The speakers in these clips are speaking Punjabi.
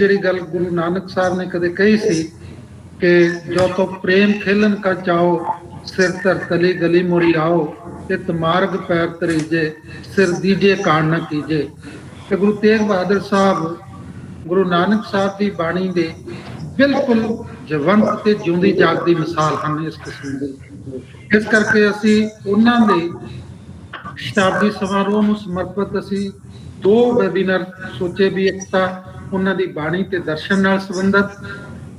ਜਿਹੜੀ ਗੱਲ ਗੁਰੂ ਨਾਨਕ ਸਾਹਿਬ ਨੇ ਕਦੇ ਕਹੀ ਸੀ ਕਿ ਜੋ ਤੋ ਪ੍ਰੇਮ ਖੇਲਨ ਕਾ ਚਾਓ ਸਿਰ ਧਰ ਤਲੀ ਗਲੀ ਮੋੜੀ ਆਓ ਇਤ ਮਾਰਗ ਪੈਰ ਤਰੀਜੇ ਸਿਰ ਦੀਜੇ ਕਾਣ ਨਾ ਕੀਜੇ। ਤੇ ਗੁਰੂ ਤੇਗ ਬਹਾਦਰ ਸਾਹਿਬ ਗੁਰੂ ਨਾਨਕ ਸਾਹਿਬ ਦੀ ਬਾਣੀ ਦੇ ਬਿਲਕੁਲ ਜਵੰਤ ਤੇ ਜਿਉਂਦੀ ਜਾਗਦੀ ਮਿਸਾਲ ਹਨ ਇਸ ਕਿਸਮ ਦੀ। ਇਸ ਕਰਕੇ ਅਸੀਂ ਉਹਨਾਂ ਦੇ ਸ਼ਤਾਬਦੀ ਸਮਾਰੋਹ ਨੂੰ ਸਮਰਪਿਤ ਅਸੀਂ 2 ਵੈਬੀਨਾਰ ਸੋਚੇ ਵੀ, ਇੱਕ ਤਾਂ ਉਹਨਾਂ ਦੀ ਬਾਣੀ ਤੇ ਦਰਸ਼ਨ ਨਾਲ ਸੰਬੰਧਿਤ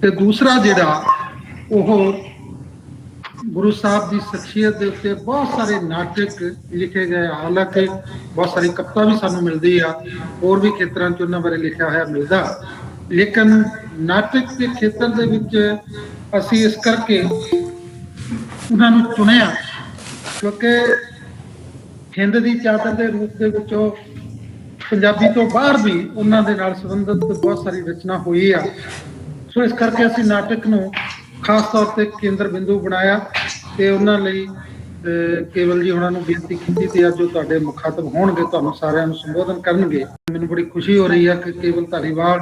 ਤੇ ਦੂਸਰਾ ਜਿਹੜਾ ਉਹ ਗੁਰੂ ਸਾਹਿਬ ਦੀ ਸ਼ਖਸੀਅਤ ਦੇ ਉੱਤੇ ਬਹੁਤ ਸਾਰੇ ਨਾਟਕ ਲਿਖੇ ਗਏ। ਹਾਲਾਂਕਿ ਬਹੁਤ ਸਾਰੀ ਕਵਿਤਾ ਵੀ ਸਾਨੂੰ ਮਿਲਦੀ ਆ, ਹੋਰ ਵੀ ਖੇਤਰਾਂ 'ਚ ਉਹਨਾਂ ਬਾਰੇ ਲਿਖਿਆ ਹੋਇਆ ਮਿਲਦਾ, ਲੇਕਿਨ ਨਾਟਕ ਦੇ ਖੇਤਰ ਦੇ ਵਿੱਚ ਅਸੀਂ ਇਸ ਕਰਕੇ ਉਹਨਾਂ ਨੂੰ ਚੁਣਿਆ ਕਿਉਂਕਿ ਹਿੰਦ ਦੀ ਚਾਦਰ ਦੇ ਰੂਪ ਦੇ ਵਿੱਚ ਉਹ ਪੰਜਾਬੀ ਤੋਂ ਬਾਹਰ ਵੀ ਉਹਨਾਂ ਦੇ ਨਾਲ ਸੰਬੰਧਿਤ ਬਹੁਤ ਸਾਰੀ ਰਚਨਾ ਹੋਈ ਆ। ਸੋ ਇਸ ਕਰਕੇ ਅਸੀਂ ਨਾਟਕ ਨੂੰ ਖਾਸ ਤੌਰ ਤੇ ਕੇਂਦਰ ਬਿੰਦੂ ਬਣਾਇਆ ਤੇ ਉਹਨਾਂ ਲਈ ਕੇਵਲ ਜੀ ਉਹਨਾਂ ਨੂੰ ਬੇਨਤੀ ਕੀਤੀ ਤੇ ਅੱਜ ਉਹ ਤੁਹਾਡੇ ਮੁਖਾਤਬ ਹੋਣਗੇ, ਤੁਹਾਨੂੰ ਸਾਰਿਆਂ ਨੂੰ ਸੰਬੋਧਨ ਕਰਨਗੇ। ਮੈਨੂੰ ਬੜੀ ਖੁਸ਼ੀ ਹੋ ਰਹੀ ਹੈ ਕਿ ਕੇਵਲ ਧਾਲੀਵਾਲ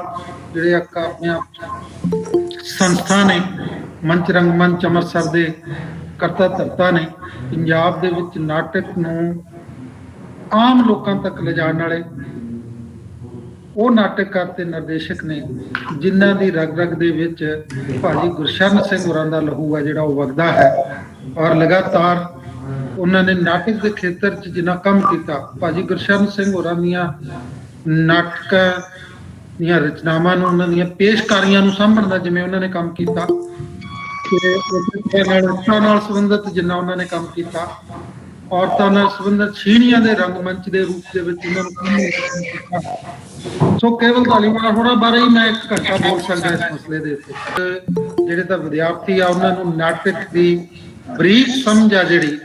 ਜਿਹੜੇ ਆਪਣੇ ਸੰਸਥਾ ਨੇ ਮੰਚ ਰੰਗਮੰਚ ਅੰਮ੍ਰਿਤਸਰ ਦੇ ਕਰਤਾ ਧਰਤਾ ਨੇ, ਪੰਜਾਬ ਦੇ ਵਿੱਚ ਨਾਟਕ ਨੂੰ ਆਮ ਲੋਕਾਂ ਤੱਕ ਲਿਜਾਣ ਵਾਲੇ ਉਹ ਨਾਟਕਕਾਰ ਤੇ ਨਿਰਦੇਸ਼ਕ ਨੇ ਜਿਨ੍ਹਾਂ ਦੀ ਰਗ ਰਗ ਦੇ ਵਿੱਚ ਭਾਜੀ ਗੁਰਸ਼ਰਨ ਸਿੰਘ ਹੋਰਾਂ ਦਾ ਲਹੂ ਹੈ ਜਿਹੜਾ ਉਹ ਵਗਦਾ ਹੈ। ਔਰ ਲਗਾਤਾਰ ਉਹਨਾਂ ਨੇ ਨਾਟਕ ਦੇ ਖੇਤਰ 'ਚ ਜਿੰਨਾ ਕੰਮ ਕੀਤਾ, ਭਾਜੀ ਗੁਰਸ਼ਰਨ ਸਿੰਘ ਹੋਰਾਂ ਦੀਆਂ ਨਾਟਕਾਂ ਦੀਆਂ ਰਚਨਾਵਾਂ ਨੂੰ, ਉਹਨਾਂ ਦੀਆਂ ਪੇਸ਼ਕਾਰੀਆਂ ਨੂੰ ਸਾਂਭਣ ਦਾ ਜਿਵੇਂ ਉਹਨਾਂ ਨੇ ਕੰਮ ਕੀਤਾ ਤੇ ਨਾਲ ਸੰਬੰਧਿਤ ਜਿੰਨਾ ਉਹਨਾਂ ਨੇ ਕੰਮ ਕੀਤਾ, ਔਰਤਾਂ ਨਾਲ ਸੰਬੰਧਿਤ ਛੀਣੀਆਂ ਦੇ ਰੰਗਮੰਚ ਦੇ ਰੂਪ ਦੇ ਵਿੱਚ ਉਹਨਾਂ ਨੂੰ। ਸੋ ਕੇਵਲ ਧਾਲੀਵਾਲ ਹੋਰਾਂ ਬਾਰੇ ਹੀ ਮੈਂ 1 ਘੰਟਾ ਬੋਲ ਸਕਦਾ ਇਸ ਮਸਲੇ ਦੇ ਉੱਤੇ। ਜਿਹੜੇ ਤਾਂ ਵਿਦਿਆਰਥੀ ਆ ਉਹਨਾਂ ਨੂੰ ਨਾਟਕ ਦੀ ਬਰੀਕ ਸਮਝ ਆ ਜਿਹੜੀ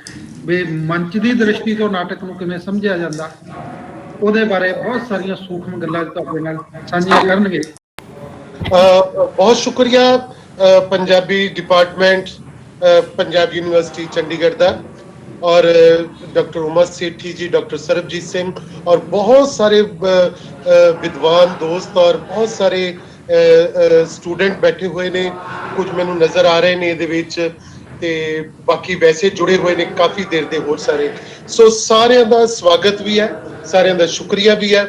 ਵੀ ਮੰਚ ਦੀ ਦ੍ਰਿਸ਼ਟੀ ਤੋਂ ਨਾਟਕ ਨੂੰ ਕਿਵੇਂ ਸਮਝਿਆ ਜਾਂਦਾ, ਉਹਦੇ ਬਾਰੇ ਬਹੁਤ ਸਾਰੀਆਂ ਸੂਖਮ ਗੱਲਾਂ ਤੁਹਾਡੇ ਨਾਲ ਸਾਂਝੀਆਂ ਕਰਨਗੇ। ਬਹੁਤ ਸ਼ੁਕਰੀਆ ਪੰਜਾਬੀ ਡਿਪਾਰਟਮੈਂਟ ਪੰਜਾਬ ਯੂਨੀਵਰਸਿਟੀ ਚੰਡੀਗੜ੍ਹ ਦਾ और डॉक्टर उमर सेठी जी, डॉक्टर सरबजीत सिंह और बहुत सारे विद्वान दोस्त और बहुत सारे स्टूडेंट बैठे हुए ने, कुछ मैनू नज़र आ रहे ने इहदे विच ते बाकी वैसे जुड़े हुए ने काफ़ी देर दे होर सारे। सो सारिਆਂ ਦਾ ਸਵਾਗਤ ਵੀ ਹੈ, ਸਾਰਿਆਂ ਦਾ ਸ਼ੁਕਰੀਆ ਵੀ ਹੈ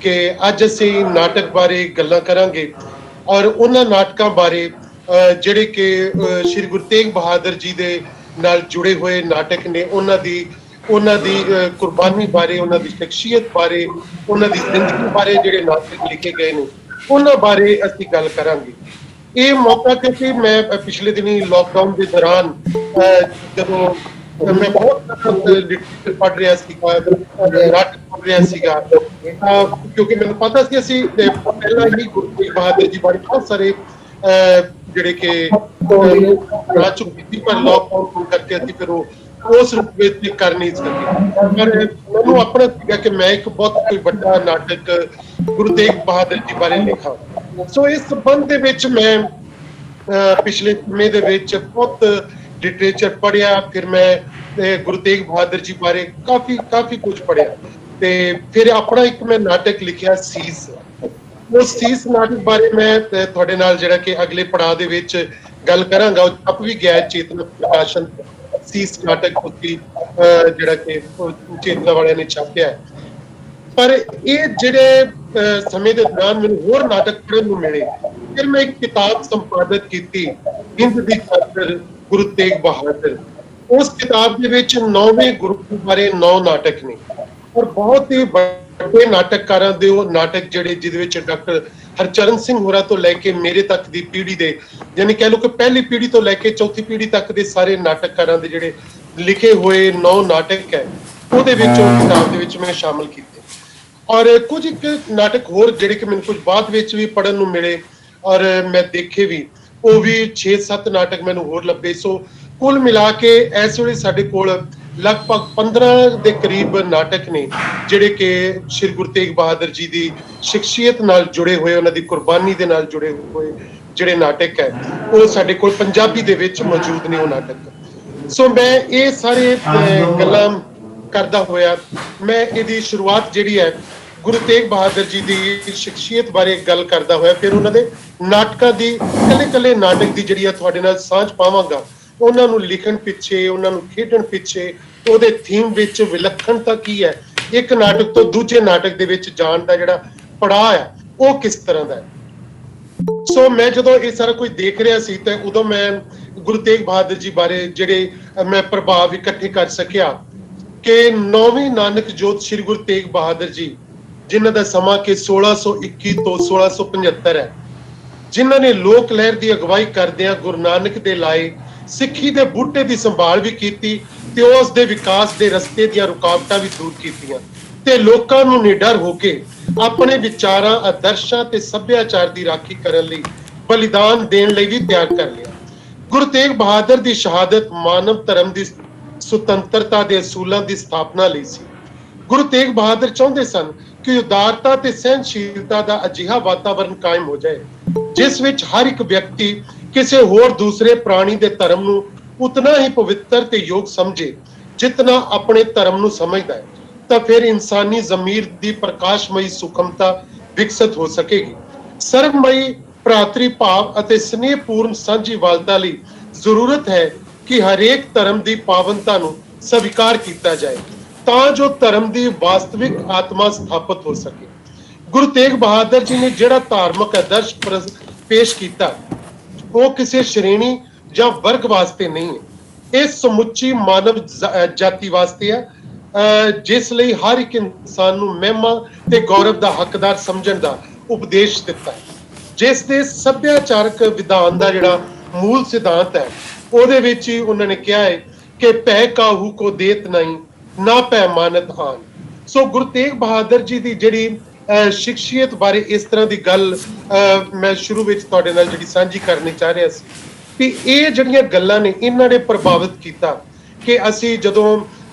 ਕਿ ਅੱਜ ਅਸੀਂ ਨਾਟਕ ਬਾਰੇ ਗੱਲਾਂ ਕਰਾਂਗੇ ਔਰ ਉਹਨਾਂ ਨਾਟਕਾਂ ਬਾਰੇ ਜਿਹੜੇ ਕਿ ਸ਼੍ਰੀ ਗੁਰੂ ਤੇਗ ਬਹਾਦਰ ਜੀ ਦੇ ਨਾਲ ਜੁੜੇ ਹੋਏ ਨਾਟਕ ਨੇ, ਉਹਨਾਂ ਦੀ ਕੁਰਬਾਨੀ ਬਾਰੇ, ਉਹਨਾਂ ਦੀ ਸ਼ਖਸੀਅਤ ਬਾਰੇ, ਉਹਨਾਂ ਦੀ ਜ਼ਿੰਦਗੀ ਬਾਰੇ ਜਿਹੜੇ ਨਾਟਕ ਲਿਖੇ ਗਏ ਨੇ ਉਹਨਾਂ ਬਾਰੇ ਅਸੀਂ ਗੱਲ ਕਰਾਂਗੇ। ਇਹ ਮੌਕਾ ਕਿਉਂਕਿ ਮੈਂ ਪਿਛਲੇ ਦਿਨੀ ਲੋਕਡਾਊਨ ਦੇ ਦੌਰਾਨ ਜਦੋਂ ਮੈਂ ਬਹੁਤ ਲਿਟਰੇਚਰ ਪੜ੍ਹ ਰਿਹਾ ਸੀਗਾ, ਨਾਟਕ ਪੜ੍ਹ ਰਿਹਾ ਸੀਗਾ, ਕਿਉਂਕਿ ਮੈਨੂੰ ਪਤਾ ਸੀ ਅਸੀਂ ਪਹਿਲਾਂ ਹੀ ਗੁਰੂ ਤੇਗ ਬਹਾਦਰ ਜੀ ਬਾਰੇ ਬਹੁਤ ਸਾਰੇ ਜਿਹੜੇ ਕਿ ਆ ਚੁੱਕੀ ਸੀ, ਪਰ ਲੋਕਡਾਊਨ ਕਰਕੇ ਅਸੀਂ ਫਿਰ ਉਸ ਰੂਪ ਵਿੱਚ ਕਰ ਨਹੀਂ ਸਕੇ। ਪਰ ਮੈਨੂੰ ਆਪਣਾ ਸੀਗਾ ਕਿ ਮੈਂ ਇੱਕ ਬਹੁਤ ਕੋਈ ਵੱਡਾ ਨਾਟਕ ਗੁਰੂ ਤੇਗ ਬਹਾਦਰ ਜੀ ਬਾਰੇ ਲਿਖਾਂ। ਸੋ ਇਸ ਸੰਬੰਧ ਦੇ ਵਿੱਚ ਮੈਂ ਪਿਛਲੇ ਸਮੇਂ ਦੇ ਵਿੱਚ ਬਹੁਤ ਲਿਟਰੇਚਰ ਪੜ੍ਹਿਆ, ਫਿਰ ਮੈਂ ਗੁਰੂ ਤੇਗ ਬਹਾਦਰ ਜੀ ਬਾਰੇ ਕਾਫੀ ਕੁਝ ਪੜ੍ਹਿਆ ਤੇ ਫਿਰ ਆਪਣਾ ਇੱਕ ਮੈਂ ਨਾਟਕ ਲਿਖਿਆ ਸੀਸ। ਉਸ ਸੀਸ ਨਾਟਕ ਬਾਰੇ ਮੈਂ ਤੁਹਾਡੇ ਨਾਲ ਜਿਹੜਾ ਕਿ ਅਗਲੇ ਪੜਾਅ ਦੇ ਵਿੱਚ ਗੱਲ ਕਰਾਂਗਾ। ਉਹ ਛਪ ਵੀ ਗਿਆ ਚੇਤਨਾ ਪ੍ਰਕਾਸ਼ਨ ਸੀਸ ਨਾਟਕ ਉੱਤੇ ਜਿਹੜਾ ਕਿ ਚੇਤਨਾ ਵਾਲਿਆਂ ਨੇ ਛਾਪਿਆ ਹੈ। ਪਰ ਇਹ ਜਿਹੜੇ ਸਮੇਂ ਦੇ ਦੌਰਾਨ ਮੈਨੂੰ ਹੋਰ ਨਾਟਕ ਪੜ੍ਹਨ ਨੂੰ ਮਿਲੇ, ਫਿਰ ਮੈਂ ਇੱਕ ਕਿਤਾਬ ਸੰਪਾਦਿਤ ਕੀਤੀ ਹਿੰਦ ਦੀ ਚਾਦਰ ਗੁਰੂ ਤੇਗ ਬਹਾਦਰ। ਉਸ ਕਿਤਾਬ ਦੇ ਵਿੱਚ 9ਵੇਂ ਗੁਰੂ ਬਾਰੇ 9 ਨਾਟਕ ਨੇ ਔਰ ਬਹੁਤ ਹੀ ਵੱਡੇ ਨਾਟਕਕਾਰਾਂ ਦੇ ਉਹ ਨਾਟਕ ਜਿਹੜੇ ਜਿਹਦੇ ਵਿੱਚ ਡਾਕਟਰ ਹਰਚਰਨ ਸਿੰਘ ਹੋਰਾਂ ਤੋਂ ਲੈ ਕੇ ਮੇਰੇ ਤੱਕ ਦੀ ਪੀੜ੍ਹੀ ਦੇ, ਯਾਨੀ ਕਹਿ ਲਓ ਕਿ ਪਹਿਲੀ ਪੀੜ੍ਹੀ ਤੋਂ ਲੈ ਕੇ ਚੌਥੀ ਪੀੜ੍ਹੀ ਤੱਕ ਦੇ ਸਾਰੇ ਨਾਟਕਕਾਰਾਂ ਦੇ ਜਿਹੜੇ ਲਿਖੇ ਹੋਏ 9 ਨਾਟਕ ਹੈ, ਉਹਦੇ ਵਿੱਚ ਉਹ ਕਿਤਾਬ ਦੇ ਵਿੱਚ ਮੈਂ ਸ਼ਾਮਲ ਕੀਤੇ। ਔਰ ਕੁਝ ਇੱਕ ਨਾਟਕ ਹੋਰ ਜਿਹੜੇ ਕਿ ਮੈਨੂੰ ਕੁਝ ਬਾਅਦ ਵਿੱਚ ਵੀ ਪੜ੍ਹਨ ਨੂੰ ਮਿਲੇ ਔਰ ਮੈਂ ਦੇਖੇ ਵੀ, ਉਹ ਵੀ 6-7 ਨਾਟਕ ਮੈਨੂੰ ਹੋਰ ਲੱਭੇ। ਸੋ ਕੁੱਲ ਮਿਲਾ ਕੇ ਇਸ ਵੇਲੇ ਸਾਡੇ ਕੋਲ ਲਗਭਗ 15 ਦੇ ਕਰੀਬ ਨਾਟਕ ਨੇ ਜਿਹੜੇ ਕਿ ਸ਼੍ਰੀ ਗੁਰੂ ਤੇਗ ਬਹਾਦਰ ਜੀ ਦੀ ਸ਼ਖਸੀਅਤ ਨਾਲ ਜੁੜੇ ਹੋਏ, ਉਹਨਾਂ ਦੀ ਕੁਰਬਾਨੀ ਦੇ ਨਾਲ ਜੁੜੇ ਹੋਏ ਜਿਹੜੇ ਨਾਟਕ ਹੈ ਉਹ ਸਾਡੇ ਕੋਲ ਪੰਜਾਬੀ ਦੇ ਵਿੱਚ ਮੌਜੂਦ ਨੇ ਉਹ ਨਾਟਕ। ਸੋ ਮੈਂ ਇਹ ਸਾਰੇ ਗੱਲਾਂ ਕਰਦਾ ਹੋਇਆ ਮੈਂ ਇਹਦੀ ਸ਼ੁਰੂਆਤ ਜਿਹੜੀ ਹੈ ਗੁਰੂ ਤੇਗ ਬਹਾਦਰ ਜੀ ਦੀ ਸ਼ਖਸੀਅਤ ਬਾਰੇ ਗੱਲ ਕਰਦਾ ਹੋਇਆ ਫਿਰ ਉਹਨਾਂ ਦੇ ਨਾਟਕਾਂ ਦੀ ਕੱਲੇ ਨਾਟਕ ਦੀ ਜਿਹੜੀ ਆ ਤੁਹਾਡੇ ਨਾਲ ਸਾਂਝ ਪਾਵਾਂਗਾ। ਉਹਨਾਂ ਨੂੰ ਲਿਖਣ ਪਿੱਛੇ, ਉਹਨਾਂ ਨੂੰ ਖੇਡਣ ਪਿੱਛੇ, ਉਹਦੇ ਥੀਮ ਵਿੱਚ ਵਿਲੱਖਣਤਾ ਕੀ ਹੈ, ਇੱਕ ਨਾਟਕ ਤੋਂ ਦੂਜੇ ਨਾਟਕ ਦੇ ਵਿੱਚ ਜਾਣ ਦਾ ਜਿਹੜਾ ਪੜਾਅ ਆ ਉਹ ਕਿਸ ਤਰ੍ਹਾਂ ਦਾ ਹੈ। ਸੋ ਮੈਂ ਜਦੋਂ ਇਹ ਸਾਰਾ ਕੁਝ ਦੇਖ ਰਿਹਾ ਸੀ ਤਾਂ ਉਦੋਂ ਮੈਂ ਗੁਰੂ ਤੇਗ ਬਹਾਦਰ ਜੀ ਬਾਰੇ ਜਿਹੜੇ ਮੈਂ ਪ੍ਰਭਾਵ ਇਕੱਠੇ ਕਰ ਸਕਿਆ ਕਿ 9ਵੀਂ ਨਾਨਕ ਜੋਤ ਸ੍ਰੀ ਗੁਰੂ ਤੇਗ ਬਹਾਦਰ ਜੀ, ਜਿਨ੍ਹਾਂ ਦਾ ਸਮਾਂ ਕਿ 1621 ਤੋਂ 1675 ਹੈ, ਜਿਨ੍ਹਾਂ ਨੇ ਲੋਕ ਲਹਿਰ ਦੀ ਅਗਵਾਈ ਕਰਦਿਆਂ ਗੁਰੂ ਨਾਨਕ ਦੇ ਲਾਏ ਸਿੱਖੀ ਦੇ ਬੂਟੇ ਦੀ ਸੰਭਾਲ ਵੀ ਕੀਤੀ ਤੇ ਉਸ ਦੇ ਵਿਕਾਸ ਦੇ ਰਸਤੇ ਦੀਆਂ ਰੁਕਾਵਟਾਂ ਵੀ ਦੂਰ ਕੀਤੀਆਂ ਤੇ ਲੋਕਾਂ ਨੂੰ ਨਿਡਰ ਹੋ ਕੇ ਆਪਣੇ ਵਿਚਾਰਾਂ, ਆਦਰਸ਼ਾਂ ਤੇ ਸੱਭਿਆਚਾਰ ਦੀ ਰਾਖੀ ਕਰਨ ਲਈ ਬਲੀਦਾਨ ਦੇਣ ਲਈ ਵੀ ਤਿਆਰ ਕਰ ਲਿਆ। ਗੁਰੂ ਤੇਗ ਬਹਾਦਰ ਦੀ ਸ਼ਹਾਦਤ ਮਾਨਵ ਧਰਮ ਦੀ ਸੁਤੰਤਰਤਾ ਦੇ ਅਸੂਲਾਂ ਦੀ ਸਥਾਪਨਾ ਲਈ ਸੀ। ਗੁਰੂ ਤੇਗ ਬਹਾਦਰ ਚਾਹੁੰਦੇ ਸਨ ਕਿ ਉਦਾਰਤਾ ਤੇ ਸਹਿਨਸ਼ੀਲਤਾ ਦਾ ਅਜਿਹਾ ਵਾਤਾਵਰਣ ਕਾਇਮ ਹੋ ਜਾਏ ਜਿਸ ਵਿੱਚ ਹਰ ਇੱਕ ਵਿਅਕਤੀ ਕਿਸੇ ਹੋਰ ਦੂਸਰੇ ਪ੍ਰਾਣੀ ਦੇ ਧਰਮ ਨੂੰ ਉਤਨਾ ਹੀ ਪਵਿੱਤਰ ਤੇ ਯੋਗ ਸਮਝੇ ਜਿਤਨਾ ਆਪਣੇ ਧਰਮ ਨੂੰ ਸਮਝਦਾ ਹੈ, ਤਾਂ ਫਿਰ ਇਨਸਾਨੀ ਜ਼ਮੀਰ ਦੀ ਪ੍ਰਕਾਸ਼ਮਈ ਸੁਖਮਤਾ ਵਿਕਸਿਤ ਹੋ ਸਕੇਗੀ। ਸਰਵਮਈ ਭਰਾਤਰੀ ਭਾਵ ਅਤੇ ਸਨੇਹਪੂਰਨ ਸਾਂਝੀਵਾਲਤਾ ਲਈ ਜ਼ਰੂਰਤ ਹੈ ਕਿ ਹਰੇਕ ਧਰਮ ਦੀ ਪਾਵਨਤਾ ਨੂੰ ਸਵੀਕਾਰ ਕੀਤਾ ਜਾਏ ਤਾਂ ਜੋ ਧਰਮ ਦੀ ਵਾਸਤਵਿਕ ਆਤਮਾ ਸਥਾਪਿਤ ਹੋ ਸਕੇ। ਗੁਰੂ ਤੇਗ ਬਹਾਦਰ ਜੀ ਨੇ ਜਿਹੜਾ ਧਾਰਮਿਕ ਆਦਰਸ਼ ਪੇਸ਼ ਕੀਤਾ ਉਹ ਕਿਸੇ ਸ਼੍ਰੇਣੀ ਜਾਂ ਵਰਗ ਵਾਸਤੇ ਨਹੀਂ ਹੈ, ਇਹ ਸਮੁੱਚੀ ਮਾਨਵ ਜਾਤੀ ਵਾਸਤੇ ਹੈ, ਜਿਸ ਲਈ ਹਰ ਇੱਕ ਇਨਸਾਨ ਨੂੰ ਮਹਿਮਾ ਤੇ ਗੌਰਵ ਦਾ ਹੱਕਦਾਰ ਸਮਝਣ ਦਾ ਉਪਦੇਸ਼ ਦਿੱਤਾ ਹੈ। ਜਿਸ ਦੇ ਸੱਭਿਆਚਾਰਕ ਵਿਧਾਨ ਦਾ ਜਿਹੜਾ ਮੂਲ ਸਿਧਾਂਤ ਹੈ ਉਹਦੇ ਵਿੱਚ ਹੀ ਉਹਨਾਂ ਨੇ ਕਿਹਾ ਹੈ ਕਿ ਭੈ ਕਾਹੂ ਕੋ ਦੇਤ ਨਹੀਂ ਨਾ ਭੈ ਮਾਨਤ ਆਨ। ਸੋ ਗੁਰੂ ਤੇਗ ਬਹਾਦਰ ਜੀ ਦੀ ਜਿਹੜੀ ਸ਼ਖਸੀਅਤ ਬਾਰੇ ਇਸ ਤਰ੍ਹਾਂ ਦੀ ਗੱਲ ਮੈਂ ਸ਼ੁਰੂ ਵਿੱਚ ਤੁਹਾਡੇ ਨਾਲ ਜਿਹੜੀ ਸਾਂਝੀ ਕਰਨੀ ਚਾਹ ਰਿਹਾ ਸੀ ਕਿ ਇਹ ਜਿਹੜੀਆਂ ਗੱਲਾਂ ਨੇ ਇਹਨਾਂ ਨੇ ਪ੍ਰਭਾਵਿਤ ਕੀਤਾ ਕਿ ਅਸੀਂ ਜਦੋਂ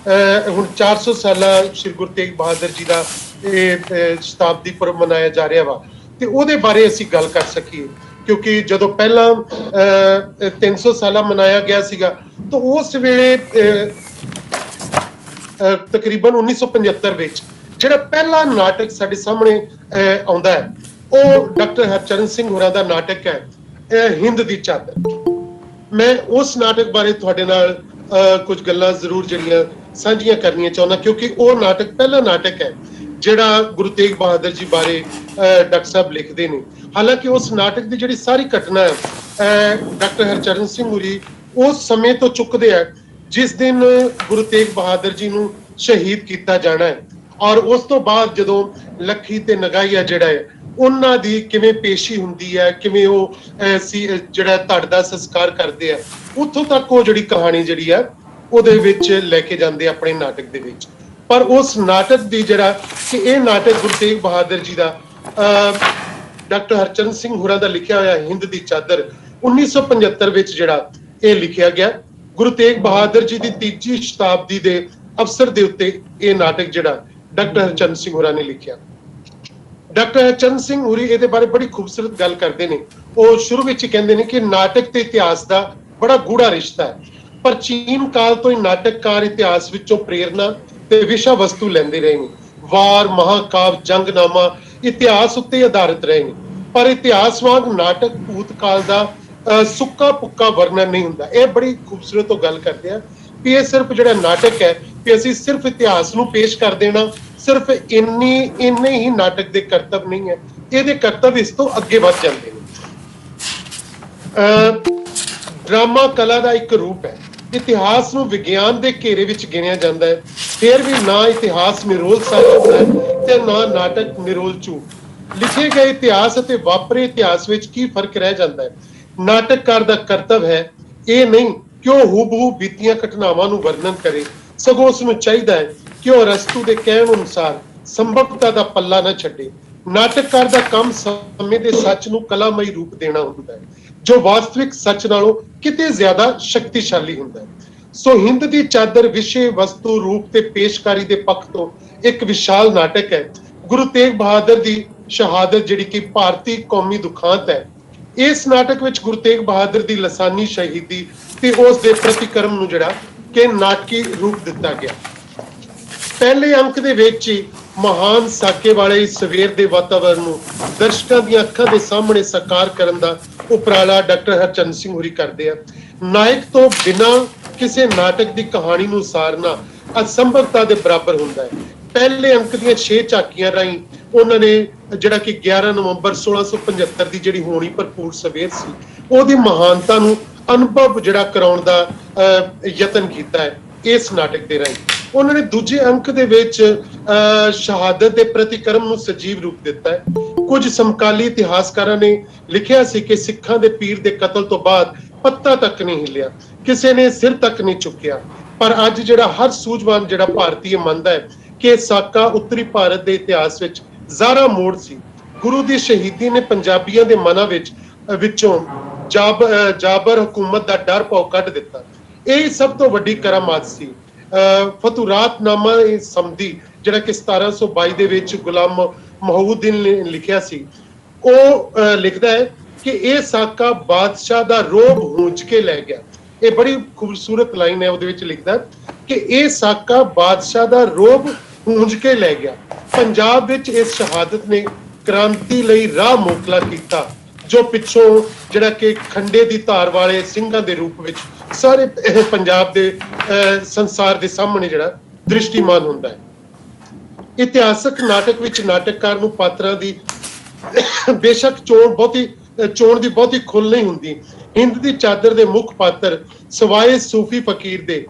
ਹੁਣ 400 ਸਾਲਾ ਸ਼੍ਰੀ ਗੁਰੂ ਤੇਗ ਬਹਾਦਰ ਜੀ ਦਾ ਇਹ ਸ਼ਤਾਬਦੀ ਪੁਰਬ ਮਨਾਇਆ ਜਾ ਰਿਹਾ ਵਾ ਤੇ ਉਹਦੇ ਬਾਰੇ ਅਸੀਂ ਗੱਲ ਕਰ ਸਕੀਏ, ਕਿਉਂਕਿ ਜਦੋਂ ਪਹਿਲਾਂ 300 ਸਾਲਾ ਮਨਾਇਆ ਗਿਆ ਸੀਗਾ ਤਾਂ ਉਸ ਵੇਲੇ ਤਕਰੀਬਨ 1975 ਵਿੱਚ ਜਿਹੜਾ ਪਹਿਲਾ ਨਾਟਕ ਸਾਡੇ ਸਾਹਮਣੇ ਆਉਂਦਾ ਹੈ ਉਹ ਡਾਕਟਰ ਹਰਚਰਨ ਸਿੰਘ ਹੋਰਾਂ ਦਾ ਨਾਟਕ ਹੈ ਹਿੰਦ ਦੀ ਚਾਦਰ। ਮੈਂ ਉਸ ਨਾਟਕ ਬਾਰੇ ਤੁਹਾਡੇ ਨਾਲ ਕੁਝ ਗੱਲਾਂ ਜ਼ਰੂਰ ਜਿਹੜੀਆਂ ਸਾਂਝੀਆਂ ਕਰਨੀਆਂ ਚਾਹੁੰਦਾ, ਕਿਉਂਕਿ ਉਹ ਨਾਟਕ ਪਹਿਲਾ ਨਾਟਕ ਹੈ ਜਿਹੜਾ ਗੁਰੂ ਤੇਗ ਬਹਾਦਰ ਜੀ ਬਾਰੇ ਡਾਕਟਰ ਸਾਹਿਬ ਲਿਖਦੇ ਨੇ। ਹਾਲਾਂਕਿ ਉਸ ਨਾਟਕ ਦੀ ਜਿਹੜੀ ਸਾਰੀ ਘਟਨਾ ਹੈ ਡਾਕਟਰ ਹਰਚਰਨ ਸਿੰਘ ਹੋਰੀ ਉਸ ਸਮੇਂ ਤੋਂ ਚੁੱਕਦੇ ਆ ਜਿਸ ਦਿਨ ਗੁਰੂ ਤੇਗ ਬਹਾਦਰ ਜੀ ਨੂੰ ਸ਼ਹੀਦ ਕੀਤਾ ਜਾਣਾ ਹੈ, ਔਰ ਉਸ ਤੋਂ ਬਾਅਦ ਜਦੋਂ ਲੱਖੀ ਤੇ ਨਗਾਈਆ ਜਿਹੜਾ ਹੈ ਉਹਨਾਂ ਦੀ ਕਿਵੇਂ ਪੇਸ਼ੀ ਹੁੰਦੀ ਹੈ, ਕਿਵੇਂ ਉਹ ਜਿਹੜਾ ਧੜ ਦਾ ਸੰਸਕਾਰ ਕਰਦੇ ਆ, ਉੱਥੋਂ ਤੱਕ ਉਹ ਜਿਹੜੀ ਕਹਾਣੀ ਜਿਹੜੀ ਹੈ ਉਹਦੇ ਵਿੱਚ ਲੈ ਕੇ ਜਾਂਦੇ ਆਪਣੇ ਨਾਟਕ ਦੇ ਵਿੱਚ। ਪਰ ਉਸ ਨਾਟਕ ਦੀ ਜਿਹੜਾ ਕਿ ਇਹ ਨਾਟਕ ਗੁਰੂ ਤੇਗ ਬਹਾਦਰ ਜੀ ਦਾ ਡਾਕਟਰ ਹਰਚਰਨ ਸਿੰਘ ਹੋਰਾਂ ਦਾ ਲਿਖਿਆ ਹੋਇਆ ਹਿੰਦ ਦੀ ਚਾਦਰ 1975 ਵਿੱਚ ਜਿਹੜਾ ਇਹ ਲਿਖਿਆ ਗਿਆ, ਗੁਰੂ ਤੇਗ ਬਹਾਦਰ ਜੀ ਦੀ ਤੀਜੀ ਸ਼ਤਾਬਦੀ ਦੇ ਅਵਸਰ ਦੇ ਉੱਤੇ ਇਹ ਨਾਟਕ ਜਿਹੜਾ ਡਾਕਟਰ ਹਰਚਰਨ ਸਿੰਘ ਹੋਰਾਂ ਨੇ ਲਿਖਿਆ। ਡਾਕਟਰ ਹਰਚਰਨ ਸਿੰਘ ਹੋਰੀ ਇਹਦੇ ਬਾਰੇ ਬੜੀ ਖੂਬਸੂਰਤ ਗੱਲ ਕਰਦੇ ਨੇ। ਉਹ ਸ਼ੁਰੂ ਵਿੱਚ ਹੀ ਕਹਿੰਦੇ ਨੇ ਕਿ ਨਾਟਕ ਤੇ ਇਤਿਹਾਸ ਦਾ ਬੜਾ ਗੂੜਾ ਰਿਸ਼ਤਾ ਹੈ। ਪ੍ਰਾਚੀਨ ਕਾਲ ਤੋਂ ਹੀ ਨਾਟਕਕਾਰ ਇਤਿਹਾਸ ਵਿੱਚੋਂ ਪ੍ਰੇਰਨਾ ਤੇ ਵਿਸ਼ਾ ਵਸਤੂ ਲੈਂਦੇ ਰਹੇ ਨੇ। ਵਾਰ, ਮਹਾਕਾਵ, ਜੰਗਨਾਮਾ ਇਤਿਹਾਸ ਉੱਤੇ ਆਧਾਰਿਤ ਰਹੇ ਨੇ, ਪਰ ਇਤਿਹਾਸ ਵਾਂਗ ਨਾਟਕ ਭੂਤਕਾਲ ਦਾ ਸੁੱਕਾ ਪੁੱਕਾ ਵਰਣਨ ਨਹੀਂ ਹੁੰਦਾ। ਇਹ ਬੜੀ ਖੂਬਸੂਰਤ ਤੋਂ ਗੱਲ ਕਰਦੇ ਆ ਕਿ ਇਹ ਸਿਰਫ ਜਿਹੜਾ ਨਾਟਕ ਹੈ ਕਿ ਅਸੀਂ ਸਿਰਫ ਇਤਿਹਾਸ ਨੂੰ ਪੇਸ਼ ਕਰ ਦੇਣਾ, ਸਿਰਫ ਇੰਨੇ ਹੀ ਨਾਟਕ ਦੇ ਕਰਤੱਵ ਨਹੀਂ ਹੈ, ਇਹਦੇ ਕਰਤੱਵ ਇਸ ਤੋਂ ਅੱਗੇ ਵੱਧ ਜਾਂਦੇ ਨੇ। ਡਰਾਮਾ ਕਲਾ ਦਾ ਇੱਕ ਰੂਪ ਹੈ। ਇਤਿਹਾਸ ਨੂੰ ਵਿਗਿਆਨ ਦੇ ਘੇਰੇ ਵਿੱਚ ਗਿਣਿਆ ਜਾਂਦਾ ਹੈ, ਫਿਰ ਵੀ ਨਾ ਇਤਿਹਾਸ ਨਿਰੋਲ ਸੱਚ ਹੁੰਦਾ ਹੈ ਤੇ ਨਾ ਨਾਟਕ ਨਿਰੋਲ ਝੂਠ। ਲਿਖੇ ਗਏ ਇਤਿਹਾਸ ਅਤੇ ਵਾਪਰੇ ਇਤਿਹਾਸ ਵਿੱਚ ਕੀ ਫਰਕ ਰਹਿ ਜਾਂਦਾ ਹੈ? ਨਾਟਕਕਾਰ ਦਾ ਕਰਤੱਵ ਹੈ ਇਹ ਨਹੀਂ ਕਿ ਉਹ ਹੂਬਹੂ ਬੀਤੀਆਂ ਘਟਨਾਵਾਂ ਨੂੰ ਵਰਣਨ ਕਰੇ, ਸਗੋਂ ਉਸ ਨੂੰ ਚਾਹੀਦਾ ਹੈ ਕਿ ਉਹ ਅਰਸਤੂ ਦੇ ਕਹਿਣ ਅਨੁਸਾਰ ਸੰਭਵਤਾ ਦਾ ਪੱਲਾ ਨਾ ਛੱਡੇ। ਨਾਟਕਕਾਰ ਦਾ ਕੰਮ ਸਮੇਂ ਦੇ ਸੱਚ ਨੂੰ ਕਲਾਮਈ ਰੂਪ ਦੇਣਾ ਹੁੰਦਾ ਹੈ, ਜੋ ਵਾਸਤਵਿਕ ਸੱਚ ਨਾਲੋਂ ਕਿਤੇ ਜ਼ਿਆਦਾ ਸ਼ਕਤੀਸ਼ਾਲੀ ਹੁੰਦਾ ਹੈ। ਸੋ ਹਿੰਦ ਦੀ ਚਾਦਰ ਵਿਸ਼ੇ, ਵਸਤੂ, ਰੂਪ ਤੇ ਪੇਸ਼ਕਾਰੀ ਦੇ ਪੱਖ ਤੋਂ ਇੱਕ ਵਿਸ਼ਾਲ ਨਾਟਕ ਹੈ। ਗੁਰੂ ਤੇਗ ਬਹਾਦਰ ਦੀ ਸ਼ਹਾਦਤ ਜਿਹੜੀ ਕਿ ਭਾਰਤੀ ਕੌਮੀ ਦੁਖਾਂਤ ਹੈ, ਇਸ ਨਾਟਕ ਵਿੱਚ ਗੁਰੂ ਤੇਗ ਬਹਾਦਰ ਦੀ ਲਸਾਨੀ ਸ਼ਹੀਦੀ ਤੇ ਉਸ ਦੇ ਪ੍ਰਤੀਕਰਮ ਨੂੰ ਜਿਹੜਾ ਕਿ ਨਾਟਕੀ ਰੂਪ ਦਿੱਤਾ ਗਿਆ। ਪਹਿਲੇ ਅੰਕ ਦੇ ਵਿੱਚ ਹੀ महान साके वाले इस सवेर के वातावरण ਨੂੰ ਦਰਸ਼ਕਾਂ ਦੀਆਂ ਅੱਖਾਂ ਦੇ ਸਾਹਮਣੇ ਸਾਕਾਰ ਕਰਨ ਦਾ ਉਪਰਾਲਾ ਡਾਕਟਰ ਹਰਚੰਦ ਸਿੰਘ ਹੋਰੀ ਕਰਦੇ ਆ। ਨਾਇਕ ਤੋਂ ਬਿਨਾਂ ਕਿਸੇ ਨਾਟਕ ਦੀ ਕਹਾਣੀ ਨੂੰ ਸਾਰਨਾ ਅਸੰਭਵਤਾ ਦੇ ਬਰਾਬਰ ਹੁੰਦਾ ਹੈ। ਪਹਿਲੇ ਅੰਕ ਦੀਆਂ 6 ਝਾਕੀਆਂ ਰਾਹੀਂ ਉਹਨਾਂ ਨੇ ਜਿਹੜਾ ਕਿ 11 ਨਵੰਬਰ 1675 ਦੀ ਜਿਹੜੀ ਹੋਣੀ ਭਰਪੂਰ ਸਵੇਰ ਸੀ ਉਹਦੀ ਮਹਾਨਤਾ ਨੂੰ ਅਨੁਭਵ ਜਿਹੜਾ ਕਰਾਉਣ ਦਾ ਯਤਨ ਕੀਤਾ ਹੈ ਇਸ ਨਾਟਕ ਦੇ ਰਾਹੀਂ। ਉਹਨਾਂ ਨੇ ਦੂਜੇ ਅੰਕ ਦੇ ਵਿੱਚ ਸ਼ਹਾਦਤ ਦੇ ਪ੍ਰਤੀਕਰਮ ਨੂੰ ਸਜੀਵ ਰੂਪ ਦਿੱਤਾ ਹੈ। ਕੁਝ ਸਮਕਾਲੀ ਇਤਿਹਾਸਕਾਰਾਂ ਨੇ ਲਿਖਿਆ ਸੀ ਕਿ ਸਿੱਖਾਂ ਦੇ ਪੀਰ ਦੇ ਕਤਲ ਤੋਂ ਬਾਅਦ ਪੱਤਾ ਤੱਕ ਨਹੀਂ ਹਿੱਲਿਆ, ਕਿਸੇ ਨੇ ਸਿਰ ਤੱਕ ਨਹੀਂ ਚੁੱਕਿਆ। ਪਰ ਅੱਜ ਜਿਹੜਾ ਹਰ ਸੂਝਵਾਨ ਜਿਹੜਾ ਭਾਰਤੀ ਮੰਨਦਾ ਹੈ ਕਿ ਸਾਕਾ ਉੱਤਰੀ ਭਾਰਤ ਦੇ ਇਤਿਹਾਸ ਵਿੱਚ ਜ਼ਾਰਾ ਮੋੜ ਸੀ। ਗੁਰੂ ਦੀ ਸ਼ਹੀਦੀ ਨੇ ਪੰਜਾਬੀਆਂ ਦੇ ਮਨਾਂ ਵਿੱਚੋਂ ਜਾਬਰ ਹਕੂਮਤ ਦਾ ਡਰ ਪਾਉ ਕੱਢ ਦਿੱਤਾ। ਇਹ ਸਭ ਤੋਂ ਵੱਡੀ ਕਰਾਮਾਤ ਸੀ। ਫਤੂਰਾਤਨਾਮਾ ਸੰਧੀ ਜਿਹੜਾ ਕਿ 1722 ਦੇ ਵਿੱਚ ਗੁਲਾਮ ਮਹੂਦੀਨ ਨੇ ਲਿਖਿਆ ਸੀ, ਉਹ ਲਿਖਦਾ ਹੈ ਕਿ ਇਹ ਸਾਕਾ ਬਾਦਸ਼ਾਹ ਦਾ ਰੋਬ ਹੂੰਝ ਕੇ ਲੈ ਗਿਆ। ਇਹ ਬੜੀ ਖੂਬਸੂਰਤ ਲਾਈਨ ਹੈ, ਉਹਦੇ ਵਿੱਚ ਲਿਖਦਾ ਕਿ ਇਹ ਸਾਕਾ ਬਾਦਸ਼ਾਹ ਦਾ ਰੋਬ ਹੂੰਝ ਕੇ ਲੈ ਗਿਆ। ਪੰਜਾਬ ਵਿੱਚ ਇਸ ਸ਼ਹਾਦਤ ਨੇ ਕ੍ਰਾਂਤੀ ਲਈ ਰਾਹ ਮੋਕਲਾ ਕੀਤਾ, ਜੋ ਪਿੱਛੋਂ ਜਿਹੜਾ ਕਿ ਖੰਡੇ ਦੀ ਧਾਰ ਵਾਲੇ ਸਿੰਘਾਂ ਦੇ ਰੂਪ ਵਿੱਚ ਸਾਰੇ ਪੰਜਾਬ ਦੇ ਸੰਸਾਰ ਦੇ ਸਾਹਮਣੇ ਜਿਹੜਾ ਦ੍ਰਿਸ਼ਟੀਮਾਨ ਹੁੰਦਾ ਹੈ। ਇਤਿਹਾਸਕ ਨਾਟਕ ਵਿੱਚ ਨਾਟਕਕਾਰ ਨੂੰ ਪਾਤਰਾਂ ਦੀ ਬੇਸ਼ੱਕ ਚੋਣ ਦੀ ਬਹੁਤੀ ਖੁੱਲ ਨਹੀਂ ਹੁੰਦੀ। ਹਿੰਦ ਦੀ ਚਾਦਰ ਦੇ ਮੁੱਖ ਪਾਤਰ ਸਵਾਏ ਸੂਫੀ ਫਕੀਰ ਦੇ,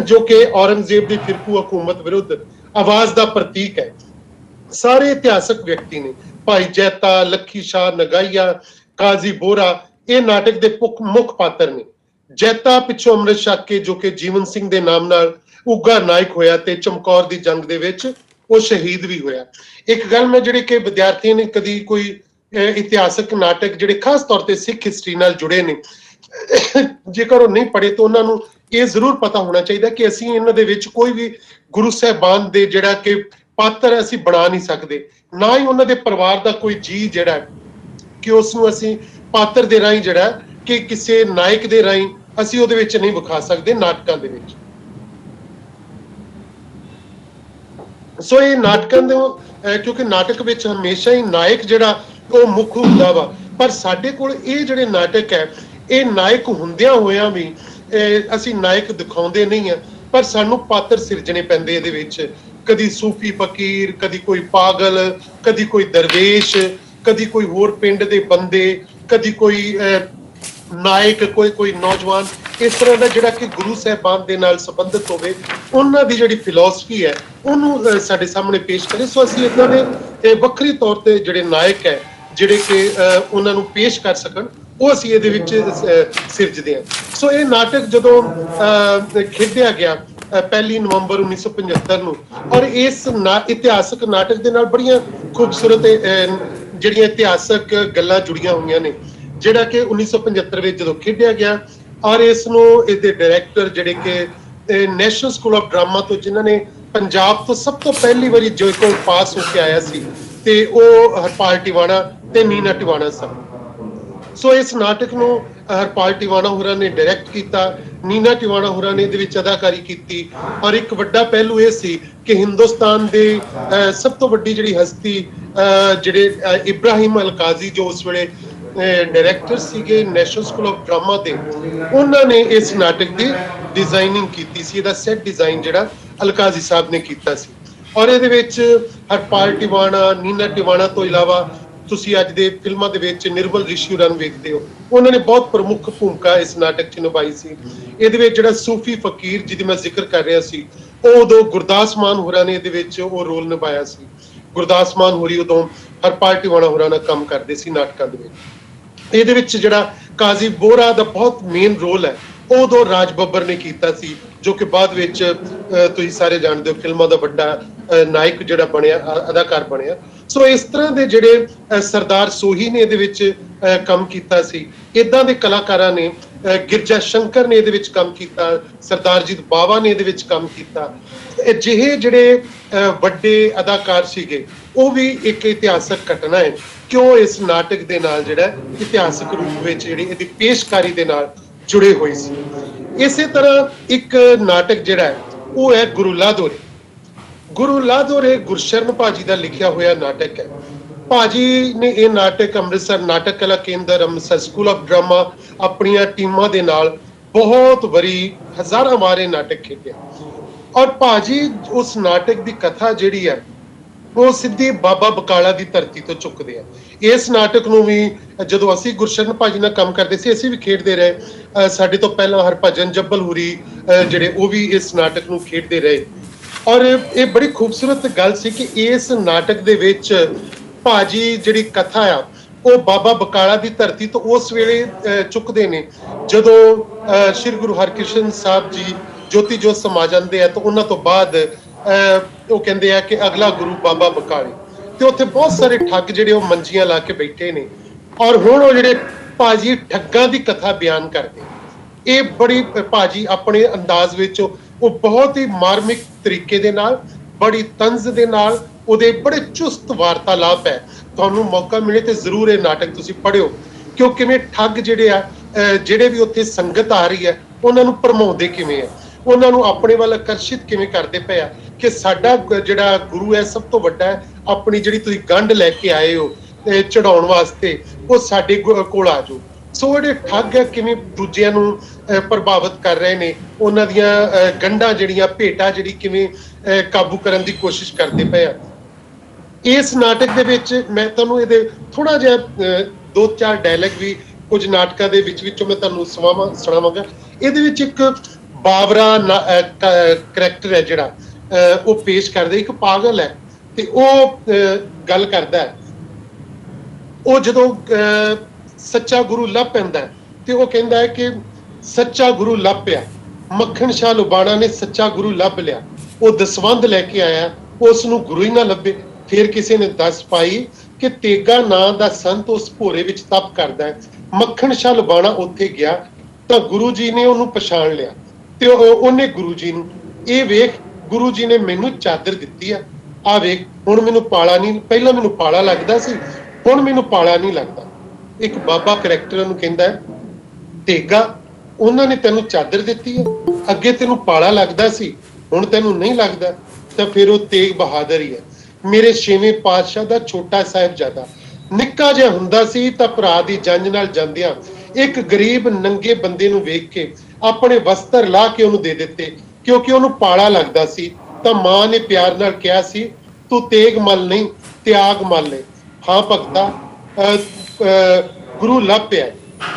ਜੋ ਕਿ ਔਰੰਗਜ਼ੇਬ ਦੀ ਫਿਰਕੂ ਹਕੂਮਤ ਵਿਰੁੱਧ ਆਵਾਜ਼ ਦਾ ਪ੍ਰਤੀਕ ਹੈ, ਸਾਰੇ ਇਤਿਹਾਸਕ ਵਿਅਕਤੀ ਨੇ। ਭਾਈ ਜੈਤਾ, ਲੱਖੀ ਸ਼ਾਹ ਨਗਾਈਆ, ਕਾਜ਼ੀ ਬੋਰਾ ਇਹ ਨਾਟਕ ਦੇ ਮੁੱਖ ਪਾਤਰ ਨੇ। ਜੈਤਾ ਪਿੱਛੋਂ ਅੰਮ੍ਰਿਤ ਛਕ ਕੇ ਜੋ ਕਿ ਜੀਵਨ ਸਿੰਘ ਦੇ ਨਾਮ ਨਾਲ ਉੱਘਾ ਨਾਇਕ ਹੋਇਆ ਤੇ ਚਮਕੌਰ ਦੀ ਜੰਗ ਦੇ ਵਿੱਚ ਉਹ ਸ਼ਹੀਦ ਵੀ ਹੋਇਆ। ਇੱਕ ਗੱਲ ਮੈਂ ਜਿਹੜੇ ਕਿ ਵਿਦਿਆਰਥੀਆਂ ਨੇ ਕਦੀ ਕੋਈ ਇਤਿਹਾਸਕ ਨਾਟਕ ਜਿਹੜੇ ਖਾਸ ਤੌਰ ਤੇ ਸਿੱਖ ਹਿਸਟਰੀ ਨਾਲ ਜੁੜੇ ਨੇ, ਜੇਕਰ ਉਹ ਨਹੀਂ ਪੜ੍ਹੇ ਤਾਂ ਉਹਨਾਂ ਨੂੰ ਇਹ ਜ਼ਰੂਰ ਪਤਾ ਹੋਣਾ ਚਾਹੀਦਾ ਕਿ ਅਸੀਂ ਇਹਨਾਂ ਦੇ ਵਿੱਚ ਕੋਈ ਵੀ ਗੁਰੂ ਸਾਹਿਬਾਨ ਦੇ ਜਿਹੜਾ ਕਿ ਪਾਤਰ ਅਸੀਂ ਬਣਾ ਨਹੀਂ ਸਕਦੇ, ਨਾ ਹੀ ਉਹਨਾਂ ਦੇ ਪਰਿਵਾਰ ਦਾ ਕੋਈ ਜੀ ਜਿਹੜਾ ਕਿ ਉਸ ਨੂੰ ਅਸੀਂ ਪਾਤਰ ਦੇ ਰਾਹੀਂ ਜਿਹੜਾ ਕਿ ਕਿਸੇ ਨਾਇਕ ਦੇ ਰਾਹੀਂ ਅਸੀਂ ਉਹਦੇ ਵਿੱਚ ਨਹੀਂ ਵਿਖਾ ਸਕਦੇ ਨਾਟਕਾਂ ਦੇ ਵਿੱਚ। ਸੋ ਇਹ ਨਾਟਕਾਂ ਦੇ ਕਿਉਂਕਿ ਨਾਟਕ ਵਿੱਚ ਹਮੇਸ਼ਾ ਹੀ ਨਾਇਕ ਜਿਹੜਾ ਉਹ ਮੁੱਖ ਹੁੰਦਾ ਵਾ, ਪਰ ਸਾਡੇ ਕੋਲ ਇਹ ਜਿਹੜੇ ਨਾਟਕ ਹੈ ਇਹ ਨਾਇਕ ਹੁੰਦਿਆਂ ਹੋਇਆਂ ਵੀ ਅਸੀਂ ਨਾਇਕ ਦਿਖਾਉਂਦੇ ਨਹੀਂ ਆ, ਪਰ ਸਾਨੂੰ ਪਾਤਰ ਸਿਰਜਣੇ ਪੈਂਦੇ ਇਹਦੇ ਵਿੱਚ। ਕਦੀ ਸੂਫੀ ਫਕੀਰ, ਕਦੀ ਕੋਈ ਪਾਗਲ, ਕਦੀ ਕੋਈ ਦਰਵੇਸ਼, ਕਦੀ ਕੋਈ ਹੋਰ ਪਿੰਡ ਦੇ ਬੰਦੇ, ਕਦੀ ਕੋਈ ਨਾਇਕ, ਕੋਈ ਨੌਜਵਾਨ, ਇਸ ਤਰ੍ਹਾਂ ਦਾ ਜਿਹੜਾ ਕਿ ਗੁਰੂ ਸਾਹਿਬਾਨ ਦੇ ਨਾਲ ਸੰਬੰਧਿਤ ਹੋਵੇ, ਉਹਨਾਂ ਦੀ ਜਿਹੜੀ ਫਿਲਾਸਫੀ ਹੈ ਉਹਨੂੰ ਸਾਡੇ ਸਾਹਮਣੇ ਪੇਸ਼ ਕਰੇ। ਸੋ ਅਸੀਂ ਇਹਨਾਂ ਦੇ ਵੱਖਰੀ ਤੌਰ ਤੇ ਜਿਹੜੇ ਨਾਇਕ ਹੈ ਜਿਹੜੇ ਕਿ ਉਹਨਾਂ ਨੂੰ ਪੇਸ਼ ਕਰ ਸਕਣ, ਉਹ ਅਸੀਂ ਇਹਦੇ ਵਿੱਚ ਸਿਰਜਦੇ ਹਾਂ। ਸੋ ਇਹ ਨਾਟਕ ਜਦੋਂ ਖੇਡਿਆ ਗਿਆ 1 ਨਵੰਬਰ 1975 ਨੂੰ, ਔਰ ਇਸ ਇਤਿਹਾਸਕ ਨਾਟਕ ਦੇ ਨਾਲ ਬੜੀਆਂ ਖੂਬਸੂਰਤ ਜਿਹੜੀਆਂ ਇਤਿਹਾਸਕ ਗੱਲਾਂ ਜੁੜੀਆਂ ਹੋਈਆਂ ਨੇ, ਜਿਹੜਾ ਕਿ 1975 ਵਿੱਚ ਜਦੋਂ ਖੇਡਿਆ ਗਿਆ। ਔਰ ਇਸ ਨੂੰ ਇਹਦੇ ਡਾਇਰੈਕਟਰ ਜਿਹੜੇ ਕਿ ਨੈਸ਼ਨਲ ਸਕੂਲ ਆਫ ਡਰਾਮਾ ਤੋਂ, ਜਿਨ੍ਹਾਂ ਨੇ ਪੰਜਾਬ ਤੋਂ ਸਭ ਤੋਂ ਪਹਿਲੀ ਵਾਰੀ ਜੋ ਕੋਈ ਪਾਸ ਹੋ ਕੇ ਆਇਆ ਸੀ, ਤੇ ਉਹ ਹਰਪਾਲ ਟਿਵਾਣਾ ਤੇ ਨੀਨਾ ਟਿਵਾਣਾ ਸਨ। ਸੋ ਇਸ ਨਾਟਕ ਨੂੰ ਹਰਪਾਲ ਟਿਵਾਣਾ ਹੋਰਾਂ ਨੇ ਡਾਇਰੈਕਟ ਕੀਤਾ, ਨੀਨਾ ਟਿਵਾਣਾ ਹੋਰਾਂ ਨੇ ਇਹਦੇ ਵਿੱਚ ਅਦਾਕਾਰੀ ਕੀਤੀ। ਔਰ ਇੱਕ ਵੱਡਾ ਪਹਿਲੂ ਇਹ ਸੀ ਕਿ ਹਿੰਦੁਸਤਾਨ ਦੇ ਸਭ ਤੋਂ ਵੱਡੀ ਜਿਹੜੀ ਹਸਤੀ ਜਿਹੜੇ ਇਬਰਾਹਿਮ ਅਲਕਾਜ਼ੀ, ਜੋ ਉਸ ਵੇਲੇ ਡਾਇਰੈਕਟਰ ਸੀਗੇ ਨੈਸ਼ਨਲ ਸਕੂਲ ਆਫ ਡਰਾਮਾ ਦੇ, ਉਹਨਾਂ ਨੇ ਇਸ ਨਾਟਕ ਦੀ ਡਿਜ਼ਾਈਨਿੰਗ ਕੀਤੀ ਸੀ। ਇਹਦਾ ਸੈੱਟ ਡਿਜ਼ਾਈਨ ਜਿਹੜਾ ਅਲਕਾਜ਼ੀ ਸਾਹਿਬ ਨੇ ਕੀਤਾ ਸੀ। ਔਰ ਇਹਦੇ ਵਿੱਚ ਹਰਪਾਲ ਟਿਵਾਣਾ, ਨੀਨਾ ਟਿਵਾਣਾ ਤੋਂ ਇਲਾਵਾ ਤੁਸੀਂ ਅੱਜ ਦੇ ਫਿਲਮਾਂ ਦੇ ਵਿੱਚ ਨਿਰਮਲ ਰਿਸ਼ੀ ਹੋਰਾਂ ਨੂੰ ਵੇਖਦੇ ਹੋ, ਉਹਨਾਂ ਨੇ ਬਹੁਤ ਪ੍ਰਮੁੱਖ ਭੂਮਿਕਾ ਇਸ ਨਾਟਕ 'ਚ ਨਿਭਾਈ ਸੀ। ਇਹਦੇ ਵਿੱਚ ਜਿਹੜਾ ਸੂਫੀ ਫਕੀਰ ਜਿਹਦੀ ਮੈਂ ਜ਼ਿਕਰ ਕਰ ਰਿਹਾ ਸੀ, ਉਹ ਉਦੋਂ ਗੁਰਦਾਸ ਮਾਨ ਹੋਰਾਂ ਨੇ ਇਹਦੇ ਵਿੱਚ ਉਹ ਰੋਲ ਨਿਭਾਇਆ ਸੀ। ਗੁਰਦਾਸ ਮਾਨ ਹੋਰੀ ਉਦੋਂ ਹਰਪਾਲ ਟਿਵਾਣਾ ਹੋਰਾਂ ਨਾਲ ਕੰਮ ਕਰਦੇ ਸੀ ਨਾਟਕਾਂ ਦੇ ਵਿੱਚ। ਇਹਦੇ ਵਿੱਚ ਜਿਹੜਾ ਕਾਜ਼ੀ ਬੋਰਾ ਦਾ ਬਹੁਤ ਮੇਨ ਰੋਲ ਹੈ ਉਹ ਉਦੋਂ ਰਾਜ ਬੱਬਰ ਨੇ ਕੀਤਾ ਸੀ, ਜੋ ਕਿ ਬਾਅਦ ਵਿੱਚ ਤੁਸੀਂ ਸਾਰੇ ਜਾਣਦੇ ਹੋ ਫਿਲਮਾਂ ਦਾ ਵੱਡਾ ਨਾਇਕ ਜਿਹੜਾ ਬਣਿਆ, ਅਦਾਕਾਰ ਬਣਿਆ। ਸੋ ਇਸ ਤਰ੍ਹਾਂ ਦੇ ਜਿਹੜੇ ਸਰਦਾਰ ਸੋਹੀ ਨੇ ਇਹਦੇ ਵਿੱਚ ਕੰਮ ਕੀਤਾ ਸੀ। ਇਦਾਂ ਦੇ ਕਲਾਕਾਰਾਂ ਨੇ, ਗਿਰਜਾ ਸ਼ੰਕਰ ਨੇ ਇਹਦੇ ਵਿੱਚ ਕੰਮ ਕੀਤਾ, ਸਰਦਾਰਜੀਤ ਬਾਵਾ ਨੇ ਇਹਦੇ ਵਿੱਚ ਕੰਮ ਕੀਤਾ। ਅਜਿਹੇ ਜਿਹੜੇ ਵੱਡੇ ਅਦਾਕਾਰ ਸੀਗੇ, ਉਹ ਵੀ ਇੱਕ ਇਤਿਹਾਸਕ ਘਟਨਾ ਹੈ ਕਿ ਉਹ ਇਸ ਨਾਟਕ ਦੇ ਨਾਲ ਜਿਹੜਾ ਇਤਿਹਾਸਕ ਰੂਪ ਵਿੱਚ ਜਿਹੜੀ ਇਹਦੀ ਪੇਸ਼ਕਾਰੀ ਦੇ ਨਾਲ ਜੁੜੇ ਹੋਏ ਸੀ। ਇਸੇ ਤਰ੍ਹਾਂ ਇੱਕ ਨਾਟਕ ਜਿਹੜਾ ਹੈ ਉਹ ਹੈ ਗੁਰੂ ਲਾਦੋਰੇ। ਗੁਰੂ ਲਾਧੋਰੇ ਗੁਰਸ਼ਰਨ ਭਾਜੀ ਦਾ ਲਿਖਿਆ ਹੋਇਆ ਨਾਟਕ ਹੈ। ਭਾਜੀ ਨੇ ਇਹ ਨਾਟਕ ਅੰਮ੍ਰਿਤਸਰ ਨਾਟਕ ਕਲਾ ਕੇਂਦਰ, ਅੰਮ੍ਰਿਤਸਰ ਸਕੂਲ ਆਫ ਡਰਾਮਾ ਆਪਣੀਆਂ ਟੀਮਾਂ ਦੇ ਨਾਲ ਬਹੁਤ ਵਾਰੀ ਹਜ਼ਾਰਾਂ ਵਾਰ ਨਾਟਕ ਖੇਡਿਆ। ਔਰ ਭਾਜੀ ਉਸ ਨਾਟਕ ਦੀ ਕਥਾ ਜਿਹੜੀ ਹੈ ਉਹ ਸਿੱਧੀ ਬਾਬਾ ਬਕਾਲਾ ਦੀ ਧਰਤੀ ਤੋਂ ਚੁੱਕਦੇ ਆ। ਇਸ ਨਾਟਕ ਨੂੰ ਵੀ ਜਦੋਂ ਅਸੀਂ ਗੁਰਸ਼ਰਨ ਭਾਜੀ ਨਾਲ ਕੰਮ ਕਰਦੇ ਸੀ ਅਸੀਂ ਵੀ ਖੇਡਦੇ ਰਹੇ। ਸਾਡੇ ਤੋਂ ਪਹਿਲਾਂ ਹਰਭਜਨ ਜੱਬਲ ਹੁਰੀ ਜਿਹੜੇ ਉਹ ਵੀ ਇਸ ਨਾਟਕ ਨੂੰ ਖੇਡਦੇ ਰਹੇ। ਔਰ ਇਹ ਬੜੀ ਖੂਬਸੂਰਤ ਗੱਲ ਸੀ ਕਿ ਇਸ ਨਾਟਕ ਦੇ ਵਿੱਚ ਭਾਜੀ ਜਿਹੜੀ ਕਥਾ ਆ ਉਹ ਬਾਬਾ ਬਕਾਲਾ ਦੀ ਧਰਤੀ ਤੋਂ ਉਸ ਵੇਲੇ ਚੁੱਕਦੇ ਨੇ ਜਦੋਂ ਸ਼੍ਰੀ ਗੁਰੂ ਹਰਕ੍ਰਿਸ਼ਨ ਸਾਹਿਬ ਜੀ ਜੋਤੀ ਜੋਤ ਸਮਾ ਜਾਂਦੇ ਆ। ਤਾਂ ਉਹਨਾਂ ਤੋਂ ਬਾਅਦ ਉਹ ਕਹਿੰਦੇ ਆ ਕਿ ਅਗਲਾ ਗੁਰੂ ਬਾਬਾ ਬਕਾਲੇ, ਤੇ ਉੱਥੇ ਬਹੁਤ ਸਾਰੇ ਠੱਗ ਜਿਹੜੇ ਉਹ ਮੰਜੀਆਂ ਲਾ ਕੇ ਬੈਠੇ ਨੇ। ਔਰ ਹੁਣ ਉਹ ਜਿਹੜੇ ਭਾਜੀ ਠੱਗਾਂ ਦੀ ਕਥਾ ਬਿਆਨ ਕਰਦੇ, ਇਹ ਬੜੀ ਭਾਜੀ ਆਪਣੇ ਅੰਦਾਜ਼ ਵਿੱਚ ਉਹ ਬਹੁਤ ਹੀ ਮਾਰਮਿਕ ਤਰੀਕੇ ਦੇ ਨਾਲ, ਬੜੀ ਤੰਜ਼ ਦੇ ਨਾਲ, ਉਹਦੇ ਬੜੇ ਚੁਸਤ ਵਾਰਤਾਲਾਪ ਹੈ। ਤੁਹਾਨੂੰ ਮੌਕਾ ਮਿਲੇ ਤੇ ਜ਼ਰੂਰ ਇਹ ਨਾਟਕ ਤੁਸੀਂ ਪੜ੍ਹਿਓ ਕਿ ਉਹ ਕਿਵੇਂ ਠੱਗ ਜਿਹੜੇ ਆ ਜਿਹੜੇ ਵੀ ਉੱਥੇ ਸੰਗਤ ਆ ਰਹੀ ਹੈ ਉਹਨਾਂ ਨੂੰ ਭਰਮਾਉਂਦੇ ਕਿਵੇਂ ਆ, ਉਹਨਾਂ ਨੂੰ ਆਪਣੇ ਵੱਲ ਆਕਰਸ਼ਿਤ ਕਿਵੇਂ ਕਰਦੇ ਪਏ ਆ ਕਿ ਸਾਡਾ ਜਿਹੜਾ ਗੁਰੂ ਹੈ ਸਭ ਤੋਂ ਵੱਡਾ ਹੈ, ਆਪਣੀ ਜਿਹੜੀ ਤੁਸੀਂ ਗੰਢ ਲੈ ਕੇ ਆਏ ਹੋ ਚੜਾਉਣ ਵਾਸਤੇ ਉਹ ਸਾਡੇ ਕੋਲ ਆ ਜਾਓ। ਸੋ ਜਿਹੜੇ ਠੱਗ ਹੈ ਕਿਵੇਂ ਦੂਜਿਆਂ ਨੂੰ ਪ੍ਰਭਾਵਿਤ ਕਰ ਰਹੇ ਨੇ, ਉਹਨਾਂ ਦੀਆਂ ਗੰਢਾਂ ਜਿਹੜੀਆਂ ਭੇਟਾਂ ਜਿਹੜੀ ਕਿਵੇਂ ਕਾਬੂ ਕਰਨ ਦੀ ਕੋਸ਼ਿਸ਼ ਕਰਦੇ ਪਏ ਆ। ਇਸ ਨਾਟਕ ਦੇ ਵਿੱਚ ਮੈਂ ਤੁਹਾਨੂੰ ਇਹਦੇ ਥੋੜਾ ਜਿਹਾ 2-4 ਡਾਇਲੌਗ ਵੀ ਕੁਝ ਨਾਟਕਾਂ ਦੇ ਵਿੱਚੋਂ ਮੈਂ ਤੁਹਾਨੂੰ ਸੁਣਾਵਾਂਗਾ। ਇਹਦੇ ਵਿੱਚ ਇੱਕ ਬਾਬਰਾ ਕਰੈਕਟਰ ਹੈ ਜਿਹੜਾ ਉਹ ਪੇਸ਼ ਕਰਦੇ, ਇੱਕ ਪਾਗਲ ਹੈ ਤੇ ਉਹ ਗੱਲ ਕਰਦਾ ਹੈ। ਉਹ ਜਦੋਂ ਸੱਚਾ ਗੁਰੂ ਲੱਭ ਪੈਂਦਾ ਤੇ ਉਹ ਕਹਿੰਦਾ ਹੈ ਕਿ ਸੱਚਾ ਗੁਰੂ ਲੱਭ ਪਿਆ, ਮੱਖਣ ਸ਼ਾਹ ਲੁਬਾਣਾ ਨੇ ਸੱਚਾ ਗੁਰੂ ਲੱਭ ਲਿਆ, ਉਹ ਦਸਵੰਧ ਲੈ ਕੇ ਆਇਆ, ਉਸ ਨੂੰ ਗੁਰੂ ਹੀ ਨਾ ਲੱਭੇ। ਫਿਰ ਕਿਸੇ ਨੇ ਦੱਸ ਪਾਈ ਕਿ ਤੇਗਾ ਨਾਂ ਦਾ ਸੰਤ ਉਸ ਭੋਰੇ ਵਿੱਚ ਤਪ ਕਰਦਾ ਹੈ। ਮੱਖਣ ਸ਼ਾਹ ਲੁਬਾਣਾ ਉੱਥੇ ਗਿਆ ਤਾਂ ਗੁਰੂ ਜੀ ਨੇ ਉਹਨੂੰ ਪਛਾਣ ਲਿਆ ਤੇ ਉਹਨੇ ਗੁਰੂ ਜੀ ਨੂੰ, ਇਹ ਵੇਖ ਗੁਰੂ ਜੀ ਨੇ ਮੈਨੂੰ ਚਾਦਰ ਦਿੱਤੀ ਆ ਵੇਖ ਹੁਣ ਮੈਨੂੰ ਪਾਲਾ ਨਹੀਂ, ਪਹਿਲਾਂ ਮੈਨੂੰ ਪਾਲਾ ਲੱਗਦਾ ਸੀ ਹੁਣ ਮੈਨੂੰ ਪਾਲਾ ਨਹੀਂ ਲੱਗਦਾ। ਇੱਕ ਬਾਬਾ ਕਰੈਕਟਰ ਨੂੰ ਕਹਿੰਦਾ ਹੈ ਤੇਗਾ ਉਹਨਾਂ ਨੇ ਤੈਨੂੰ ਚਾਦਰ ਦਿੱਤੀ ਹੈ, ਅੱਗੇ ਤੈਨੂੰ ਪਾਲਾ ਲੱਗਦਾ ਸੀ ਹੁਣ ਤੈਨੂੰ ਨਹੀਂ ਲੱਗਦਾ। ਤਾਂ ਫਿਰ ਉਹ ਤੇਗ ਬਹਾਦਰ ਹੀ ਹੈ, ਮੇਰੇ 6ਵੇਂ ਪਾਤਸ਼ਾਹ ਦਾ ਛੋਟਾ ਸਾਹਿਬਜ਼ਾਦਾ। ਨਿੱਕਾ ਜਿਹਾ ਹੁੰਦਾ ਸੀ ਤਾਂ ਭਰਾ ਦੀ ਜੰਝ ਨਾਲ ਜਾਂਦਿਆਂ ਇੱਕ ਗਰੀਬ ਨੰਗੇ ਬੰਦੇ ਨੂੰ ਵੇਖ ਕੇ ਆਪਣੇ ਵਸਤਰ ਲਾ ਕੇ ਉਹਨੂੰ ਦੇ ਦਿੱਤੇ ਕਿਉਂਕਿ ਉਹਨੂੰ ਪਾਲਾ ਲੱਗਦਾ ਸੀ। ਤਾਂ ਮਾਂ ਨੇ ਪਿਆਰ ਨਾਲ ਕਿਹਾ ਸੀ ਤੂੰ ਤੇਗ ਮਲ ਨਹੀਂ ਤਿਆਗ ਮਲ ਲੈ। ਹਾਂ ਭਗਤਾ ਗੁਰੂ ਲੱਭ ਪਿਆ,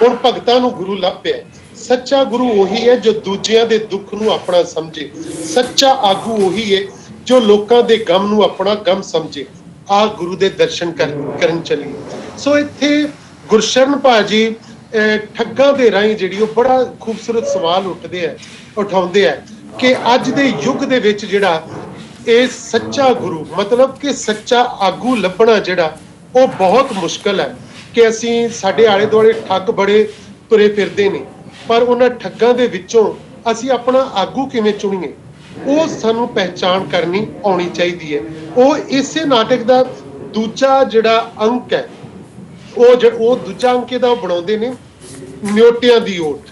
ਹੁਣ ਭਗਤਾਂ ਨੂੰ ਗੁਰੂ ਲੱਭ ਪਿਆ। ਸੱਚਾ ਗੁਰੂ ਉਹੀ ਹੈ ਜੋ ਦੂਜਿਆਂ ਦੇ ਦੁੱਖ ਨੂੰ ਆਪਣਾ ਸਮਝੇ, ਸੱਚਾ ਆਗੂ ਉਹੀ ਹੈ ਜੋ ਲੋਕਾਂ ਦੇ ਗਮ ਨੂੰ ਆਪਣਾ ਗਮ ਸਮਝੇ। ਆ ਗੁਰੂ ਦੇ ਦਰਸ਼ਨ ਕਰਨ ਚੱਲੀਏ। ਸੋ ਇੱਥੇ ਗੁਰਸ਼ਰਨ ਭਾਜੀ ਠੱਗਾਂ ਦੇ ਰਾਹੀਂ ਜਿਹੜੀ ਉਹ ਬੜਾ ਖੂਬਸੂਰਤ ਸਵਾਲ ਉਠਾਉਂਦੇ ਆ ਕਿ ਅੱਜ ਦੇ ਯੁੱਗ ਦੇ ਵਿੱਚ ਜਿਹੜਾ ਇਹ ਸੱਚਾ ਗੁਰੂ ਮਤਲਬ ਕਿ ਸੱਚਾ ਆਗੂ ਲੱਭਣਾ ਜਿਹੜਾ ਉਹ ਬਹੁਤ ਮੁਸ਼ਕਲ ਹੈ ਕਿ ਅਸੀਂ ਸਾਡੇ ਆਲੇ ਦੁਆਲੇ ਠੱਗ ਬੜੇ ਤੁਰੇ ਫਿਰਦੇ ਨੇ, ਪਰ ਉਹਨਾਂ ਠੱਗਾਂ ਦੇ ਵਿੱਚੋਂ ਅਸੀਂ ਆਪਣਾ ਆਗੂ ਕਿਵੇਂ ਚੁਣੀਏ ਉਹ ਸਾਨੂੰ ਪਹਿਚਾਣ ਕਰਨੀ ਆਉਣੀ ਚਾਹੀਦੀ ਹੈ। ਉਹ ਇਸੇ ਨਾਟਕ ਦਾ ਦੂਜਾ ਜਿਹੜਾ ਅੰਕ ਹੈ ਉਹ ਦੂਜਾ ਅੰਕ ਇਹਦਾ ਬਣਾਉਂਦੇ ਨੇ ਨਿਓਟਿਆਂ ਦੀ ਓਟ।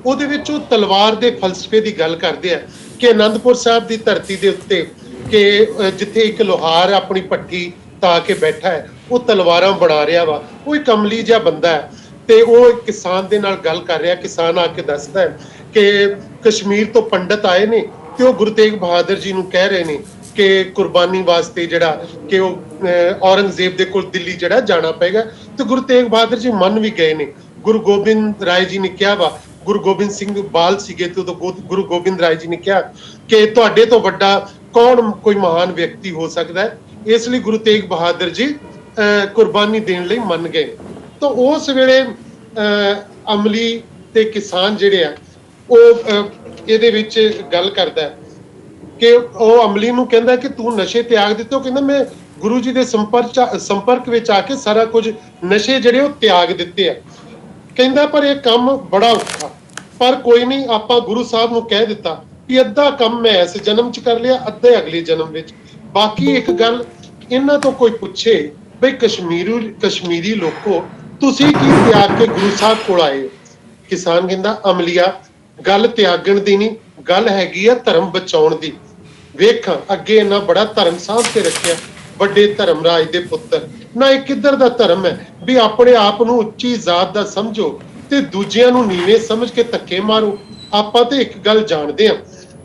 ਉਹਦੇ ਵਿੱਚ ਉਹ ਤਲਵਾਰ ਦੇ ਫਲਸਫੇ ਦੀ ਗੱਲ ਕਰਦੇ ਆ ਕਿ ਅਨੰਦਪੁਰ ਸਾਹਿਬ ਦੀ ਧਰਤੀ ਦੇ ਉੱਤੇ ਕਿ ਜਿੱਥੇ ਇੱਕ ਲੋਹਾਰ ਆਪਣੀ ਪੱਠੀ ਤਾ ਕੇ ਬੈਠਾ ਹੈ ਉਹ ਤਲਵਾਰਾਂ ਬਣਾ ਰਿਹਾ ਵਾ। ਉਹ ਇੱਕ ਅਮਲੀ ਜਿਹਾ ਬੰਦਾ ਹੈ ਤੇ ਉਹ ਇੱਕ ਕਿਸਾਨ ਦੇ ਨਾਲ ਗੱਲ ਕਰ ਰਿਹਾ। ਕਿਸਾਨ ਆ ਕੇ ਦੱਸਦਾ ਹੈ ਕਿ ਕਸ਼ਮੀਰ ਤੋਂ ਪੰਡਤ ਆਏ ਨੇ ਤੇ ਉਹ ਗੁਰੂ ਤੇਗ ਬਹਾਦਰ ਜੀ ਨੂੰ ਕਹਿ ਰਹੇ ਨੇ ਕਿ ਕੁਰਬਾਨੀ ਵਾਸਤੇ ਜਿਹੜਾ ਕਿ ਉਹ ਔਰੰਗਜ਼ੇਬ ਦੇ ਕੋਲ ਦਿੱਲੀ ਜਿਹੜਾ ਜਾਣਾ ਪਏਗਾ। ਤੇ ਗੁਰੂ ਤੇਗ ਬਹਾਦਰ ਜੀ ਮੰਨ ਵੀ ਗਏ ਨੇ। ਗੁਰੂ ਗੋਬਿੰਦ ਰਾਏ ਜੀ ਨੇ ਕਿਹਾ ਵਾ, ਗੁਰੂ ਗੋਬਿੰਦ ਸਿੰਘ ਬਾਲ ਸੀਗੇ ਤੇ ਉਦੋਂ ਗੁਰੂ ਗੋਬਿੰਦ ਰਾਏ ਜੀ ਨੇ ਕਿਹਾ ਕਿ ਤੁਹਾਡੇ ਤੋਂ ਵੱਡਾ ਕੌਣ ਕੋਈ ਮਹਾਨ ਵਿਅਕਤੀ ਹੋ ਸਕਦਾ ਹੈ। ਇਸ ਲਈ ਗੁਰੂ ਤੇਗ ਬਹਾਦਰ ਜੀ ਕੁਰਬਾਨੀ ਦੇਣ ਲਈ ਮੰਨ ਗਏ। ਤਾਂ ਉਸ ਵੇਲੇ ਅਮਲੀ ਤੇ ਕਿਸਾਨ ਜਿਹੜੇ ਆ ਉਹ ਇਹਦੇ ਵਿੱਚ ਗੱਲ ਕਰਦਾ ਕਿ ਉਹ ਅਮਲੀ ਨੂੰ ਕਹਿੰਦਾ ਕਿ ਤੂੰ ਨਸ਼ੇ ਤਿਆਗ ਦਿੱਤੇ। ਉਹ ਕਹਿੰਦਾ ਮੈਂ ਗੁਰੂ ਜੀ ਦੇ ਸੰਪਰਕ ਵਿੱਚ ਆ ਕੇ ਸਾਰਾ ਕੁਝ ਨਸ਼ੇ ਜਿਹੜੇ ਉਹ ਤਿਆਗ ਦਿੱਤੇ ਆ। ਕਹਿੰਦਾ ਪਰ ਇਹ ਕੰਮ ਬੜਾ ਔਖਾ, ਪਰ ਕੋਈ ਨਹੀਂ ਆਪਾਂ ਗੁਰੂ ਸਾਹਿਬ ਨੂੰ ਕਹਿ ਦਿੱਤਾ ਕਿ ਅੱਧਾ ਕੰਮ ਮੈਂ ਇਸ ਜਨਮ 'ਚ ਕਰ ਲਿਆ, ਅੱਧੇ ਅਗਲੇ ਜਨਮ ਵਿੱਚ। ਬਾਕੀ ਇੱਕ ਗੱਲ ਇਹਨਾਂ ਤੋਂ ਕੋਈ ਪੁੱਛੇ ਬਈ ਕਸ਼ਮੀਰੀ ਲੋਕੋ ਤੁਸੀਂ ਕੀ ਤਿਆਗ ਕੇ ਗੁਰੂ ਸਾਹਿਬ ਕੋਲ ਆਏ ਹੋ? ਕਿਸਾਨ ਕਹਿੰਦਾ ਅਮਲੀਆ ਗੱਲ ਤਿਆਗਣ ਦੀ ਨਹੀਂ, ਗੱਲ ਹੈਗੀ ਆ ਧਰਮ ਬਚਾਉਣ ਦੀ। ਵੇਖਾਂ ਅੱਗੇ ਇੰਨਾ ਬੜਾ ਧਰਮ ਸਾਂਭ ਕੇ ਰੱਖਿਆ, ਵੱਡੇ ਧਰਮਰਾਜ ਦੇ ਪੁੱਤਰ। ਨਾ ਇਹ ਕਿੱਧਰ ਦਾ ਧਰਮ ਹੈ ਵੀ ਆਪਣੇ ਆਪ ਨੂੰ ਉੱਚੀ ਜ਼ਾਤ ਦਾ ਸਮਝੋ ਤੇ ਦੂਜਿਆਂ ਨੂੰ ਨੀਵੇਂ ਸਮਝ ਕੇ ਧੱਕੇ ਮਾਰੋ। ਆਪਾਂ ਤੇ ਇੱਕ ਗੱਲ ਜਾਣਦੇ ਹਾਂ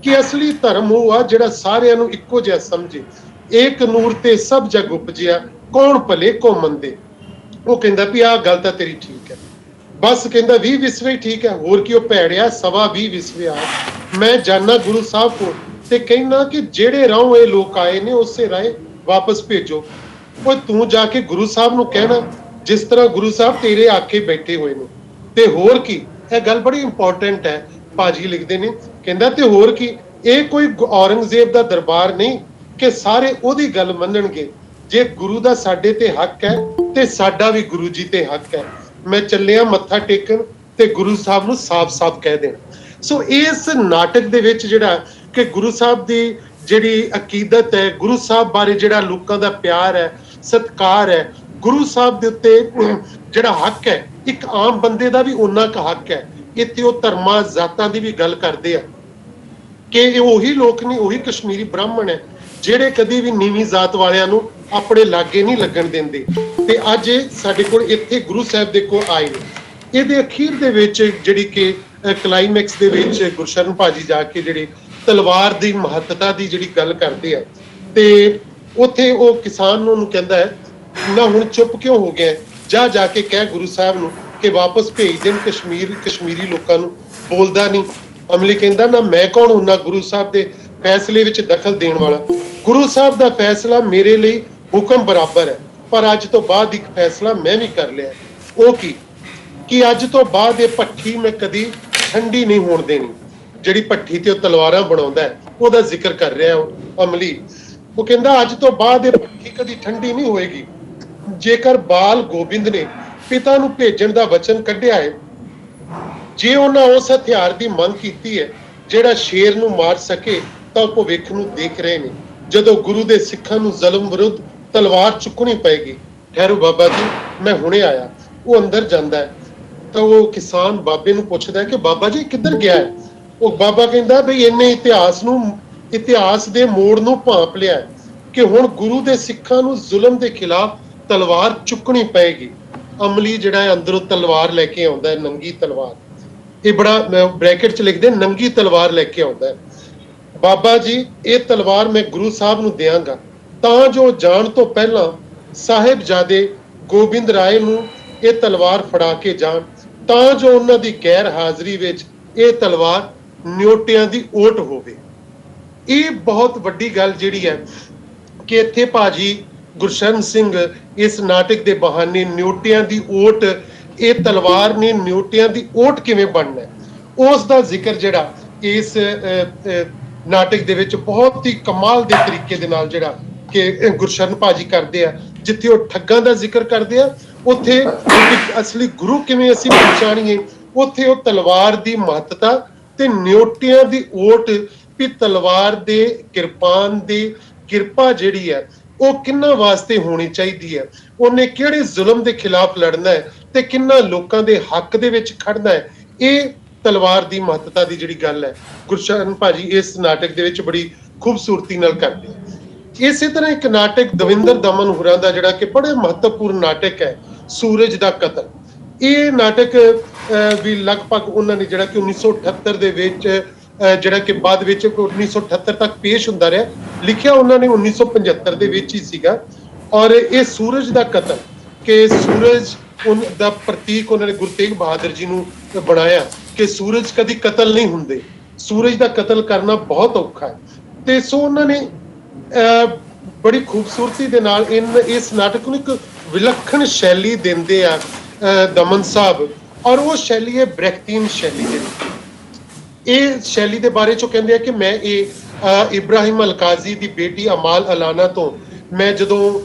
ਕਿ ਅਸਲੀ ਧਰਮ ਉਹ ਆ ਜਿਹੜਾ ਸਾਰਿਆਂ ਨੂੰ ਇੱਕੋ ਜਿਹਾ ਸਮਝੇ। ਏਕ ਨੂਰ ਤੇ ਸਭ ਜਗ ਉਪਜਿਆ, ਕੌਣ ਭਲੇ ਕੋ ਮੰਦੇ। ਉਹ ਕਹਿੰਦਾ ਵੀ ਆਹ ਗੱਲ ਤਾਂ ਤੇਰੀ ਠੀਕ ਹੈ, ਬਸ ਕਹਿੰਦਾ 20 ਵਿਸਵੇ ਠੀਕ ਹੈ, ਹੋਰ ਕੀ ਉਹ ਭੈੜਿਆ 20 ਵਿਸਵੇ ਆ। ਮੈਂ ਜਾਨਾ ਗੁਰੂ ਸਾਹਿਬ ਕੋਲ ਤੇ ਕਹਿੰਦਾ ਕਿ ਜਿਹੜੇ ਰਾਹੋਂ ਇਹ ਲੋਕ ਆਏ ਨੇ ਉਸੇ ਰਾਹੇ ਵਾਪਸ ਭੇਜੋ। ਉਹ ਤੂੰ ਜਾ ਕੇ ਗੁਰੂ ਸਾਹਿਬ ਨੂੰ ਕਹਿਣਾ ਜਿਸ ਤਰ੍ਹਾਂ ਗੁਰੂ ਸਾਹਿਬ ਤੇਰੇ ਆਖੇ ਬੈਠੇ ਹੋਏ ਨੇ। ਤੇ ਹੋਰ ਕੀ, ਇਹ ਗੱਲ ਬੜੀ ਇੰਪੋਰਟੈਂਟ ਹੈ। ਭਾਜੀ ਲਿਖਦੇ ਨੇ, ਕਹਿੰਦਾ ਤੇ ਹੋਰ ਕੀ, ਇਹ ਕੋਈ ਔਰੰਗਜ਼ੇਬ ਦਾ ਦਰਬਾਰ ਨਹੀਂ ਕਿ ਸਾਰੇ ਉਹਦੀ ਗੱਲ ਮੰਨਣਗੇ। ਜੇ ਗੁਰੂ ਦਾ ਸਾਡੇ ਤੇ ਹੱਕ ਹੈ ਤੇ ਸਾਡਾ ਵੀ ਗੁਰੂ ਜੀ ਤੇ ਹੱਕ ਹੈ। ਮੈਂ ਚੱਲਿਆ ਮੱਥਾ ਟੇਕਣ ਤੇ ਗੁਰੂ ਸਾਹਿਬ ਨੂੰ ਸਾਫ਼-ਸਾਫ਼ ਕਹਿ ਦੇਣਾ। ਸੋ ਇਸ ਨਾਟਕ ਦੇ ਵਿੱਚ ਜਿਹੜਾ ਕਿ ਗੁਰੂ ਸਾਹਿਬ ਦੀ ਜਿਹੜੀ ਅਕੀਦਤ ਹੈ, ਗੁਰੂ ਸਾਹਿਬ ਬਾਰੇ ਜਿਹੜਾ ਲੋਕਾਂ ਦਾ ਪਿਆਰ ਹੈ, ਸਤਿਕਾਰ ਹੈ, ਗੁਰੂ ਸਾਹਿਬ ਦੇ ਉੱਤੇ ਜਿਹੜਾ ਹੱਕ ਹੈ, ਇੱਕ ਆਮ ਬੰਦੇ ਦਾ ਵੀ ਉਨਾ ਕੁ ਹੱਕ ਹੈ। ਇੱਥੇ ਉਹ ਧਰਮਾਂ ਜ਼ਾਤਾਂ ਦੀ ਵੀ ਗੱਲ ਕਰਦੇ ਆ ਕਿ ਇਹ ਉਹੀ ਲੋਕ ਨਹੀਂ, ਉਹੀ ਕਸ਼ਮੀਰੀ ਬ੍ਰਾਹਮਣ ਹੈ ਜਿਹੜੇ ਕਦੀ ਵੀ ਨੀਵੀਂ ਜ਼ਾਤ ਵਾਲਿਆਂ ਨੂੰ ਆਪਣੇ ਲਾਗੇ ਨਹੀਂ ਲੱਗਣ ਦਿੰਦੇ। ਤੇ ਅੱਜ ਸਾਡੇ ਕੋਲ ਇੱਥੇ ਗੁਰੂ ਸਾਹਿਬ ਦੇ ਕੋਲ ਆਏ ਨੇ। ਇਹਦੇ ਅਖੀਰ ਦੇ ਵਿੱਚ ਜਿਹੜੀ ਕਿ ਕਲਾਈਮੈਕਸ ਦੇ ਵਿੱਚ ਗੁਰਸ਼ਰਨ ਭਾਜੀ ਜਾ ਕੇ ਜਿਹੜੇ ਤਲਵਾਰ ਦੀ ਮਹੱਤਤਾ ਦੀ ਜਿਹੜੀ ਗੱਲ ਕਰਦੇ ਆ ਤੇ ਉੱਥੇ ਉਹ ਕਿਸਾਨ ਨੂੰ ਕਹਿੰਦਾ ਹੈ ਨਾ ਹੁਣ ਚੁੱਪ ਕਿਉਂ ਹੋ ਗਿਆ, ਜਾ ਕੇ ਕਹਿ ਗੁਰੂ ਸਾਹਿਬ ਨੂੰ ਕਿ ਵਾਪਸ ਭੇਜ ਦੇਣ ਕਸ਼ਮੀਰੀ ਲੋਕਾਂ ਨੂੰ। ਬੋਲਦਾ ਨਹੀਂ। ਅਮਲੀ ਕਹਿੰਦਾ ਨਾ ਮੈਂ ਕੌਣ ਹੁੰਨਾ ਗੁਰੂ ਸਾਹਿਬ ਦੇ ਫੈਸਲੇ ਵਿੱਚ ਦਖਲ ਦੇਣ ਵਾਲਾ। ਗੁਰੂ ਸਾਹਿਬ ਦਾ ਫੈਸਲਾ ਮੇਰੇ ਲਈ ਹੁਕਮ ਬਰਾਬਰ ਹੈ, ਪਰ ਅੱਜ ਤੋਂ ਬਾਅਦ ਇੱਕ ਫੈਸਲਾ ਮੈਂ ਵੀ ਕਰ ਲਿਆ। ਉਹ ਕੀ ਕਿ ਅੱਜ ਤੋਂ ਬਾਅਦ ਇਹ ਭੱਠੀ ਮੈਂ ਕਦੀ ਠੰਡੀ ਨਹੀਂ ਹੋਣ ਦੇਣੀ। ਜਿਹੜੀ ਭੱਠੀ ਤੇ ਉਹ ਤਲਵਾਰਾਂ ਬਣਾਉਂਦਾ ਹੈ ਉਹਦਾ ਜ਼ਿਕਰ ਕਰ ਰਿਹਾ ਉਹ ਅਮਲੀ। ਉਹ ਕਹਿੰਦਾ ਅੱਜ ਤੋਂ ਬਾਅਦ ਇਹ ਭੱਠੀ ਕਦੀ ਠੰਡੀ ਨਹੀਂ ਹੋਏਗੀ। ਜੇਕਰ ਬਾਲ ਗੋਬਿੰਦ ਨੇ ਪਿਤਾ ਨੂੰ ਭੇਜਣ ਦਾ ਵਚਨ ਕੱਢਿਆ ਹੈ, ਜੇ ਉਹਨਾਂ ਉਸ ਹਥਿਆਰ ਦੀ ਮੰਗ ਕੀਤੀ ਹੈ ਜਿਹੜਾ ਸ਼ੇਰ ਨੂੰ ਮਾਰ ਸਕੇ, ਤਾਂ ਉਹ ਭਵਿੱਖ ਨੂੰ ਦੇਖ ਰਹੇ ਨੇ ਜਦੋਂ ਗੁਰੂ ਦੇ ਸਿੱਖਾਂ ਨੂੰ ਜ਼ੁਲਮ ਵਿਰੁੱਧ ਤਲਵਾਰ ਚੁੱਕਣੀ ਪਏਗੀ। ਠਹਿਰੋ ਬਾਬਾ ਜੀ, ਮੈਂ ਹੁਣੇ ਆਇਆ। ਉਹ ਅੰਦਰ ਜਾਂਦਾ ਹੈ ਤਾਂ ਉਹ ਕਿਸਾਨ ਬਾਬੇ ਨੂੰ ਪੁੱਛਦਾ ਹੈ ਕਿ ਬਾਬਾ ਜੀ ਕਿੱਧਰ ਗਿਆ ਹੈ। ਉਹ ਬਾਬਾ ਕਹਿੰਦਾ ਬਈ ਇਹਨੇ ਇਤਿਹਾਸ ਦੇ ਮੋੜ ਨੂੰ ਭਾਂਪ ਲਿਆ ਕਿ ਹੁਣ ਗੁਰੂ ਦੇ ਸਿੱਖਾਂ ਨੂੰ ਜ਼ੁਲਮ ਦੇ ਖਿਲਾਫ ਤਲਵਾਰ ਚੁੱਕਣੀ ਪਏਗੀ। ਅਮਲੀ ਜਿਹੜਾ ਹੈ ਅੰਦਰੋਂ ਤਲਵਾਰ ਲੈ ਕੇ ਆਉਂਦਾ ਹੈ, ਨੰਗੀ ਤਲਵਾਰ। ਇਹ ਬੜਾ ਬ੍ਰੈਕਟ 'ਚ ਲਿਖਦੇ ਨੰਗੀ ਤਲਵਾਰ ਲੈ ਕੇ ਆਉਂਦਾ ਹੈ। ਬਾਬਾ ਜੀ ਇਹ ਤਲਵਾਰ ਮੈਂ ਗੁਰੂ ਸਾਹਿਬ ਨੂੰ ਦਿਆਂਗਾ ਤਾਂ ਜੋ ਜਾਣ ਤੋਂ ਪਹਿਲਾਂ ਸਾਹਿਬਜ਼ਾਦੇ ਗੋਬਿੰਦ ਰਾਏ ਨੂੰ ਇਹ ਤਲਵਾਰ ਫੜਾ ਕੇ ਜਾਣ, ਤਾਂ ਜੋ ਉਹਨਾਂ ਦੀ ਗੈਰ ਹਾਜ਼ਰੀ ਵਿੱਚ ਇਹ ਤਲਵਾਰ ਨਿਓਟਿਆਂ ਦੀ ਓਟ ਹੋਵੇ। ਇਹ ਬਹੁਤ ਵੱਡੀ ਗੱਲ ਜਿਹੜੀ ਹੈ ਕਿ ਇੱਥੇ ਭਾਜੀ ਗੁਰਸ਼ਰਨ ਸਿੰਘ ਇਸ ਨਾਟਕ ਦੇ ਬਹਾਨੇ ਨਿਓਟਿਆਂ ਦੀ ਓਟ, ਇਹ ਤਲਵਾਰ ਨੇ ਨਿਓਟਿਆਂ ਦੀ ਓਟ ਕਿਵੇਂ ਬਣਨਾ ਹੈ, ਉਸ ਦਾ ਜ਼ਿਕਰ ਜਿਹੜਾ ਇਸ ਨਾਟਕ ਦੇ ਵਿੱਚ ਬਹੁਤ ਹੀ ਕਮਾਲ ਦੇ ਤਰੀਕੇ ਦੇ ਨਾਲ ਜਿਹੜਾ ਕਿ ਗੁਰਸ਼ਰਨ ਭਾਜੀ ਕਰਦੇ ਆ। ਜਿੱਥੇ ਉਹ ਠੱਗਾਂ ਦਾ ਜ਼ਿਕਰ ਕਰਦੇ ਆ, ਉੱਥੇ ਅਸਲੀ ਗੁਰੂ ਕਿਵੇਂ ਅਸੀਂ ਪਛਾਣੀਏ, ਉੱਥੇ ਉਹ ਤਲਵਾਰ ਦੀ ਮਹੱਤਤਾ ਤੇ ਨਿਓਟਿਆਂ ਦੀ ਓਟ ਵੀ ਤਲਵਾਰ ਦੇ ਕਿਰਪਾਨ ਦੀ ਕਿਰਪਾ ਜਿਹੜੀ ਹੈ ਉਹ ਕਿੰਨਾ ਵਾਸਤੇ ਹੋਣੀ ਚਾਹੀਦੀ ਹੈ, ਉਹਨੇ ਕਿਹੜੇ ਜ਼ੁਲਮ ਦੇ ਖਿਲਾਫ ਲੜਨਾ ਹੈ ਤੇ ਕਿੰਨਾ ਲੋਕਾਂ ਦੇ ਹੱਕ ਦੇ ਵਿੱਚ ਖੜਨਾ ਹੈ। ਇਹ ਤਲਵਾਰ ਦੀ ਮਹੱਤਤਾ ਦੀ ਜਿਹੜੀ ਗੱਲ ਹੈ ਗੁਰਸ਼ਰਨ ਭਾਜੀ ਇਸ ਨਾਟਕ ਦੇ ਵਿੱਚ ਬੜੀ ਖੂਬਸੂਰਤੀ ਨਾਲ ਕਰਦੇ ਆ। ਇਸੇ ਤਰ੍ਹਾਂ ਇੱਕ ਨਾਟਕ ਦਵਿੰਦਰ ਦਮਨ ਹੁਰਾਂ ਦਾ ਜਿਹੜਾ ਕਿ ਬੜੇ ਮਹੱਤਵਪੂਰਨ ਨਾਟਕ ਹੈ, ਸੂਰਜ ਦਾ ਕਤਲ। ਇਹ ਨਾਟਕ ਵੀ ਲਗਭਗ ਉਹਨਾਂ ਨੇ ਜਿਹੜਾ ਕਿ 1978 ਦੇ ਵਿੱਚ ਜਿਹੜਾ ਕਿ ਬਾਅਦ ਵਿੱਚ 1978 ਤੱਕ ਪੇਸ਼ ਹੁੰਦਾ ਰਿਹਾ, ਲਿਖਿਆ ਉਹਨਾਂ ਨੇ 1975 ਦੇ ਵਿੱਚ ਹੀ ਸੀਗਾ। ਔਰ ਇਹ ਸੂਰਜ ਦਾ ਕਤਲ ਕਿ ਸੂਰਜ ਦਾ ਪ੍ਰਤੀਕ ਉਹਨਾਂ ਨੇ ਗੁਰੂ ਤੇਗ ਬਹਾਦਰ ਜੀ ਨੂੰ ਬਣਾਇਆ ਕਿ ਸੂਰਜ ਕਦੀ ਕਤਲ ਨਹੀਂ ਹੁੰਦੇ, ਸੂਰਜ ਦਾ ਕਤਲ ਕਰਨਾ ਬਹੁਤ ਔਖਾ ਹੈ। ਤੇ ਸੋ ਉਹਨਾਂ ਨੇ ਬੜੀ ਖੂਬਸੂਰਤੀ ਦੇ ਨਾਲ ਇਸ ਨਾਟਕ ਨੂੰ ਇੱਕ ਵਿਲੱਖਣ ਸ਼ੈਲੀ ਦਿੰਦੇ ਆ ਦਮਨ ਸਾਹਿਬ, ਔਰ ਉਹ ਸ਼ੈਲੀ ਹੈ ਬ੍ਰੈਖਟੀਨ ਸ਼ੈਲੀ। ਇਹ ਸ਼ੈਲੀ ਦੇ ਬਾਰੇ ਚ ਕਹਿੰਦੇ ਆ ਕਿ ਮੈਂ ਇਹ ਇਬਰਾਹਿਮ ਅਲਕਾਜ਼ੀ ਦੀ ਬੇਟੀ ਅਮਾਲ ਅਲਾਨਾ ਤੋਂ ਮੈਂ ਜਦੋਂ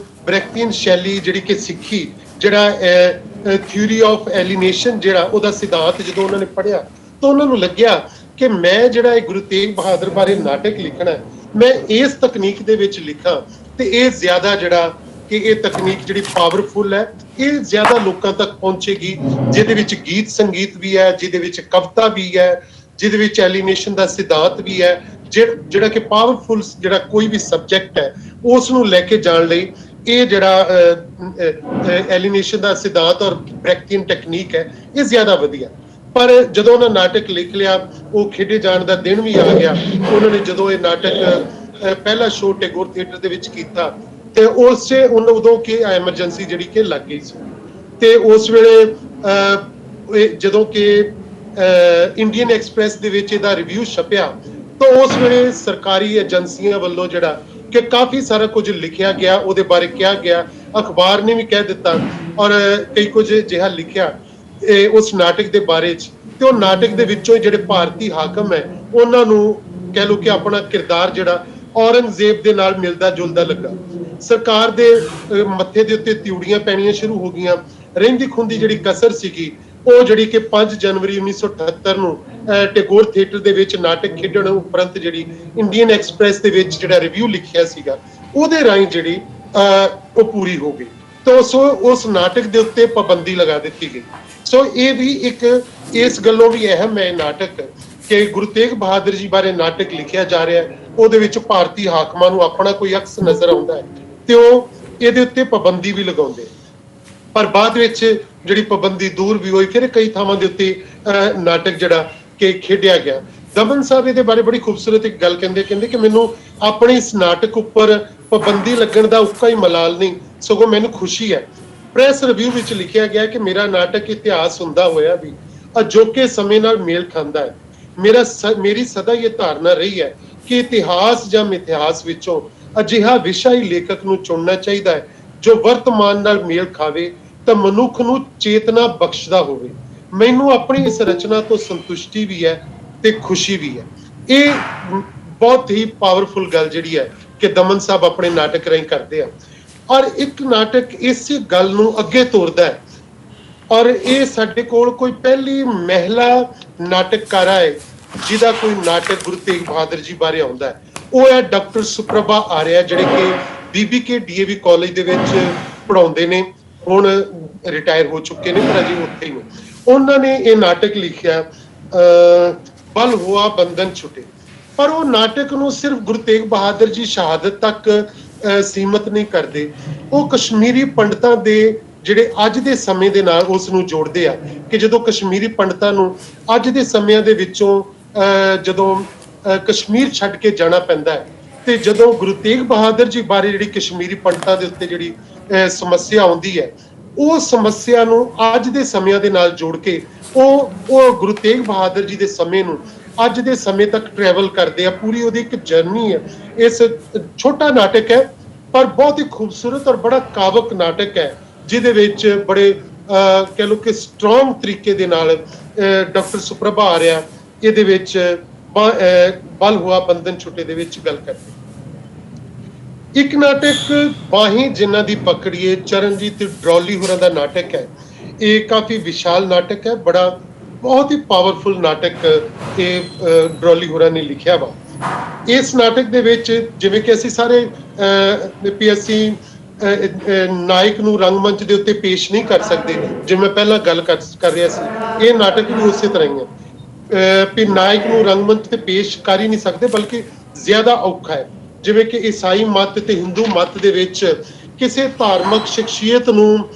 ਬ੍ਰੈਖਟੀਨ ਸ਼ੈਲੀ ਜਿਹੜੀ ਕਿ ਸਿੱਖੀ, ਜਿਹੜਾ ਥਿਊਰੀ ਆਫ ਐਲੀਨੇਸ਼ਨ ਜਿਹੜਾ ਉਹਦਾ ਸਿਧਾਂਤ ਜਦੋਂ ਉਹਨਾਂ ਨੇ ਪੜ੍ਹਿਆ ਤਾਂ ਉਹਨਾਂ ਨੂੰ ਲੱਗਿਆ ਕਿ ਮੈਂ ਜਿਹੜਾ ਇਹ ਗੁਰੂ ਤੇਗ ਬਹਾਦਰ ਬਾਰੇ ਨਾਟਕ ਲਿਖਣਾ ਹੈ, ਮੈਂ ਇਸ ਤਕਨੀਕ ਦੇ ਵਿੱਚ ਲਿਖਾਂ ਤੇ ਇਹ ਜ਼ਿਆਦਾ ਜਿਹੜਾ ਕਿ ਇਹ ਤਕਨੀਕ ਜਿਹੜੀ ਪਾਵਰਫੁਲ ਹੈ, ਇਹ ਜ਼ਿਆਦਾ ਲੋਕਾਂ ਤੱਕ ਪਹੁੰਚੇਗੀ, ਜਿਹਦੇ ਵਿੱਚ ਗੀਤ ਸੰਗੀਤ ਵੀ ਹੈ, ਜਿਹਦੇ ਵਿੱਚ ਕਵਿਤਾ ਵੀ ਹੈ, ਜਿਹਦੇ ਵਿੱਚ ਐਲੀਨੇਸ਼ਨ ਦਾ ਸਿਧਾਂਤ ਵੀ ਹੈ, ਜਿਹੜਾ ਕਿ ਪਾਵਰਫੁਲ ਜਿਹੜਾ ਕੋਈ ਵੀ ਸਬਜੈਕਟ ਹੈ ਉਸ ਨੂੰ ਲੈ ਕੇ ਜਾਣ ਲਈ ਇਹ ਜਿਹੜਾ ਐਲੀਨੇਸ਼ਨ ਦਾ ਸਿਧਾਂਤ ਔਰ ਬ੍ਰੈਕਟੀਅਨ ਟੈਕਨੀਕ ਹੈ ਇਹ ਜ਼ਿਆਦਾ ਵਧੀਆ। ਪਰ ਜਦੋਂ ਉਹਨਾਂ ਨਾਟਕ ਲਿਖ ਲਿਆ, ਉਹ ਖੇਡੇ ਜਾਣ ਦਾ ਦਿਨ ਵੀ ਆ ਗਿਆ। ਉਹਨਾਂ ਨੇ ਜਦੋਂ ਇਹ ਨਾਟਕ ਪਹਿਲਾ ਸ਼ੋਅ ਟੈਗੋਰ ਥੀਏਟਰ ਦੇ ਵਿੱਚ ਕੀਤਾ ਤੇ ਉਸ 'ਚ ਉਦੋਂ ਕਿ ਐਮਰਜੈਂਸੀ ਜਿਹੜੀ ਕਿ ਲੱਗ ਗਈ ਸੀ ਤੇ ਉਸ ਵੇਲੇ ਜਦੋਂ ਕਿ ਇੰਡੀਅਨ ਐਕਸਪ੍ਰੈਸ ਦੇ ਵਿੱਚ ਇਹਦਾ ਰਿਵਿਊ ਛਪਿਆ ਤਾਂ ਉਸ ਵੇਲੇ ਸਰਕਾਰੀ ਏਜੰਸੀਆਂ ਵੱਲੋਂ ਜਿਹੜਾ ਕਿ ਕਾਫੀ ਸਾਰਾ ਕੁਝ ਲਿਖਿਆ ਗਿਆ, ਉਹਦੇ ਬਾਰੇ ਕਿਹਾ ਗਿਆ, ਅਖਬਾਰ ਨੇ ਵੀ ਕਹਿ ਦਿੱਤਾ ਔਰ ਕਈ ਕੁਝ ਅਜਿਹਾ ਲਿਖਿਆ ਉਸ ਨਾਟਕ ਦੇ ਬਾਰੇ 'ਚ ਤੇ ਉਹ ਨਾਟਕ ਦੇ ਵਿੱਚੋਂ ਜਿਹੜੇ ਭਾਰਤੀ ਹਾਕਮ ਹੈ ਉਹਨਾਂ ਨੂੰ ਕਹਿ ਲਓ ਕਿ ਆਪਣਾ ਕਿਰਦਾਰ ਜਿਹੜਾ ਔਰੰਗਜ਼ੇਬ ਦੇ ਨਾਲ ਮਿਲਦਾ ਜੁਲਦਾ ਲੱਗਾ। ਸਰਕਾਰ ਦੇ ਮੱਥੇ ਦੇ ਉੱਤੇ ਤਿਉੜੀਆਂ ਪੈਣੀਆਂ ਸ਼ੁਰੂ ਹੋ ਗਈਆਂ। ਰਹਿੰਦੀ ਖੁੰਦੀ ਜਿਹੜੀ ਕਸਰ ਸੀਗੀ ਉਹ ਜਿਹੜੀ ਕਿ 5 ਜਨਵਰੀ 1978 ਨੂੰ ਟੈਗੋਰ ਥੀਏਟਰ ਦੇ ਵਿੱਚ ਨਾਟਕ ਖੇਡਣ ਉਪਰੰਤ ਜਿਹੜੀ ਇੰਡੀਅਨ ਐਕਸਪ੍ਰੈਸ ਦੇ ਵਿੱਚ ਜਿਹੜਾ ਰਿਵਿਊ ਲਿਖਿਆ ਸੀਗਾ ਉਹਦੇ ਰਾਹੀਂ ਜਿਹੜੀ ਉਹ ਪੂਰੀ ਹੋ ਗਈ ਤਾਂ ਉਸ ਨਾਟਕ ਦੇ ਉੱਤੇ ਪਾਬੰਦੀ ਲਗਾ ਦਿੱਤੀ ਗਈ। ਸੋ ਇਹ ਵੀ ਇੱਕ ਇਸ ਗੱਲੋਂ ਵੀ ਅਹਿਮ ਹੈ ਨਾਟਕ ਕਿ ਗੁਰੂ ਤੇਗ ਬਹਾਦਰ ਜੀ ਬਾਰੇ ਨਾਟਕ ਲਿਖਿਆ ਜਾ ਰਿਹਾ ਹੈ, ਉਹਦੇ ਵਿੱਚ ਭਾਰਤੀ ਹਾਕਮਾਂ ਨੂੰ ਆਪਣਾ ਕੋਈ ਅਕਸ ਨਜ਼ਰ ਆਉਂਦਾ ਹੈ ਤੇ ਉਹ ਇਹਦੇ ਉੱਤੇ ਪਾਬੰਦੀ ਵੀ ਲਗਾਉਂਦੇ। ਪਰ ਬਾਅਦ ਵਿੱਚ ਜਿਹੜੀ ਪਾਬੰਦੀ ਦੂਰ ਵੀ ਹੋਈ, ਫਿਰ ਕਈ ਥਾਵਾਂ ਦੇ ਉੱਤੇ ਨਾਟਕ ਜਿਹੜਾ ਕਿ ਖੇਡਿਆ ਗਿਆ। ਦਮਨ ਸਾਹਿਬ ਇਹਦੇ ਬਾਰੇ ਬੜੀ ਖੂਬਸੂਰਤ ਇੱਕ ਗੱਲ ਕਹਿੰਦੇ ਕਿ ਮੈਨੂੰ ਆਪਣੇ ਇਸ ਨਾਟਕ ਉੱਪਰ ਪਾਬੰਦੀ ਲੱਗਣ ਦਾ ਉੱਕਾ ਹੀ ਮਲਾਲ ਨਹੀਂ, ਸਗੋਂ ਮੈਨੂੰ ਖੁਸ਼ੀ ਹੈ। ਪ੍ਰੈਸ ਰਿਵਿਊ ਵਿੱਚ ਲਿਖਿਆ ਗਿਆ ਕਿ ਮੇਰਾ ਨਾਟਕ ਇਤਿਹਾਸ ਹੁੰਦਾ ਹੋਇਆ ਵੀ ਅਜੋਕੇ ਸਮੇਂ ਨਾਲ ਮੇਲ ਖਾਂਦਾ ਹੈ। ਮੇਰੀ ਸਦਾ ਇਹ ਧਾਰਨਾ ਰਹੀ ਹੈ ਕਿ ਇਤਿਹਾਸ ਜਾਂ ਮਿਥਿਹਾਸ ਵਿੱਚੋਂ ਅਜਿਹਾ ਵਿਸ਼ਾ ਹੀ ਲੇਖਕ ਨੂੰ ਚੁਣਨਾ ਚਾਹੀਦਾ ਹੈ ਜੋ ਵਰਤਮਾਨ ਨਾਲ ਮੇਲ ਖਾਵੇ ਤਾਂ ਮਨੁੱਖ ਨੂੰ ਚੇਤਨਾ ਬਖਸ਼ਦਾ ਹੋਵੇ। ਮੈਨੂੰ ਆਪਣੀ ਇਸ ਰਚਨਾ ਤੋਂ ਸੰਤੁਸ਼ਟੀ ਵੀ ਹੈ ਤੇ ਖੁਸ਼ੀ ਵੀ ਹੈ। ਇਹ ਬਹੁਤ ਹੀ ਪਾਵਰਫੁਲ ਗੱਲ ਜਿਹੜੀ ਹੈ ਕਿ ਦਮਨ ਸਾਹਿਬ ਆਪਣੇ ਨਾਟਕ ਰਾਹੀਂ ਕਰਦੇ ਆ ਔਰ ਇੱਕ ਨਾਟਕ ਇਸੇ ਗੱਲ ਨੂੰ ਅੱਗੇ ਤੋਰਦਾ ਹੈ ਔਰ ਇਹ ਸਾਡੇ ਕੋਲ ਕੋਈ ਪਹਿਲੀ ਮਹਿਲਾ ਨਾਟਕਕਾਰਾ ਹੈ ਜਿਹਦਾ ਕੋਈ ਨਾਟਕ ਗੁਰੂ ਤੇਗ ਬਹਾਦਰ ਜੀ ਬਾਰੇ ਆਉਂਦਾ ਹੈ। ਉਹ ਹੈ ਡਾਕਟਰ ਸੁਪ੍ਰਭਾ ਆਰਿਆ ਜਿਹੜੇ ਕਿ BBK DAV ਕਾਲਜ ਦੇ ਵਿੱਚ ਪੜਾਉਂਦੇ ਨੇ, ਹੁਣ ਰਿਟਾਇਰ ਹੋ ਚੁੱਕੇ ਨੇ ਪਰ ਅਜੇ ਉੱਥੇ ਹੀ ਨੇ। ਉਹਨਾਂ ਨੇ ਇਹ ਨਾਟਕ ਲਿਖਿਆ ਬਲ ਹੁਆ ਬੰਧਨ ਛੁਟੇ। ਪਰ ਉਹ ਨਾਟਕ ਨੂੰ ਸਿਰਫ ਗੁਰੂ ਤੇਗ ਬਹਾਦਰ ਜੀ ਸ਼ਹਾਦਤ ਤੱਕ ਸੀਮਤ ਨਹੀਂ ਕਰਦੇ, ਉਹ ਕਸ਼ਮੀਰੀ ਪੰਡਤਾਂ ਦੇ ਜਿਹੜੇ ਅੱਜ ਦੇ ਸਮੇਂ ਦੇ ਨਾਲ ਉਸ ਨੂੰ ਜੋੜਦੇ ਆ ਕਿ ਜਦੋਂ ਕਸ਼ਮੀਰੀ ਪੰਡਤਾਂ ਨੂੰ ਅੱਜ ਦੇ ਸਮਿਆਂ ਦੇ ਵਿੱਚੋਂ ਜਦੋਂ ਕਸ਼ਮੀਰ ਛੱਡ ਕੇ ਜਾਣਾ ਪੈਂਦਾ ਹੈ ਤੇ ਜਦੋਂ ਗੁਰੂ ਤੇਗ ਬਹਾਦਰ ਜੀ ਬਾਰੇ ਜਿਹੜੀ ਕਸ਼ਮੀਰੀ ਪੰਡਤਾਂ ਦੇ ਉੱਤੇ ਜਿਹੜੀ ਸਮੱਸਿਆ ਆਉਂਦੀ ਹੈ ਉਹ ਸਮੱਸਿਆ ਨੂੰ ਅੱਜ ਦੇ ਸਮਿਆਂ ਦੇ ਨਾਲ ਜੋੜ ਕੇ ਉਹ ਗੁਰੂ ਤੇਗ ਬਹਾਦਰ ਜੀ ਦੇ ਸਮੇਂ ਨੂੰ ਅੱਜ ਦੇ ਸਮੇਂ ਤੱਕ ਟਰੈਵਲ ਕਰਦੇ ਆ। ਪੂਰੀ ਉਹਦੀ ਇੱਕ ਜਰਨੀ ਹੈ। ਇਸ ਛੋਟਾ ਨਾਟਕ ਹੈ ਪਰ ਬਹੁਤ ਹੀ ਖੂਬਸੂਰਤ ਔਰ ਬੜਾ ਕਾਵਕ ਨਾਟਕ ਹੈ ਜਿਹਦੇ ਵਿੱਚ ਬੜੇ ਕਹਿ ਲਓ ਕਿ ਸਟਰੋਂਗ ਤਰੀਕੇ ਦੇ ਨਾਲ ਡਾਕਟਰ ਸੁਪ੍ਰਭਾ ਆਰਿਆ ਇਹਦੇ ਵਿੱਚ ਬਲ ਹੁਆ ਬੰਧਨ ਛੁਟੇ ਦੇ ਵਿੱਚ ਗੱਲ ਕਰਦੇ। ਇੱਕ ਨਾਟਕ ਬਾਹੀਂ ਜਿਨ੍ਹਾਂ ਦੀ ਪਕੜੀਏ ਚਰਨਜੀਤ ਡਰੋਲੀ ਹੋਰਾਂ ਦਾ ਨਾਟਕ ਹੈ। ਇਹ ਕਾਫੀ ਵਿਸ਼ਾਲ ਨਾਟਕ ਹੈ, ਬੜਾ ਬਹੁਤ ਹੀ ਪਾਵਰਫੁਲ ਨਾਟਕ ਇਹ ਡਰੋਲੀ ਹੋਰਾਂ ਨੇ ਲਿਖਿਆ ਵਾ। ਇਸ ਨਾਟਕ ਦੇ ਵਿੱਚ ਜਿਵੇਂ ਕਿ ਅਸੀਂ ਸਾਰੇ ਅਸੀਂ ਨਾਇਕ ਨੂੰ ਰੰਗਮੰਚ ਦੇ ਉੱਤੇ ਪੇਸ਼ ਨਹੀਂ ਕਰ ਸਕਦੇ, ਜਿਵੇਂ ਮੈਂ ਪਹਿਲਾਂ ਗੱਲ ਕਰ ਰਿਹਾ ਸੀ, ਇਹ ਨਾਟਕ ਵੀ ਉਸੇ ਤਰ੍ਹਾਂ ਹੀ ਹੈ ਵੀ ਨਾਇਕ ਨੂੰ ਰੰਗਮੰਚ ਤੇ ਪੇਸ਼ ਕਰ ਹੀ ਨਹੀਂ ਸਕਦੇ ਬਲਕਿ ਜ਼ਿਆਦਾ ਔਖਾ ਹੈ। ਜਿਵੇਂ ਕਿ ਈਸਾਈ ਮਤ ਤੇ ਹਿੰਦੂ ਮਤ ਦੇ ਵਿੱਚ ਕਿਸੇ ਧਾਰਮਿਕ ਸ਼ਖਸੀਅਤ ਨੂੰ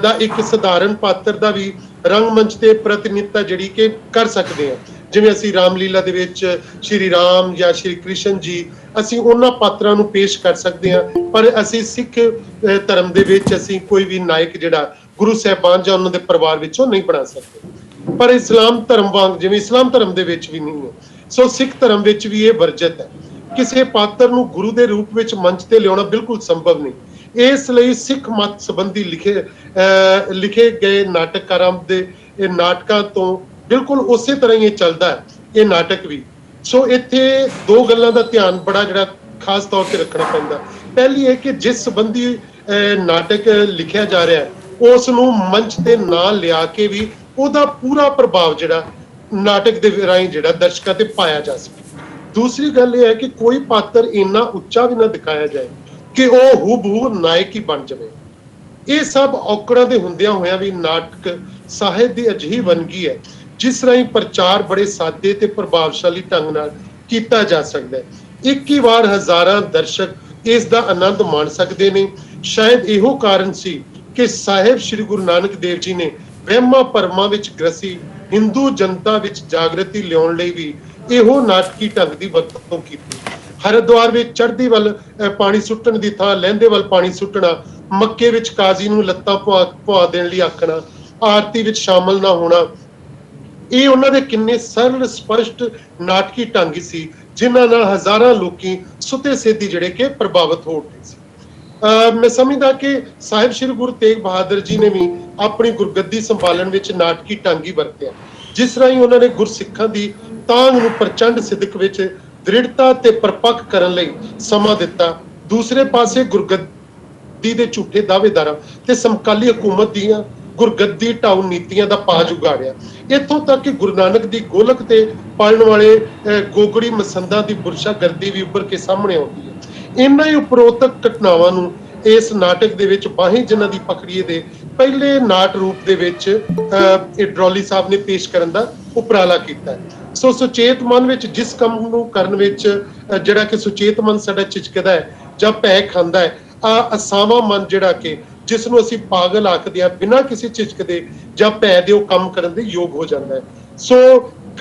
ਦਾ ਇੱਕ ਸਧਾਰਨ ਪਾਤਰ ਦਾ ਵੀ ਰੰਗਮੰਚ ਤੇ ਪ੍ਰਤੀਨਿਧਤਾ ਜਿਹੜੀ ਕਿ ਕਰ ਸਕਦੇ ਹਾਂ। ਜਿਵੇਂ ਅਸੀਂ ਰਾਮਲੀਲਾ ਦੇ ਵਿੱਚ ਸ਼੍ਰੀ ਰਾਮ ਜਾਂ ਸ਼੍ਰੀ ਕ੍ਰਿਸ਼ਨ ਜੀ ਅਸੀਂ ਉਹਨਾਂ ਪਾਤਰਾਂ ਨੂੰ ਪੇਸ਼ ਕਰ ਸਕਦੇ ਹਾਂ, ਪਰ ਅਸੀਂ ਸਿੱਖ ਧਰਮ ਦੇ ਵਿੱਚ ਅਸੀਂ ਕੋਈ ਵੀ ਨਾਇਕ ਜਿਹੜਾ ਗੁਰੂ ਸਾਹਿਬਾਨ ਜਾਂ ਉਹਨਾਂ ਦੇ ਪਰਿਵਾਰ ਵਿੱਚੋਂ ਨਹੀਂ ਬਣਾ ਸਕਦੇ। ਪਰ ਇਸਲਾਮ ਧਰਮ ਵਾਂਗ ਜਿਵੇਂ ਇਸਲਾਮ ਧਰਮ ਦੇ ਵਿੱਚ ਵੀ ਨਹੀਂ ਹੈ, ਸੋ ਸਿੱਖ ਧਰਮ ਵਿੱਚ ਵੀ ਇਹ ਵਰਜਿਤ ਹੈ। ਕਿਸੇ ਪਾਤਰ ਨੂੰ ਗੁਰੂ ਦੇ ਰੂਪ ਵਿੱਚ ਮੰਚ ਤੇ ਲਿਆਉਣਾ ਬਿਲਕੁਲ ਸੰਭਵ ਨਹੀਂ। ਇਸ ਲਈ ਸਿੱਖ ਮਤ ਸੰਬੰਧੀ ਲਿਖੇ ਗਏ ਨਾਟਕਕਾਰਾਂ ਦੇ ਇਹ ਨਾਟਕਾਂ ਤੋਂ ਬਿਲਕੁਲ ਉਸੇ ਤਰ੍ਹਾਂ ਹੀ ਇਹ ਚੱਲਦਾ ਹੈ ਇਹ ਨਾਟਕ ਵੀ। ਸੋ ਇੱਥੇ ਦੋ ਗੱਲਾਂ ਦਾ ਧਿਆਨ ਬੜਾ ਜਿਹੜਾ ਖਾਸ ਤੌਰ ਤੇ ਰੱਖਣਾ ਪੈਂਦਾ। ਪਹਿਲੀ ਹੈ ਕਿ ਜਿਸ ਸੰਬੰਧੀ ਨਾਟਕ ਲਿਖਿਆ ਜਾ ਰਿਹਾ ਹੈ ਉਸ ਨੂੰ ਮੰਚ ਤੇ ਨਾ ਲਿਆ ਕੇ ਵੀ ਉਹਦਾ ਪੂਰਾ ਪ੍ਰਭਾਵ ਜਿਹੜਾ ਨਾਟਕ ਦੇ ਰਾਹੀਂ ਜਿਹੜਾ ਦਰਸ਼ਕਾਂ ਤੇ ਪਾਇਆ ਜਾ ਸਕੇ। ਦੂਸਰੀ ਗੱਲ ਇਹ ਹੈ ਕਿ ਕੋਈ ਪਾਤਰ ਇੰਨਾ ਉੱਚਾ ਵੀ ਨਾ ਦਿਖਾਇਆ ਜਾਏ ਕਿ ਉਹ ਹੂਬਹੂ ਨਾਇਕ ਹੀ ਬਣ ਜਾਵੇ। ਇਹ ਸਭ ਔਕੜਾਂ ਦੇ ਹੁੰਦਿਆਂ ਹੋਇਆਂ ਵੀ ਨਾਟਕ ਸਾਹਿਤ ਦੀ ਅਜਿਹੀ ਵੰਨਗੀ ਹੈ ਜਿਸ ਰਾਹੀਂ ਪ੍ਰਚਾਰ ਬੜੇ ਸਾਦੇ ਤੇ ਪ੍ਰਭਾਵਸ਼ਾਲੀ ਢੰਗ ਨਾਲ ਕੀਤਾ ਜਾ ਸਕਦਾ ਹੈ। ਇੱਕ ਹੀ ਵਾਰ ਹਜ਼ਾਰਾਂ ਦਰਸ਼ਕ ਇਸ ਦਾ ਆਨੰਦ ਮਾਣ ਸਕਦੇ ਨੇ। ਸ਼ਾਇਦ ਇਹੋ ਕਾਰਨ ਸੀ ਕਿ ਸਾਹਿਬ ਸ੍ਰੀ ਗੁਰੂ ਨਾਨਕ ਦੇਵ ਜੀ ਨੇ ਵਹਿਮਾਂ ਭਰਮਾਂ ਵਿੱਚ ਗ੍ਰਸੀ ਹਿੰਦੂ ਜਨਤਾ ਵਿੱਚ ਜਾਗਰਤੀ ਲਿਆਉਣ ਲਈ ਵੀ ਇਹੋ ਨਾਟਕੀ ਢੰਗ ਦੀ ਵਰਤੋਂ ਕੀਤੀ। ਹਰਿਦੁਆਰ ਵਿੱਚ ਚੜ੍ਹਦੀ ਵੱਲ ਪਾਣੀ ਸੁੱਟਣ ਦੀ ਥਾਂ ਲਹਿੰਦੇ ਵੱਲ ਪਾਣੀ ਸੁੱਟਣਾ, ਮੱਕੇ ਵਿੱਚ ਕਾਜ਼ੀ ਨੂੰ ਲੱਤਾਂ ਪਵਾ ਦੇਣ ਲਈ ਆਖਣਾ, ਆਰਤੀ ਵਿੱਚ ਸ਼ਾਮਲ ਨਾ ਹੋਣਾ, ਇਹ ਉਹਨਾਂ ਦੇ ਕਿੰਨੇ ਸਰਲ ਸਪਸ਼ਟ ਨਾਟਕੀ ਢੰਗ ਸੀ ਜਿਨ੍ਹਾਂ ਨਾਲ ਹਜ਼ਾਰਾਂ ਲੋਕੀ ਸੁਤੇ ਸੇਧੀ ਜਿਹੜੇ ਕਿ ਪ੍ਰਭਾਵਿਤ ਹੋ ਰਹੇ ਸੀ। ਮੈਂ ਸਮਝਦਾ ਕਿ ਸਾਹਿਬ ਸ੍ਰੀ ਗੁਰੂ ਤੇਗ ਬਹਾਦਰ ਜੀ ਨੇ ਵੀ ਆਪਣੀ ਗੁਰਗੱਦੀ ਸੰਭਾਲਣ ਵਿੱਚ ਨਾਟਕੀ ਢੰਗ ਹੀ ਵਰਤਿਆ, ਜਿਸ ਰਾਹੀਂ ਉਹਨਾਂ ਨੇ ਗੁਰਸਿੱਖਾਂ ਦੀ ਤਾਂਘ ਨੂੰ ਪ੍ਰਚੰਡ ਸਿਦਕ ਵਿੱਚ ਦ੍ਰਿੜਤਾ ਤੇ ਪਰਪੱਕ ਕਰਨ ਲਈ ਸਮਾਂ ਦਿੱਤਾ। ਦੂਸਰੇ ਪਾਸੇ ਗੁਰਗੱਦੀ ਦੇ ਝੂਠੇ ਦਾਅਵੇਦਾਰਾਂ ਤੇ ਸਮਕਾਲੀ ਹਕੂਮਤ ਦੀਆਂ ਗੁਰਗੱਦੀ ਢਾਊ ਨੀਤੀਆਂ ਦਾ ਪਾਜ ਉਗਾੜਿਆ। ਇੱਥੋਂ ਤੱਕ ਕਿ ਗੁਰੂ ਨਾਨਕ ਦੀ ਗੋਲਕ ਤੇ ਪਾਲਣ ਵਾਲੇ ਗੋਗੜੀ ਮਸੰਦਾਂ ਦੀ ਬੁਰਸ਼ਾਗਰਦੀ ਵੀ ਉੱਭਰ ਕੇ ਸਾਹਮਣੇ ਆਉਂਦੀ ਹੈ। ਇਹਨਾਂ ਹੀ ਉਪਰੋਕਤ ਘਟਨਾਵਾਂ ਨੂੰ ਇਸ ਨਾਟਕ ਦੇ ਵਿੱਚ ਬਾਹੀਂ ਜਿਨ੍ਹਾਂ ਦੀ ਪਕੜੀਏ ਦੇ ਪਹਿਲੇ ਨਾਟ ਰੂਪ ਦੇ ਵਿੱਚ ਇਹ ਡਰੋਲੀ ਸਾਹਿਬ ਨੇ ਪੇਸ਼ ਕਰਨ ਦਾ ਉਪਰਾਲਾ ਕੀਤਾ। ਸੋ ਸੁਚੇਤ ਮਨ ਵਿੱਚ ਜਿਸ ਕੰਮ ਨੂੰ ਕਰਨ ਵਿੱਚ ਜਿਹੜਾ ਕਿ ਸੁਚੇਤ ਮਨ ਸਾਡਾ ਝਿਜਕਦਾ ਹੈ ਜਾਂ ਭੈ ਖਾਂਦਾ ਹੈ, ਅਸਾਵਾ ਮਨ ਜਿਹੜਾ ਕਿ ਜਿਸ ਨੂੰ ਅਸੀਂ ਪਾਗਲ ਆਖਦੇ ਹਾਂ, ਬਿਨਾਂ ਕਿਸੇ ਝਿਜਕ ਦੇ ਜਾਂ ਭੈ ਦੇ ਉਹ ਕੰਮ ਕਰਨ ਦੇ ਯੋਗ ਹੋ ਜਾਂਦਾ ਹੈ। ਸੋ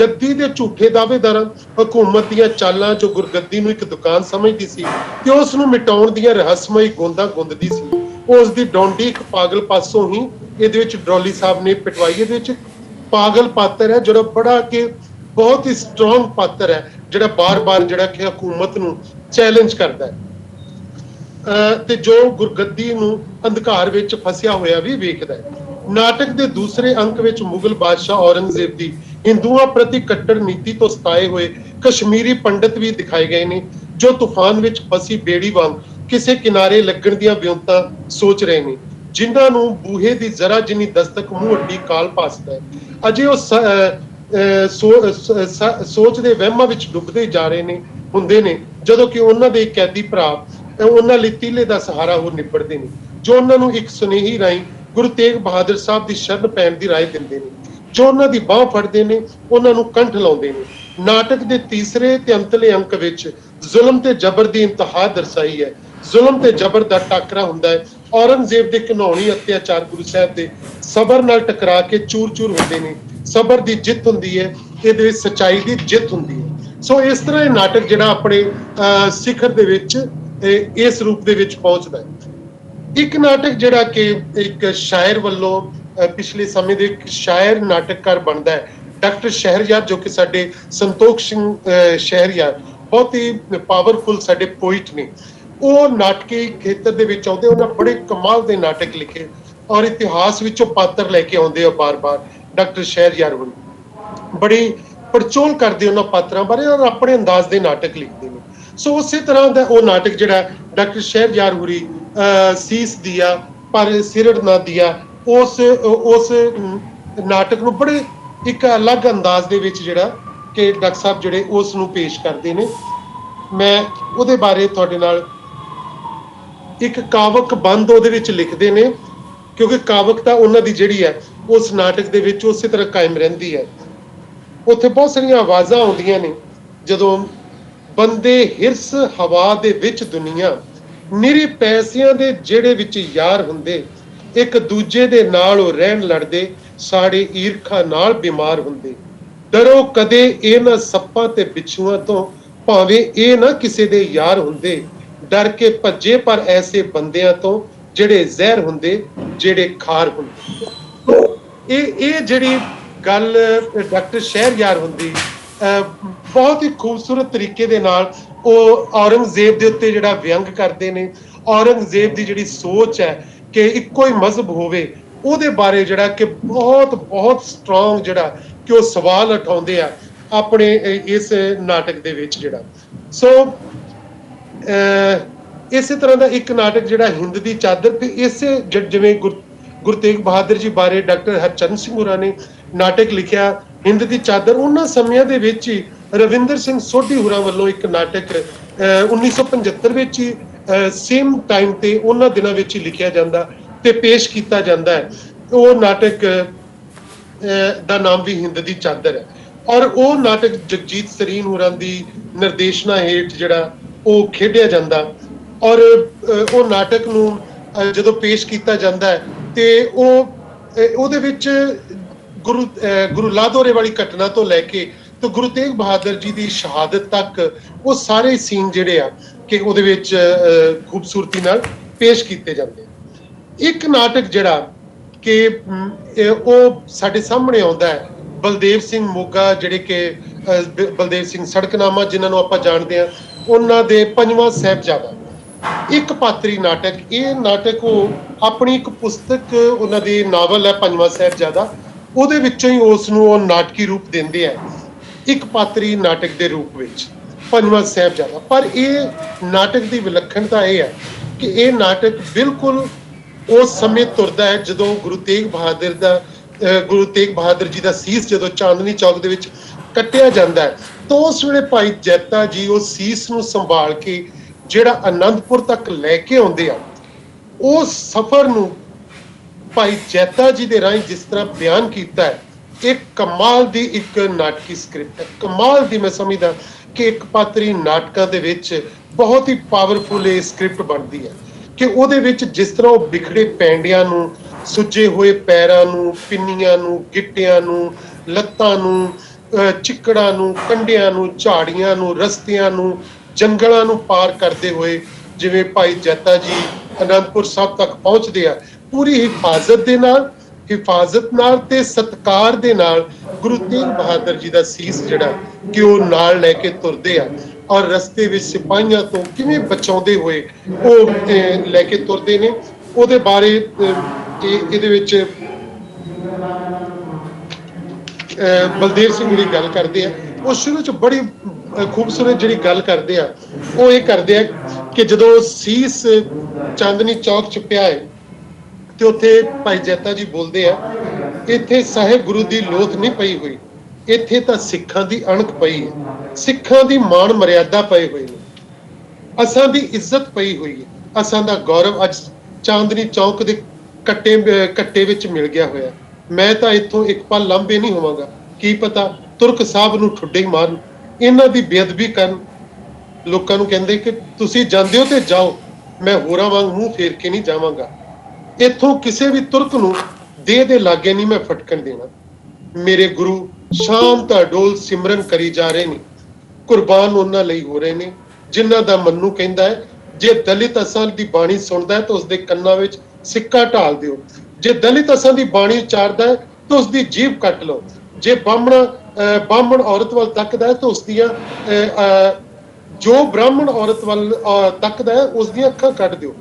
ਗੱਦੀ ਦੇ ਝੂਠੇ ਦਾਅਵੇਦਾਰਾਂ, ਹਕੂਮਤ ਦੀਆਂ ਚਾਲਾਂ ਜੋ ਗੁਰਗੱਦੀ ਨੂੰ ਇੱਕ ਦੁਕਾਨ ਸਮਝਦੀ ਸੀ ਤੇ ਉਸ ਨੂੰ ਮਿਟਾਉਣ ਦੀਆਂ ਰਹੱਸਮਈ ਗੋਂਦਾਂ ਗੁੰਦਦੀ ਸੀ, ਉਸ ਦੀ ਡੌਂਡੀ ਇੱਕ ਪਾਗਲ ਪਾਸੋਂ ਹੀ ਇਹਦੇ ਵਿੱਚ ਡਰੋਲੀ ਸਾਹਿਬ ਨੇ ਪਿਟਵਾਈ। ਇਹਦੇ ਵਿੱਚ ਪਾਗਲ ਪਾਤਰ ਹੈ ਜਿਹੜਾ ਬੜਾ ਕਿ ਬਹੁਤ ਹੀ ਸਟਰੋਂਗ ਪਾਤਰ ਹੈ, ਜਿਹੜਾ ਬਾਰ-ਬਾਰ ਜਿਹੜਾ ਕਿ ਹਕੂਮਤ ਨੂੰ ਚੈਲੰਜ ਕਰਦਾ ਹੈ ਤੇ ਜੋ ਗੁਰਗੱਦੀ ਨੂੰ ਅੰਧਕਾਰ ਵਿੱਚ ਫਸਿਆ ਹੋਇਆ ਵੀ ਵੇਖਦਾ ਹੈ। ਨਾਟਕ ਦੇ ਦੂਸਰੇ ਅੰਕ ਵਿੱਚ ਮੁਗਲ ਬਾਦਸ਼ਾਹ ਔਰੰਗਜ਼ੇਬ ਦੀ ਹਿੰਦੂਆਂ ਪ੍ਰਤੀ ਕੱਟੜ ਨੀਤੀ ਤੋਂ ਸਤਾਏ ਹੋਏ ਕਸ਼ਮੀਰੀ ਪੰਡਤ ਵੀ ਦਿਖਾਏ ਗਏ ਨੇ, ਜੋ ਤੂਫਾਨ ਵਿੱਚ ਫਸੀ ਬੇੜੀ ਵਾਂਗ ਕਿਸੇ ਕਿਨਾਰੇ ਲੱਗਣ ਦੀਆਂ ਵਿਉਂਤਾਂ ਸੋਚ ਰਹੇ ਨੇ, ਜਿਨ੍ਹਾਂ ਨੂੰ ਬੂਹੇ ਦੀ ਜ਼ਰਾ ਜਿੰਨੀ ਦਸਤਕ ਮੂੰਹ ਅੱਡੀ ਕਾਲ ਪਾਸਦਾ ਹੈ। ਅਜੇ ਉਹ ਸੋਚ ਦੇ ਵਹਿਮਾਂ ਵਿੱਚ ਡੁੱਬਦੇ ਜਾ ਰਹੇ ਨੇ ਹੁੰਦੇ ਨੇ, ਜਦੋਂ ਕਿ ਉਹਨਾਂ ਦੇ ਕੈਦੀ ਭਰਾ ਉਹਨਾਂ ਲਈ ਤੀਲੇ ਦਾ ਸਹਾਰਾ ਹੋ ਨਿਬੜਦੇ ਨੇ, ਜੋ ਉਹਨਾਂ ਨੂੰ ਇੱਕ ਸੁਨੇਹੀ ਰਾਹੀਂ ਗੁਰੂ ਤੇਗ ਬਹਾਦਰ ਸਾਹਿਬ ਦੀ ਸ਼ਰਨ ਪੈਣ ਦੀ ਰਾਏ ਦਿੰਦੇ ਨੇ, ਜੋ ਉਹਨਾਂ ਦੀ ਬਾਹ ਫੜਦੇ ਨੇ, ਉਹਨਾਂ ਨੂੰ ਕੰਠ ਲਾਉਂਦੇ ਨੇ। ਨਾਟਕ ਦੇ ਤੀਸਰੇ ਤੇ ਅੰਤਲੇ ਅੰਕ ਵਿੱਚ ਜ਼ੁਲਮ ਤੇ ਜ਼ਬਰ ਦੀ ਇੰਤਹਾ ਦਰਸਾਈ ਹੈ। ਜ਼ੁਲਮ ਤੇ ਜ਼ਬਰ ਦਾ ਟਾਕਰਾ ਹੁੰਦਾ ਹੈ। ਔਰੰਗਜ਼ੇਬ ਦੇ ਘਿਨੌਣੀ ਅਤਿਆਚਾਰ ਗੁਰੂ ਸਾਹਿਬ ਦੇ ਸਬਰ ਨਾਲ ਟਕਰਾ ਕੇ ਚੂਰ-ਚੂਰ ਹੁੰਦੇ ਨੇ। ਸਬਰ ਦੀ ਜਿੱਤ ਹੁੰਦੀ ਹੈ, ਇਹਦੇ ਵਿੱਚ ਸੱਚਾਈ ਦੀ ਜਿੱਤ ਹੁੰਦੀ ਹੈ। ਸੋ ਇਸ ਤਰ੍ਹਾਂ ਇਹ ਨਾਟਕ ਜਿਹੜਾ ਆਪਣੇ ਸਿਖਰ ਦੇ ਵਿੱਚ ਇਸ ਰੂਪ ਦੇ ਵਿੱਚ ਪਹੁੰਚਦਾ ਹੈ। ਇੱਕ ਨਾਟਕ ਜਿਹੜਾ ਕਿ ਇੱਕ ਸ਼ਾਇਰ ਵੱਲੋਂ ਪਿਛਲੇ ਸਮੇਂ ਦੇ ਇੱਕ ਸ਼ਾਇਰ ਨਾਟਕਕਾਰ ਬਣਦਾ ਹੈ, ਡਾਕਟਰ ਸ਼ਹਿਰਯਾਰ, ਜੋ ਕਿ ਸਾਡੇ ਸੰਤੋਖ ਸਿੰਘ ਸ਼ਹਿਰਯਾਰ ਬਹੁਤ ਹੀ ਪਾਵਰਫੁਲ ਸਾਡੇ ਪੋਇਟ ਨੇ। ਉਹ ਨਾਟਕੀ ਖੇਤਰ ਦੇ ਵਿੱਚ ਆਉਂਦੇ, ਉਹਨਾਂ ਬੜੇ ਕਮਾਲ ਦੇ ਨਾਟਕ ਲਿਖੇ ਔਰ ਇਤਿਹਾਸ ਵਿੱਚੋਂ ਪਾਤਰ ਲੈ ਕੇ ਆਉਂਦੇ ਆ ਬਾਰ-ਬਾਰ। ਡਾਕਟਰ ਸ਼ਹਿਰਯਾਰ ਹੁਣ ਬੜੀ ਪੜਚੋਲ ਕਰਦੇ ਉਹਨਾਂ ਪਾਤਰਾਂ ਬਾਰੇ ਔਰ ਆਪਣੇ ਅੰਦਾਜ਼ ਦੇ ਨਾਟਕ ਲਿਖਦੇ ਨੇ। ਸੋ ਉਸੇ ਤਰ੍ਹਾਂ ਦਾ ਉਹ ਨਾਟਕ ਜਿਹੜਾ ਡਾਕਟਰ ਸ਼ਹਿਰਯਾਰ ਹੁਰੀ ਸੀਸ ਦਿਆ ਪਰ ਸਿਰੜ ਨਾ ਦਿਆ, ਉਸ ਨਾਟਕ ਨੂੰ ਬੜੇ ਇੱਕ ਅਲੱਗ ਅੰਦਾਜ਼ ਦੇ ਵਿੱਚ ਜਿਹੜਾ ਕਿ ਡਾਕਟਰ ਸਾਹਿਬ ਜਿਹੜੇ ਉਸ ਨੂੰ ਪੇਸ਼ ਕਰਦੇ ਨੇ। ਮੈਂ ਉਹਦੇ ਬਾਰੇ ਤੁਹਾਡੇ ਨਾਲ ਇੱਕ ਕਾਵਕ ਬੰਦ ਉਹਦੇ ਵਿੱਚ ਲਿਖਦੇ ਨੇ, ਕਿਉਂਕਿ ਕਾਵਕਤਾ ਉਹਨਾਂ ਦੀ ਜਿਹੜੀ ਹੈ ਉਸ ਨਾਟਕ ਦੇ ਵਿੱਚ ਉਸੇ ਤਰ੍ਹਾਂ ਕਾਇਮ ਰਹਿੰਦੀ ਹੈ। ਉੱਥੇ ਬਹੁਤ ਸਾਰੀਆਂ ਆਵਾਜ਼ਾਂ ਆਉਂਦੀਆਂ ਨੇ, ਜਦੋਂ ਬੰਦੇ ਹਿਰਸ ਹਵਾ ਦੇ ਵਿੱਚ ਦੁਨੀਆ, ਨਿਰੀ ਪੈਸਿਆਂ ਦੇ ਜਿਹੜੇ ਵਿੱਚ ਯਾਰ ਹੁੰਦੇ, ਇੱਕ ਦੂਜੇ ਦੇ ਨਾਲ ਉਹ ਰਹਿਣ ਲੜਦੇ, ਸਾੜੇ ਈਰਖਾ ਨਾਲ ਬਿਮਾਰ ਹੁੰਦੇ। ਡਰੋ ਕਦੇ ਇਹ ਨਾ ਸੱਪਾਂ ਤੇ ਬਿੱਛੂਆਂ ਤੋਂ, ਭਾਵੇਂ ਇਹ ਨਾ ਕਿਸੇ ਦੇ ਯਾਰ ਹੁੰਦੇ, ਡਰ ਕੇ ਭੱਜੇ ਪਰ ਐਸੇ ਬੰਦਿਆਂ ਤੋਂ ਜਿਹੜੇ ਜ਼ਹਿਰ ਹੁੰਦੇ, ਜਿਹੜੇ ਖਾਰ ਹੁੰਦੇ। ਇਹ ਜਿਹੜੀ ਗੱਲ ਡਾਕਟਰ ਸ਼ਹਿਰਯਾਰ ਹੁੰਦੀ ਬਹੁਤ ਹੀ ਖੂਬਸੂਰਤ ਤਰੀਕੇ ਦੇ ਨਾਲ ਉਹ ਔਰੰਗਜ਼ੇਬ ਦੇ ਉੱਤੇ ਜਿਹੜਾ ਵਿਅੰਗ ਕਰਦੇ ਨੇ। ਔਰੰਗਜ਼ੇਬ ਦੀ ਜਿਹੜੀ ਸੋਚ ਹੈ ਕਿ ਇੱਕੋ ਹੀ ਮਜ਼ਹਬ ਹੋਵੇ, ਉਹਦੇ ਬਾਰੇ ਜਿਹੜਾ ਕਿ ਬਹੁਤ ਸਟਰੋਂਗ ਜਿਹੜਾ ਕਿ ਉਹ ਸਵਾਲ ਉਠਾਉਂਦੇ ਆ ਆਪਣੇ ਇਸ ਨਾਟਕ ਦੇ ਵਿੱਚ ਜਿਹੜਾ। ਸੋ ਇਸੇ ਤਰ੍ਹਾਂ ਦਾ ਇੱਕ ਨਾਟਕ ਜਿਹੜਾ ਹਿੰਦ ਦੀ ਚਾਦਰ, ਤੇ ਇਸੇ ਜਿਵੇਂ ਗੁਰੂ ਤੇਗ ਬਹਾਦਰ ਜੀ ਬਾਰੇ ਡਾਕਟਰ ਹਰਚਰਨ ਸਿੰਘ ਹੋਰਾਂ ਨੇ ਨਾਟਕ ਲਿਖਿਆ ਹਿੰਦ ਦੀ ਚਾਦਰ, ਉਹਨਾਂ ਸਮਿਆਂ ਦੇ ਵਿੱਚ ਹੀ ਰਵਿੰਦਰ ਸਿੰਘ ਸੋਢੀ ਹੋਰਾਂ ਵੱਲੋਂ ਇੱਕ ਨਾਟਕ 1975 ਵਿੱਚ ਹੀ ਸੇਮ ਟਾਈਮ ਤੇ ਉਹਨਾਂ ਦਿਨਾਂ ਵਿੱਚ ਹੀ ਲਿਖਿਆ ਜਾਂਦਾ ਤੇ ਪੇਸ਼ ਕੀਤਾ ਜਾਂਦਾ ਹੈ। ਉਹ ਨਾਟਕ ਦਾ ਨਾਮ ਵੀ ਹਿੰਦ ਦੀ ਚਾਦਰ ਹੈ। ਔਰ ਉਹ ਨਾਟਕ ਜਗਜੀਤ ਸਰੀਨ ਹੋਰਾਂ ਦੀ ਨਿਰਦੇਸ਼ਨਾ ਹੇਠ ਜਿਹੜਾ ਉਹ ਖੇਡਿਆ ਜਾਂਦਾ। ਔਰ ਉਹ ਨਾਟਕ ਨੂੰ ਜਦੋਂ ਪੇਸ਼ ਕੀਤਾ ਜਾਂਦਾ ਹੈ ਤੇ ਉਹਦੇ ਵਿੱਚ ਗੁਰੂ ਲਾਧੋਰੇ ਵਾਲੀ ਘਟਨਾ ਤੋਂ ਲੈ ਕੇ ਤੇ ਗੁਰੂ ਤੇਗ ਬਹਾਦਰ ਜੀ ਦੀ ਸ਼ਹਾਦਤ ਤੱਕ ਉਹ ਸਾਰੇ ਸੀਨ ਜਿਹੜੇ ਆ ਕਿ ਉਹਦੇ ਵਿੱਚ ਖੂਬਸੂਰਤੀ ਨਾਲ ਪੇਸ਼ ਕੀਤੇ ਜਾਂਦੇ। ਇੱਕ ਨਾਟਕ ਜਿਹੜਾ ਕਿ ਉਹ ਸਾਡੇ ਸਾਹਮਣੇ ਆਉਂਦਾ ਹੈ, ਬਲਦੇਵ ਸਿੰਘ ਮੋਗਾ ਜਿਹੜੇ ਕਿ ਬਲਦੇਵ ਸਿੰਘ ਸੜਕਨਾਮਾ ਜਿਨ੍ਹਾਂ ਨੂੰ ਆਪਾਂ ਜਾਣਦੇ ਹਾਂ, ਉਹਨਾਂ ਦੇ ਪੰਜਵਾਂ ਸਾਹਿਬਜ਼ਾਦਾ, ਇੱਕ ਪਾਤਰੀ ਨਾਟਕ। ਇਹ ਨਾਟਕ ਉਹ ਆਪਣੀ ਇੱਕ ਪੁਸਤਕ, ਉਹਨਾਂ ਦੀ ਨਾਵਲ ਹੈ ਪੰਜਵਾਂ ਸਾਹਿਬਜ਼ਾਦਾ, ਉਹਦੇ ਵਿੱਚੋਂ ਹੀ ਉਸ ਨੂੰ ਉਹ ਨਾਟਕੀ ਰੂਪ ਦਿੰਦੇ ਆ ਇੱਕ ਪਾਤਰੀ ਨਾਟਕ ਦੇ ਰੂਪ ਵਿੱਚ, ਪੰਜਵਾਂ ਸਾਹਿਬਜ਼ਾਦਾ। ਪਰ ਇਹ ਨਾਟਕ ਦੀ ਵਿਲੱਖਣਤਾ ਇਹ ਹੈ ਕਿ ਇਹ ਨਾਟਕ ਬਿਲਕੁਲ ਉਸ ਸਮੇਂ ਤੁਰਦਾ ਹੈ ਜਦੋਂ ਗੁਰੂ ਤੇਗ ਬਹਾਦਰ ਜੀ ਦਾ ਸੀਸ ਜਦੋਂ ਚਾਂਦਨੀ ਚੌਕ ਦੇ ਵਿੱਚ ਕੱਟਿਆ ਜਾਂਦਾ ਹੈ, ਤਾਂ ਉਸ ਵੇਲੇ ਭਾਈ ਜੈਤਾ ਜੀ ਉਹ ਸੀਸ ਨੂੰ ਸੰਭਾਲ ਕੇ ਜਿਹੜਾ ਆਨੰਦਪੁਰ ਤੱਕ ਲੈ ਕੇ ਆਉਂਦੇ ਆ, ਉਹ ਸਫ਼ਰ ਨੂੰ ਭਾਈ ਜੈਤਾ ਜੀ ਦੇ ਰਾਹੀਂ ਜਿਸ ਤਰ੍ਹਾਂ ਬਿਆਨ ਕੀਤਾ ਹੈ, ਇੱਕ ਕਮਾਲ ਦੀ ਇੱਕ ਨਾਟਕੀ ਸਕ੍ਰਿਪਟ ਹੈ। ਕਮਾਲ ਦੀ ਮੈਂ ਸਮਝਦਾ ਕਿ ਇੱਕ ਪਾਤਰੀ ਨਾਟਕਾਂ ਦੇ ਵਿੱਚ ਬਹੁਤ ਹੀ ਪਾਵਰਫੁਲ ਇਹ ਸਕ੍ਰਿਪਟ ਬਣਦੀ ਹੈ ਕਿ ਉਹਦੇ ਵਿੱਚ ਜਿਸ ਤਰ੍ਹਾਂ ਉਹ ਬਿਖੜੇ ਪੈਂਡਿਆਂ ਨੂੰ, ਸੁੱਜੇ ਹੋਏ ਪੈਰਾਂ ਨੂੰ, ਪਿੰਨੀਆਂ ਨੂੰ, ਗਿੱਟਿਆਂ ਨੂੰ, ਲੱਤਾਂ ਨੂੰ, ਚਿੱਕੜਾਂ ਨੂੰ, ਕੰਢਿਆਂ ਨੂੰ, ਝਾੜੀਆਂ ਨੂੰ, ਰਸਤਿਆਂ ਨੂੰ, ਜੰਗਲਾਂ ਨੂੰ ਪਾਰ ਕਰਦੇ ਹੋਏ ਜਿਵੇਂ ਭਾਈ ਜੈਤਾ ਜੀ ਅਨੰਦਪੁਰ ਸਾਹਿਬ ਤੱਕ ਪਹੁੰਚਦੇ ਆ, ਪੂਰੀ ਹਿਫਾਜ਼ਤ ਨਾਲ ਤੇ ਸਤਿਕਾਰ ਦੇ ਨਾਲ ਗੁਰੂ ਤੇਗ ਬਹਾਦਰ ਜੀ ਦਾ ਸੀਸ ਜਿਹੜਾ ਕਿ ਉਹ ਨਾਲ ਲੈ ਕੇ ਤੁਰਦੇ ਆ, ਔਰ ਰਸਤੇ ਵਿੱਚ ਸਿਪਾਹੀਆਂ ਤੋਂ ਕਿਵੇਂ ਬਚਾਉਂਦੇ ਹੋਏ ਉਹ ਲੈ ਕੇ ਤੁਰਦੇ ਨੇ। ਉਹਦੇ ਬਾਰੇ ਇਹਦੇ ਵਿੱਚ ਬਲਦੇਵ ਸਿੰਘ ਜਿਹੜੀ ਗੱਲ ਕਰਦੇ ਆ, ਉਹ ਸ਼ੁਰੂ ਚ ਬੜੀ ਖੂਬਸੂਰਤ ਜਿਹੜੀ ਗੱਲ ਕਰਦੇ ਆ, ਉਹ ਇਹ ਕਰਦੇ ਆ ਕਿ ਜਦੋਂ ਸੀਸ ਚਾਂਦਨੀ ਚੌਕ ਚ ਪਿਆ ਹੈ ਤੇ ਉੱਥੇ ਭਾਈ ਜੈਤਾ ਜੀ ਬੋਲਦੇ ਆ, ਇੱਥੇ ਸਾਹਿਬ ਗੁਰੂ ਦੀ ਲੋਥ ਨਹੀਂ ਪਈ ਹੋਈ, ਇੱਥੇ ਤਾਂ ਸਿੱਖਾਂ ਦੀ ਅਣਖ ਪਈ ਹੈ, ਸਿੱਖਾਂ ਦੀ ਮਾਣ ਮਰਿਆਦਾ ਪਈ ਹੋਈ ਨੇ, ਅਸਾਂ ਦੀ ਇੱਜ਼ਤ ਪਈ ਹੋਈ ਹੈ, ਅਸਾਂ ਦਾ ਗੌਰਵ ਅੱਜ ਚਾਂਦਨੀ ਚੌਕ ਦੇ ਕੱਟੇ ਵਿੱਚ ਮਿਲ ਗਿਆ ਹੋਇਆ। ਮੈਂ ਤਾਂ ਇੱਥੋਂ ਇੱਕ ਪਲ ਲਾਂਭੇ ਨਹੀਂ ਹੋਵਾਂਗਾ, ਕੀ ਪਤਾ ਤੁਰਕ ਸਾਹਿਬ ਨੂੰ ਠੁੱਡੇ ਹੀ ਮਾਰਨ, ਇਹਨਾਂ ਦੀ ਬੇਅਦਬੀ ਕਰਨ। ਲੋਕਾਂ ਨੂੰ ਕਹਿੰਦੇ ਕਿ ਤੁਸੀਂ ਜਾਂਦੇ ਹੋ ਤੇ ਜਾਓ, ਮੈਂ ਹੋਰਾਂ ਵਾਂਗ ਮੂੰਹ ਫੇਰ ਕੇ ਨਹੀਂ ਜਾਵਾਂਗਾ, ਇੱਥੋਂ ਕਿਸੇ ਵੀ ਤੁਰਕ ਨੂੰ ਦੇ ਲਾਗੇ ਨਹੀਂ ਮੈਂ ਫਟਕਣ ਦੇਣਾ। ਮੇਰੇ ਗੁਰੂ ਸ਼ਾਮ ਤਾਂ ਡੋਲ ਸਿਮਰਨ ਕਰੀ ਜਾ ਰਹੇ ਨੇ, ਕੁਰਬਾਨ ਉਹਨਾਂ ਲਈ ਹੋ ਰਹੇ ਨੇ ਜਿਨ੍ਹਾਂ ਦਾ ਮੰਨੂ ਕਹਿੰਦਾ ਹੈ, ਜੇ ਦਲਿਤ ਅਸਾਂ ਦੀ ਬਾਣੀ ਸੁਣਦਾ ਹੈ ਤਾਂ ਉਸਦੇ ਕੰਨਾਂ ਵਿੱਚ ਸਿੱਕਾ ਢਾਲ ਦਿਓ, ਜੇ ਦਲਿਤ ਅਸਾਂ ਦੀ ਬਾਣੀ ਉਚਾਰਦਾ ਹੈ ਤਾਂ ਉਸਦੀ ਜੀਭ ਕੱਟ ਲਓ, ਜੇ ਬਾਹਮਣ ਔਰਤ ਵੱਲ ਤੱਕਦਾ ਹੈ ਤਾਂ ਉਸਦੀਆਂ ਜੋ ਬ੍ਰਾਹਮਣ ਔਰਤ ਵੱਲ ਤੱਕਦਾ ਹੈ ਉਸਦੀਆਂ ਅੱਖਾਂ ਕੱਢ ਦਿਓ।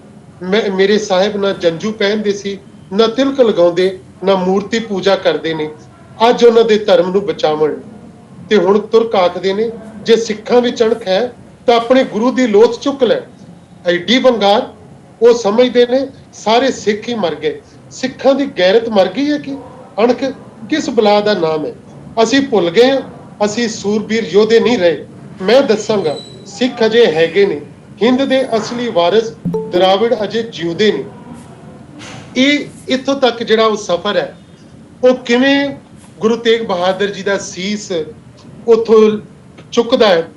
ਮੇਰੇ ਸਾਹਿਬ ਨਾ ਜੰਜੂ ਪਹਿਨਦੇ ਸੀ, ਨਾ ਤਿਲਕ ਲਗਾਉਂਦੇ, ਨਾ ਮੂਰਤੀ ਪੂਜਾ ਕਰਦੇ ਨੇ, ਅੱਜ ਉਹਨਾਂ ਦੇ ਧਰਮ ਨੂੰ ਬਚਾਵਣ। ਤੇ ਹੁਣ ਤੁਰਕ ਆਖਦੇ ਨੇ ਜੇ ਸਿੱਖਾਂ ਵਿੱਚ ਅਣਖ ਹੈ ਤਾਂ ਆਪਣੇ ਗੁਰੂ ਦੀ ਲੋਥ ਚੁੱਕ ਲੈ। ਐਡੀ ਬੰਗਾਰ ਉਹ ਸਮਝਦੇ ਨੇ ਸਾਰੇ ਸਿੱਖ ਹੀ ਮਰ ਗਏ, ਸਿੱਖਾਂ ਦੀ ਗੈਰਤ ਮਰ ਗਈ ਹੈ ਕਿ ਅਣਖ ਕਿਸ ਬਲਾ ਦਾ ਨਾਮ ਹੈ। ਅਸੀਂ ਭੁੱਲ ਗਏ ਹਾਂ, ਅਸੀਂ ਸੂਰਬੀਰ ਯੋਧੇ ਨਹੀਂ ਰਹੇ। ਮੈਂ ਦੱਸਾਂਗਾ ਸਿੱਖ ਅਜੇ ਹੈਗੇ ਨੇ, ਹਿੰਦ ਦੇ ਅਸਲੀ ਵਾਰਿਸ ਦਰਾਵਿੜ ਅਜੇ ਜਿਉਂਦੇ ਨੇ। ਇਹ ਇੱਥੋਂ ਤੱਕ ਜਿਹੜਾ ਉਹ ਸਫ਼ਰ ਹੈ, ਉਹ ਕਿਵੇਂ ਗੁਰੂ ਤੇਗ ਬਹਾਦਰ ਜੀ ਦਾ ਸੀਸ ਉੱਥੋਂ ਚੁੱਕਦਾ ਹੈ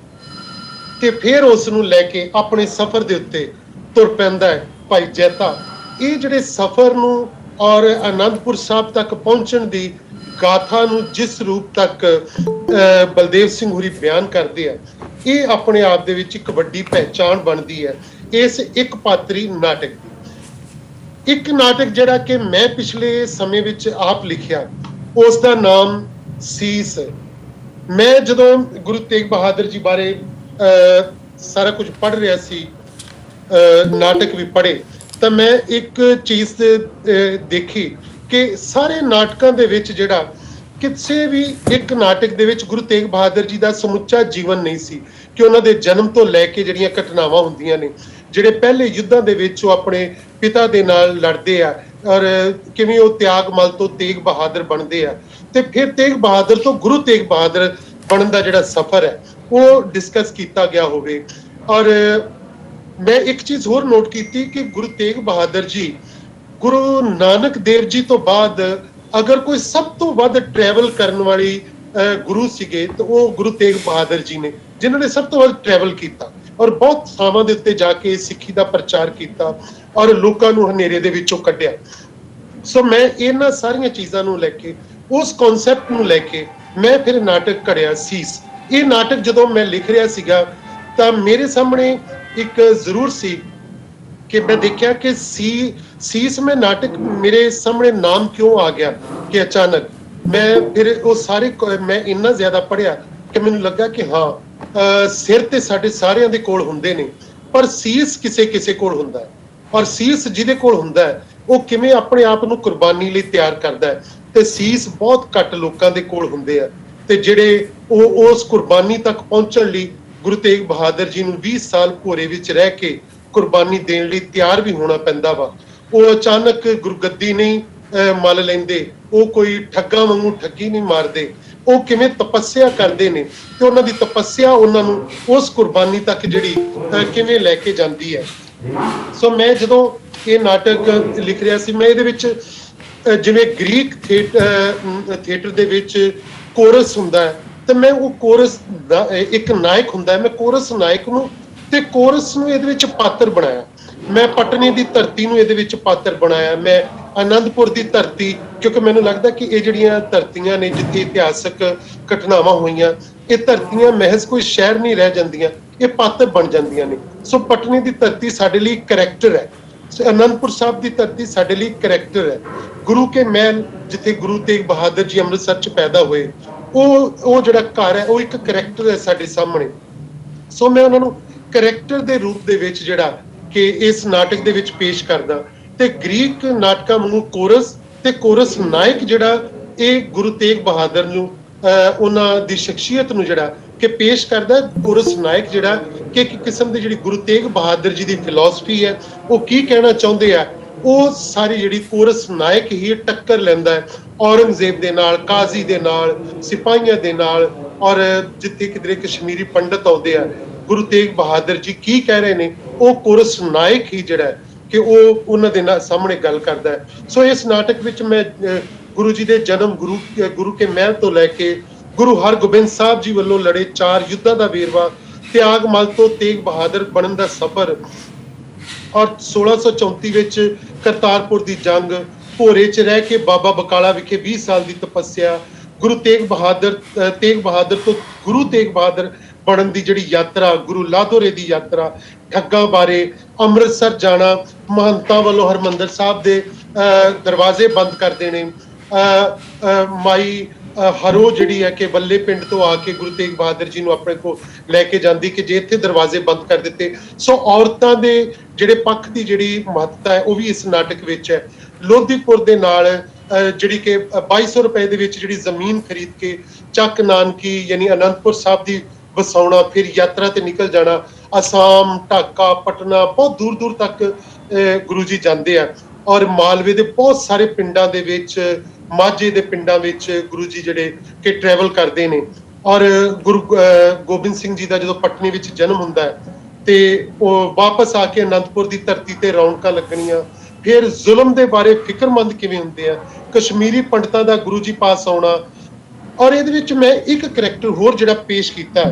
ਤੇ ਫਿਰ ਉਸ ਨੂੰ ਲੈ ਕੇ ਆਪਣੇ ਸਫ਼ਰ ਦੇ ਉੱਤੇ ਤੁਰ ਪੈਂਦਾ ਹੈ ਭਾਈ ਜੈਤਾ। ਇਹ ਜਿਹੜੇ ਸਫ਼ਰ ਨੂੰ ਔਰ ਆਨੰਦਪੁਰ ਸਾਹਿਬ ਤੱਕ ਪਹੁੰਚਣ ਦੀ ਗਾਥਾ ਨੂੰ ਜਿਸ ਰੂਪ ਤੱਕ ਬਲਦੇਵ ਸਿੰਘ ਹੋਰੀ ਬਿਆਨ ਕਰਦੇ ਆ, ਇਹ ਆਪਣੇ ਆਪ ਦੇ ਵਿੱਚ ਇੱਕ ਵੱਡੀ ਪਹਿਚਾਣ ਬਣਦੀ ਹੈ ਇਸ ਇੱਕ ਪਾਤਰੀ ਨਾਟਕ ਦੀ। ਇੱਕ ਨਾਟਕ ਜਿਹੜਾ ਕਿ ਮੈਂ ਪਿਛਲੇ ਸਮੇਂ ਵਿੱਚ ਆਪ ਲਿਖਿਆ, ਉਸ ਦਾ ਨਾਮ ਸੀਸ। ਮੈਂ ਜਦੋਂ ਗੁਰੂ ਤੇਗ ਬਹਾਦਰ ਜੀ ਬਾਰੇ ਸਾਰਾ ਕੁਝ ਪੜ੍ਹ ਰਿਹਾ ਸੀ, ਨਾਟਕ ਵੀ ਪੜ੍ਹੇ, ਤਾਂ ਮੈਂ ਇੱਕ ਚੀਜ਼ ਦੇਖੀ ਕਿ ਸਾਰੇ ਨਾਟਕਾਂ ਦੇ ਵਿੱਚ ਜਿਹੜਾ ਕਿਸੇ ਵੀ ਇੱਕ ਨਾਟਕ ਦੇ ਵਿੱਚ ਗੁਰੂ ਤੇਗ ਬਹਾਦਰ ਜੀ ਦਾ ਸਮੁੱਚਾ ਜੀਵਨ ਨਹੀਂ ਸੀ, ਕਿ ਉਹਨਾਂ ਦੇ ਜਨਮ ਤੋਂ ਲੈ ਕੇ ਜਿਹੜੀਆਂ ਘਟਨਾਵਾਂ ਹੁੰਦੀਆਂ ਨੇ, ਜਿਹੜੇ ਪਹਿਲੇ ਯੁੱਧਾਂ ਦੇ ਵਿੱਚ ਉਹ ਆਪਣੇ ਪਿਤਾ ਦੇ ਨਾਲ ਲੜਦੇ ਆ ਔਰ ਕਿਵੇਂ ਉਹ ਤਿਆਗਮਲ ਤੋਂ ਤੇਗ ਬਹਾਦਰ ਬਣਦੇ ਆ, ਤੇ ਫਿਰ ਤੇਗ ਬਹਾਦਰ ਤੋਂ ਗੁਰੂ ਤੇਗ ਬਹਾਦਰ ਬਣਨ ਦਾ ਜਿਹੜਾ ਸਫ਼ਰ ਹੈ ਉਹ ਡਿਸਕਸ ਕੀਤਾ ਗਿਆ ਹੋਵੇ। ਔਰ ਮੈਂ ਇੱਕ ਚੀਜ਼ ਹੋਰ ਨੋਟ ਕੀਤੀ ਕਿ ਗੁਰੂ ਤੇਗ ਬਹਾਦਰ ਜੀ ਗੁਰੂ ਨਾਨਕ ਦੇਵ ਜੀ ਤੋਂ ਬਾਅਦ ਅਗਰ ਕੋਈ ਸਭ ਤੋਂ ਵੱਧ ਟਰੈਵਲ ਕਰਨ ਵਾਲੀ ਗੁਰੂ ਸੀਗੇ ਤੇ ਉਹ ਗੁਰੂ ਤੇਗ ਬਹਾਦਰ ਜੀ ਨੇ, ਜਿਨ੍ਹਾਂ ਨੇ ਸਭ ਤੋਂ ਵੱਧ ਟਰੈਵਲ ਕੀਤਾ ਔਰ ਬਹੁਤ ਥਾਵਾਂ ਦੇ ਉੱਤੇ ਜਾ ਕੇ ਸਿੱਖੀ ਦਾ ਪ੍ਰਚਾਰ ਕੀਤਾ ਔਰ ਲੋਕਾਂ ਨੂੰ ਹਨੇਰੇ ਦੇ ਵਿੱਚੋਂ ਕੱਢਿਆ। ਸੋ ਮੈਂ ਇਹਨਾਂ ਸਾਰੀਆਂ ਚੀਜ਼ਾਂ ਨੂੰ ਲੈ ਕੇ, ਉਸ ਕਨਸੈਪਟ ਨੂੰ ਲੈ ਕੇ ਮੈਂ ਫਿਰ ਨਾਟਕ ਘੜਿਆ ਸੀਸ। ਇਹ ਨਾਟਕ ਜਦੋਂ ਮੈਂ ਲਿਖ ਰਿਹਾ ਸੀਗਾ ਤਾਂ ਮੇਰੇ ਸਾਹਮਣੇ ਇੱਕ ਜ਼ਰੂਰ ਸੀ ਕਿ ਮੈਂ ਦੇਖਿਆ ਕਿ ਸੀਸ में नाटक मेरे सामने नाम क्यों आ गया कि अचानक मैं फिर वो सारे मैं इन्ना ज्यादा पढ़िया कि मैनूं लगा कि हाँ सिर ते साडे सारियां दे कोल हुंदे ने पर सीस किसे किसे कोल हुंदा है और सीस जिहदे कोल हुंदा है वो किवें अपने आप नूं कुर्बानी लई तैयार करदा है ते सीस बहुत घट लोकां दे कोल हुंदे आ ते जिहड़े उस कुर्बानी तक पहुंचण लई गुरु तेग बहादुर जी नूं 20 साल घोरे विच रह के कुर्बानी देने ਲਈ ਤਿਆਰ ਵੀ ਹੋਣਾ ਪੈਂਦਾ ਵਾ। ਉਹ ਅਚਾਨਕ ਗੁਰਗੱਦੀ ਨਹੀਂ ਮੱਲ ਲੈਂਦੇ, ਉਹ ਕੋਈ ਠੱਗਾਂ ਵਾਂਗੂ ਠੱਗੀ ਨਹੀਂ ਮਾਰਦੇ, ਉਹ ਕਿਵੇਂ ਤਪੱਸਿਆ ਕਰਦੇ ਨੇ ਤੇ ਉਹਨਾਂ ਦੀ ਤਪੱਸਿਆ ਉਹਨਾਂ ਨੂੰ ਉਸ ਕੁਰਬਾਨੀ ਤੱਕ ਜਿਹੜੀ ਕਿਵੇਂ ਲੈ ਕੇ ਜਾਂਦੀ ਹੈ। ਸੋ ਮੈਂ ਜਦੋਂ ਇਹ ਨਾਟਕ ਲਿਖ ਰਿਹਾ ਸੀ, ਮੈਂ ਇਹਦੇ ਵਿੱਚ ਜਿਵੇਂ ਗ੍ਰੀਕ ਥੀਏਟਰ ਦੇ ਵਿੱਚ ਕੋਰਸ ਹੁੰਦਾ ਹੈ ਤੇ ਮੈਂ ਉਹ ਕੋਰਸ ਦਾ ਇੱਕ ਨਾਇਕ ਹੁੰਦਾ ਹੈ, ਮੈਂ ਕੋਰਸ ਨਾਇਕ ਨੂੰ ਤੇ ਕੋਰਸ ਨੂੰ ਇਹਦੇ ਵਿੱਚ ਪਾਤਰ ਬਣਾਇਆ। ਮੈਂ ਪਟਨੇ ਦੀ ਧਰਤੀ ਨੂੰ ਇਹਦੇ ਵਿੱਚ ਪਾਤਰ ਬਣਾਇਆ, ਮੈਂ ਆਨੰਦਪੁਰ ਦੀ ਧਰਤੀ, ਕਿਉਂਕਿ ਮੈਨੂੰ ਲੱਗਦਾ ਕਿ ਇਹ ਜਿਹੜੀਆਂ ਧਰਤੀਆਂ ਨੇ ਜਿੱਥੇ ਇਤਿਹਾਸਕ ਘਟਨਾਵਾਂ ਹੋਈਆਂ, ਇਹ ਧਰਤੀਆਂ ਮਹਿਜ਼ ਕੋਈ ਸ਼ਹਿਰ ਨਹੀਂ ਰਹਿ ਜਾਂਦੀਆਂ, ਇਹ ਪਾਤਰ ਬਣ ਜਾਂਦੀਆਂ ਨੇ। ਸੋ ਪਟਨੇ ਦੀ ਧਰਤੀ ਸਾਡੇ ਲਈ ਕਰੈਕਟਰ ਹੈ, ਆਨੰਦਪੁਰ ਸਾਹਿਬ ਦੀ ਧਰਤੀ ਸਾਡੇ ਲਈ ਕਰੈਕਟਰ ਹੈ। ਗੁਰੂ ਕੇ ਮਹਿਲ ਜਿੱਥੇ ਗੁਰੂ ਤੇਗ ਬਹਾਦਰ ਜੀ ਅੰਮ੍ਰਿਤਸਰ 'ਚ ਪੈਦਾ ਹੋਏ, ਉਹ ਜਿਹੜਾ ਘਰ ਹੈ ਉਹ ਇੱਕ ਕਰੈਕਟਰ ਹੈ ਸਾਡੇ ਸਾਹਮਣੇ। ਸੋ ਮੈਂ ਉਹਨਾਂ ਨੂੰ ਕਰੈਕਟਰ ਦੇ ਰੂਪ ਦੇ ਵਿੱਚ ਜਿਹੜਾ ਕਿ ਇਸ ਨਾਟਕ ਦੇ ਵਿੱਚ ਪੇਸ਼ ਕਰਦਾ ਤੇ ਗ੍ਰੀਕ ਨਾਟਕਾਂ ਵਾਂਗੂ ਕੋਰਸ ਤੇ ਕੋਰਸ ਨਾਇਕ ਜਿਹੜਾ ਇਹ ਗੁਰੂ ਤੇਗ ਬਹਾਦਰ ਨੂੰ ਉਹਨਾਂ ਦੀ ਸ਼ਖਸੀਅਤ ਨੂੰ ਜਿਹੜਾ ਕਿ ਪੇਸ਼ ਕਰਦਾ। ਕੋਰਸ ਨਾਇਕ ਜਿਹੜਾ ਕਿ ਇੱਕ ਕਿਸਮ ਦੀ ਜਿਹੜੀ ਗੁਰੂ ਤੇਗ ਬਹਾਦਰ ਜੀ ਦੀ ਫਿਲਾਸਫੀ ਹੈ, ਉਹ ਕੀ ਕਹਿਣਾ ਚਾਹੁੰਦੇ ਆ, ਉਹ ਸਾਰੀ ਜਿਹੜੀ ਕੋਰਸ ਨਾਇਕ ਹੀ ਟੱਕਰ ਲੈਂਦਾ ਹੈ ਔਰੰਗਜ਼ੇਬ ਦੇ ਨਾਲ, ਕਾਜ਼ੀ ਦੇ ਨਾਲ, ਸਿਪਾਹੀਆਂ ਦੇ ਨਾਲ। ਔਰ ਜਿੱਥੇ ਕਿਧਰੇ ਕਸ਼ਮੀਰੀ ਪੰਡਤ ਆਉਂਦੇ ਆ, ਗੁਰੂ ਤੇਗ ਬਹਾਦਰ ਜੀ ਕੀ ਕਹਿ ਰਹੇ ਨੇ, ਉਹ ਕੋਰਸ ਨਾਇਕ ਹੀ ਜਿਹੜਾ ਕਿ ਉਹ ਉਹਨਾਂ ਦੇ ਨਾਲ ਸਾਹਮਣੇ ਗੱਲ ਕਰਦਾ ਹੈ। ਸੋ ਇਸ ਨਾਟਕ ਵਿੱਚ ਮੈਂ ਗੁਰੂ ਜੀ ਦੇ ਜਨਮ, ਗੁਰੂ ਕੇ ਮਹਿਲ ਤੋਂ ਲੈ ਕੇ ਗੁਰੂ ਹਰਗੋਬਿੰਦ ਸਾਹਿਬ ਜੀ ਵੱਲੋਂ ਲੜੇ 4 ਯੁੱਧਾਂ ਦਾ ਵੇਰਵਾ, ਤਿਆਗ ਮਲ ਤੋਂ ਤੇਗ ਬਹਾਦਰ ਬਣਨ ਦਾ ਸਫ਼ਰ ਔਰ 1634 ਵਿੱਚ ਕਰਤਾਰਪੁਰ ਦੀ ਜੰਗ, ਭੋਰੇ 'ਚ ਰਹਿ ਕੇ ਬਾਬਾ ਬਕਾਲਾ ਵਿਖੇ 20 ਸਾਲ ਦੀ ਤਪੱਸਿਆ, ਗੁਰੂ ਤੇਗ ਬਹਾਦਰ ਤੋਂ ਗੁਰੂ ਤੇਗ ਬਹਾਦਰ ਬਣਨ ਦੀ ਜਿਹੜੀ ਯਾਤਰਾ, ਗੁਰੂ ਲਾਧੋਰੇ ਦੀ ਯਾਤਰਾ, ਠੱਗਾਂ ਬਾਰੇ, ਅੰਮ੍ਰਿਤਸਰ ਜਾਣਾ, ਮਹੰਤਾਂ ਵੱਲੋਂ ਹਰਮੰਦਰ ਸਾਹਿਬ ਦੇ ਦਰਵਾਜ਼ੇ ਬੰਦ ਕਰ ਦੇਣੇ, ਮਾਈ ਹਰੋ ਜਿਹੜੀ ਹੈ ਕਿ ਬੱਲੇ ਪਿੰਡ ਤੋਂ ਆ ਕੇ ਗੁਰੂ ਤੇਗ ਬਹਾਦਰ ਜੀ ਨੂੰ ਆਪਣੇ ਕੋਲ ਲੈ ਕੇ ਜਾਂਦੀ ਕਿ ਜੇ ਇੱਥੇ ਦਰਵਾਜ਼ੇ ਬੰਦ ਕਰ ਦਿੱਤੇ। ਸੋ ਔਰਤਾਂ ਦੇ ਜਿਹੜੇ ਪੱਖ ਦੀ ਜਿਹੜੀ ਮਹੱਤਤਾ ਹੈ ਉਹ ਵੀ ਇਸ ਨਾਟਕ ਵਿੱਚ ਹੈ। ਲੋਧੀਪੁਰ ਦੇ ਨਾਲ ਜਿਹੜੀ ਕਿ 2200 ਰੁਪਏ ਦੇ ਵਿੱਚ ਜਿਹੜੀ ਜ਼ਮੀਨ ਖਰੀਦ ਕੇ ਚੱਕ ਨਾਨਕੀ ਯਾਨੀ ਅਨੰਦਪੁਰ ਸਾਹਿਬ ਦੀ ਵਸਾਉਣਾ, ਫਿਰ ਯਾਤਰਾ ਤੇ ਨਿਕਲ ਜਾਣਾ, ਅਸਾਮ, ਢਾਕਾ, ਪਟਨਾ, ਬਹੁਤ ਦੂਰ ਦੂਰ ਤੱਕ ਗੁਰੂ ਜੀ ਜਾਂਦੇ ਆ ਔਰ ਮਾਲਵੇ ਦੇ ਬਹੁਤ ਸਾਰੇ ਪਿੰਡਾਂ ਦੇ ਵਿੱਚ, ਮਾਝੇ ਦੇ ਪਿੰਡਾਂ ਵਿੱਚ ਗੁਰੂ ਜੀ ਜਿਹੜੇ ਕਿ ਟਰੈਵਲ ਕਰਦੇ ਨੇ। ਔਰ ਗੁਰੂ ਗੋਬਿੰਦ ਸਿੰਘ ਜੀ ਦਾ ਜਦੋਂ ਪਟਨੇ ਵਿੱਚ ਜਨਮ ਹੁੰਦਾ ਹੈ ਤੇ ਉਹ ਵਾਪਸ ਆ ਕੇ ਅਨੰਦਪੁਰ ਦੀ ਧਰਤੀ ਤੇ ਰੌਣਕਾਂ ਲੱਗਣੀਆਂ, ਫਿਰ ਜ਼ੁਲਮ ਦੇ ਬਾਰੇ ਫਿਕਰਮੰਦ ਕਿਵੇਂ ਹੁੰਦੇ ਆ, ਕਸ਼ਮੀਰੀ ਪੰਡਤਾਂ ਦਾ ਗੁਰੂ ਜੀ ਪਾਸ ਆਉਣਾ। ਔਰ ਇਹਦੇ ਵਿੱਚ ਮੈਂ ਇੱਕ ਕਰੈਕਟਰ ਹੋਰ ਜਿਹੜਾ ਪੇਸ਼ ਕੀਤਾ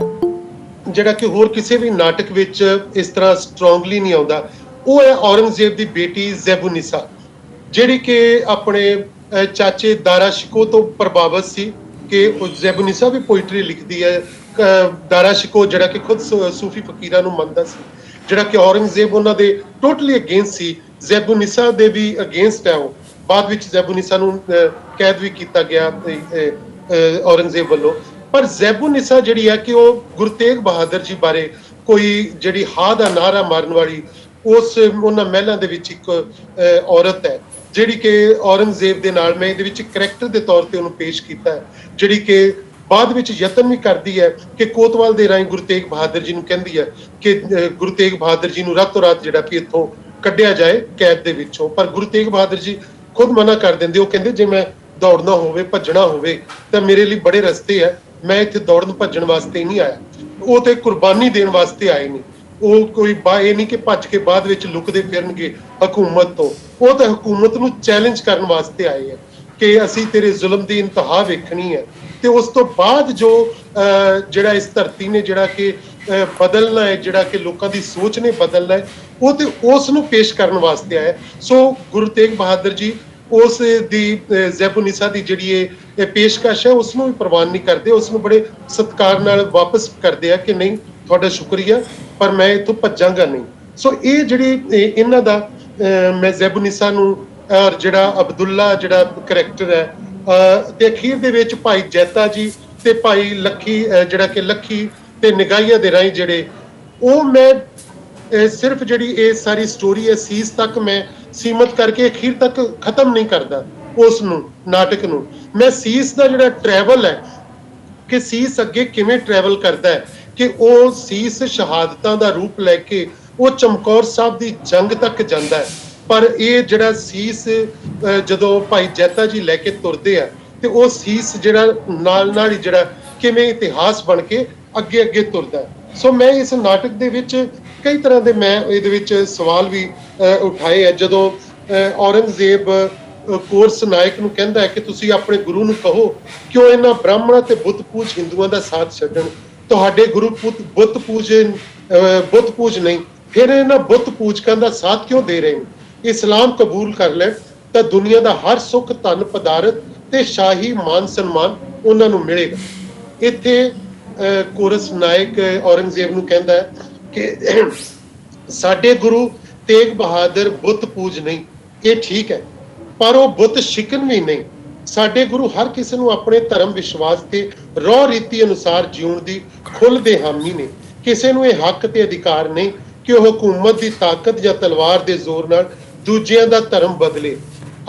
ਜਿਹੜਾ ਕਿ ਹੋਰ ਕਿਸੇ ਵੀ ਨਾਟਕ ਵਿੱਚ ਇਸ ਤਰ੍ਹਾਂ ਸਟਰੋਂਗਲੀ ਨਹੀਂ ਆਉਂਦਾ, ਉਹ ਹੈ ਔਰੰਗਜ਼ੇਬ ਦੀ ਬੇਟੀ ਜ਼ੈਬੂਨਿਸਾ, ਜਿਹੜੀ ਕਿ ਆਪਣੇ ਚਾਚੇ ਦਾਰਾ ਸ਼ਿਕੋ ਤੋਂ ਪ੍ਰਭਾਵਿਤ ਸੀ ਕਿ ਉਹ ਜ਼ੈਬੂਨਿਸਾ ਵੀ ਪੋਇਟਰੀ ਲਿਖਦੀ ਹੈ। ਦਾਰਾ ਸ਼ਿਕੋ ਜਿਹੜਾ ਕਿ ਖੁਦ ਸੂਫੀ ਫਕੀਰਾਂ ਨੂੰ ਮੰਨਦਾ ਸੀ, ਜਿਹੜਾ ਕਿ ਔਰੰਗਜ਼ੇਬ ਉਹਨਾਂ ਦੇ ਟੋਟਲੀ ਅਗੇਂਸਟ ਸੀ, ਜ਼ੈਬੂਨਿਸਾ ਦੇ ਵੀ ਅਗੇਂਸਟ ਹੈ। ਉਹ ਬਾਅਦ ਵਿੱਚ ਜ਼ੈਬੂਨਿਸਾ ਨੂੰ ਕੈਦ ਵੀ ਕੀਤਾ ਗਿਆ ਔਰੰਗਜ਼ੇਬ ਵੱਲੋਂ। ਪਰ ਜ਼ੈਬੂਨਿਸਾ ਜਿਹੜੀ ਹੈ ਕਿ ਉਹ ਗੁਰੂ ਤੇਗ ਬਹਾਦਰ ਜੀ ਬਾਰੇ ਕੋਈ ਜਿਹੜੀ ਹਾਂ ਦਾ ਨਾਰਾ ਮਾਰਨ ਵਾਲੀ ਉਹਨਾਂ ਮਹਿਲਾਂ ਦੇ ਵਿੱਚ ਇੱਕ ਔਰਤ ਹੈ, ਜਿਹੜੀ ਕਿ ਔਰੰਗਜ਼ੇਬ ਦੇ ਨਾਲ ਮੈਂ ਇਹਦੇ ਵਿੱਚ ਕਰੈਕਟਰ ਦੇ ਤੌਰ ਤੇ ਉਹਨੂੰ ਪੇਸ਼ ਕੀਤਾ ਹੈ, ਜਿਹੜੀ ਕਿ ਬਾਅਦ ਵਿੱਚ ਯਤਨ ਵੀ ਕਰਦੀ ਹੈ ਕਿ ਕੋਤਵਾਲ ਦੇ ਰਾਹੀਂ ਗੁਰੂ ਤੇਗ ਬਹਾਦਰ ਜੀ ਨੂੰ ਕਹਿੰਦੀ ਹੈ ਕਿ ਗੁਰੂ ਤੇਗ ਬਹਾਦਰ ਜੀ ਨੂੰ ਰਾਤੋਂ ਰਾਤ ਜਿਹੜਾ ਕਿ ਇੱਥੋਂ ਕੱਢਿਆ ਜਾਏ ਕੈਦ ਦੇ ਵਿੱਚੋਂ। ਪਰ ਗੁਰੂ ਤੇਗ ਬਹਾਦਰ ਜੀ ਖੁਦ ਮਨਾ ਕਰ ਦਿੰਦੇ, ਉਹ ਕਹਿੰਦੇ ਜੇ ਮੈਂ ਦੌੜਨਾ ਹੋਵੇ, ਭੱਜਣਾ ਹੋਵੇ ਤਾਂ ਮੇਰੇ ਲਈ ਬੜੇ ਰਸਤੇ ਹੈ, ਮੈਂ ਇੱਥੇ ਦੌੜਨ ਭੱਜਣ ਵਾਸਤੇ ਨਹੀਂ ਆਇਆ, ਉਹ ਤੇ ਕੁਰਬਾਨੀ ਦੇਣ ਵਾਸਤੇ ਆਏ ਨੇ। ਉਹ ਕੋਈ ਇਹ ਨਹੀਂ ਕਿ ਭੱਜ ਕੇ ਬਾਅਦ ਵਿੱਚ ਲੁਕਦੇ ਫਿਰਨਗੇ ਹਕੂਮਤ ਤੋਂ, ਉਹ ਤਾਂ ਹਕੂਮਤ ਨੂੰ ਚੈਲੰਜ ਕਰਨ ਵਾਸਤੇ ਆਏ ਹੈ ਕਿ ਅਸੀਂ ਤੇਰੇ ਜ਼ੁਲਮ ਦੀ ਇੰਤਹਾ ਵੇਖਣੀ ਹੈ ਤੇ ਉਸ ਤੋਂ ਬਾਅਦ ਜੋ ਜਿਹੜਾ ਇਸ ਧਰਤੀ ਨੇ ਜਿਹੜਾ ਕਿ ਬਦਲਣਾ ਹੈ, ਜਿਹੜਾ ਕਿ ਲੋਕਾਂ ਦੀ ਸੋਚ ਨੇ ਬਦਲਣਾ ਹੈ, ਉਹ ਤੇ ਉਸ ਨੂੰ ਪੇਸ਼ ਕਰਨ ਵਾਸਤੇ ਆਇਆ। ਸੋ ਗੁਰੂ ਤੇਗ ਬਹਾਦਰ ਜੀ ਉਸ ਦੀ ਜ਼ੈਬੁਨਿਸਾ ਦੀ ਜਿਹੜੀ ਇਹ ਪੇਸ਼ਕਸ਼ ਹੈ ਉਸ ਨੂੰ ਵੀ ਪ੍ਰਵਾਨ ਨਹੀਂ ਕਰਦੇ, ਉਸ ਨੂੰ ਬੜੇ ਸਤਿਕਾਰ ਨਾਲ ਵਾਪਸ ਕਰਦੇ ਆ ਕਿ ਨਹੀਂ ਤੁਹਾਡਾ ਸ਼ੁਕਰੀਆ, ਪਰ ਮੈਂ ਇੱਥੋਂ ਭੱਜਾਂਗਾ ਨਹੀਂ। ਸੋ ਇਹ ਜਿਹੜੀ ਇਹਨਾਂ ਦਾ ਮੈਂ ਜ਼ੈਬੁਨਿਸਾ ਨੂੰ ਔਰ ਜਿਹੜਾ ਅਬਦੁੱਲਾ ਜਿਹੜਾ ਕਰੈਕਟਰ ਹੈ, ਤੇ ਅਖੀਰ ਦੇ ਵਿੱਚ ਭਾਈ ਜੈਤਾ ਜੀ ਤੇ ਭਾਈ ਲੱਖੀ ਜਿਹੜਾ ਕਿ ਲੱਖੀ ਤੇ ਨਿਗਾਹੀਆਂ ਦੇ ਰਾਹੀਂ ਜਿਹੜੇ ਉਹ ਮੈਂ ਸਿਰਫ ਜਿਹੜੀ ਇਹ ਸਾਰੀ ਸਟੋਰੀ ਹੈ ਸੀਸ ਤੱਕ ਮੈਂ ਸੀਮਤ ਕਰਕੇ ਅਖੀਰ ਤੱਕ ਖਤਮ ਨਹੀਂ ਕਰਦਾ ਉਸ ਨੂੰ, ਨਾਟਕ ਨੂੰ। ਮੈਂ ਸੀਸ ਦਾ ਜਿਹੜਾ ਟਰੈਵਲ ਹੈ ਕਿ ਸੀਸ ਅੱਗੇ ਕਿਵੇਂ ਟਰੈਵਲ ਕਰਦਾ ਹੈ, ਕਿ ਉਹ ਸੀਸ ਸ਼ਹਾਦਤਾਂ ਦਾ ਰੂਪ ਲੈ ਕੇ ਉਹ ਚਮਕੌਰ ਸਾਹਿਬ ਦੀ ਜੰਗ ਤੱਕ ਜਾਂਦਾ ਹੈ। ਪਰ ਇਹ ਜਿਹੜਾ ਸੀਸ ਜਦੋਂ ਭਾਈ ਜੈਤਾ ਜੀ ਲੈ ਕੇ ਤੁਰਦੇ ਆ ਤੇ ਉਹ ਸੀਸ ਜਿਹੜਾ ਨਾਲ ਨਾਲ ਹੀ ਜਿਹੜਾ ਕਿਵੇਂ ਇਤਿਹਾਸ ਬਣ ਕੇ ਅੱਗੇ ਅੱਗੇ ਤੁਰਦਾ ਹੈ। ਸੋ ਮੈਂ ਇਸ ਨਾਟਕ ਦੇ ਵਿੱਚ ਕਈ ਤਰ੍ਹਾਂ ਦੇ ਮੈਂ ਇਹਦੇ ਵਿੱਚ ਸਵਾਲ ਵੀ ਉਠਾਏ ਹੈ। ਜਦੋਂ ਔਰੰਗਜ਼ੇਬ ਕੋਰਸ ਨਾਇਕ ਨੂੰ ਕਹਿੰਦਾ ਹੈ ਕਿ ਤੁਸੀਂ ਆਪਣੇ ਗੁਰੂ ਨੂੰ ਕਹੋ ਕਿ ਉਹ ਇਹਨਾਂ ਬ੍ਰਾਹਮਣਾਂ ਤੇ ਬੁੱਤ ਪੂਜ ਹਿੰਦੂਆਂ ਦਾ ਸਾਥ ਛੱਡਣ, ਤੁਹਾਡੇ ਗੁਰੂ ਬੁੱਤ ਪੂਜ ਨਹੀਂ, ਫਿਰ ਇਹਨਾਂ ਬੁੱਤ ਪੂਜਕਾਂ ਦਾ ਸਾਥ ਕਿਉਂ ਦੇ ਰਹੇ ਨੇ? ਇਸਲਾਮ ਕਬੂਲ ਕਰ ਲੈਣ ਤਾਂ ਦੁਨੀਆ ਦਾ ਹਰ ਸੁੱਖ ਧਨ ਪਦਾਰਥ ਤੇ ਸ਼ਾਹੀ ਮਾਨ ਸਨਮਾਨ ਉਹਨਾਂ ਨੂੰ ਮਿਲੇਗਾ। ਇੱਥੇ ਕੋਰਸ ਨਾਇਕ ਔਰੰਗਜ਼ੇਬ ਨੂੰ ਕਹਿੰਦਾ ਹੈ ਕਿ ਸਾਡੇ ਗੁਰੂ ਤੇਗ ਬਹਾਦਰ ਬੁੱਤ ਪੂਜ ਨਹੀਂ, ਇਹ ਠੀਕ ਹੈ, ਪਰ ਉਹ ਬੁੱਤ ਸ਼ਿਕਨ ਵੀ ਨਹੀਂ। ਸਾਡੇ ਗੁਰੂ ਹਰ ਕਿਸੇ ਨੂੰ ਆਪਣੇ ਧਰਮ ਵਿਸ਼ਵਾਸ ਤੇ ਰਹੁ ਰੀਤੀ ਅਨੁਸਾਰ ਜਿਉਣ ਦੀ ਖੁੱਲ੍ਹ ਦੇ ਹਾਮੀ ਨੇ। ਕਿਸੇ ਨੂੰ ਇਹ ਹੱਕ ਤੇ ਅਧਿਕਾਰ ਨਹੀਂ ਕਿ ਉਹ ਹਕੂਮਤ ਦੀ ਤਾਕਤ ਜਾਂ ਤਲਵਾਰ ਦੇ ਜ਼ੋਰ ਨਾਲ ਦੂਜਿਆਂ ਦਾ ਧਰਮ ਬਦਲੇ।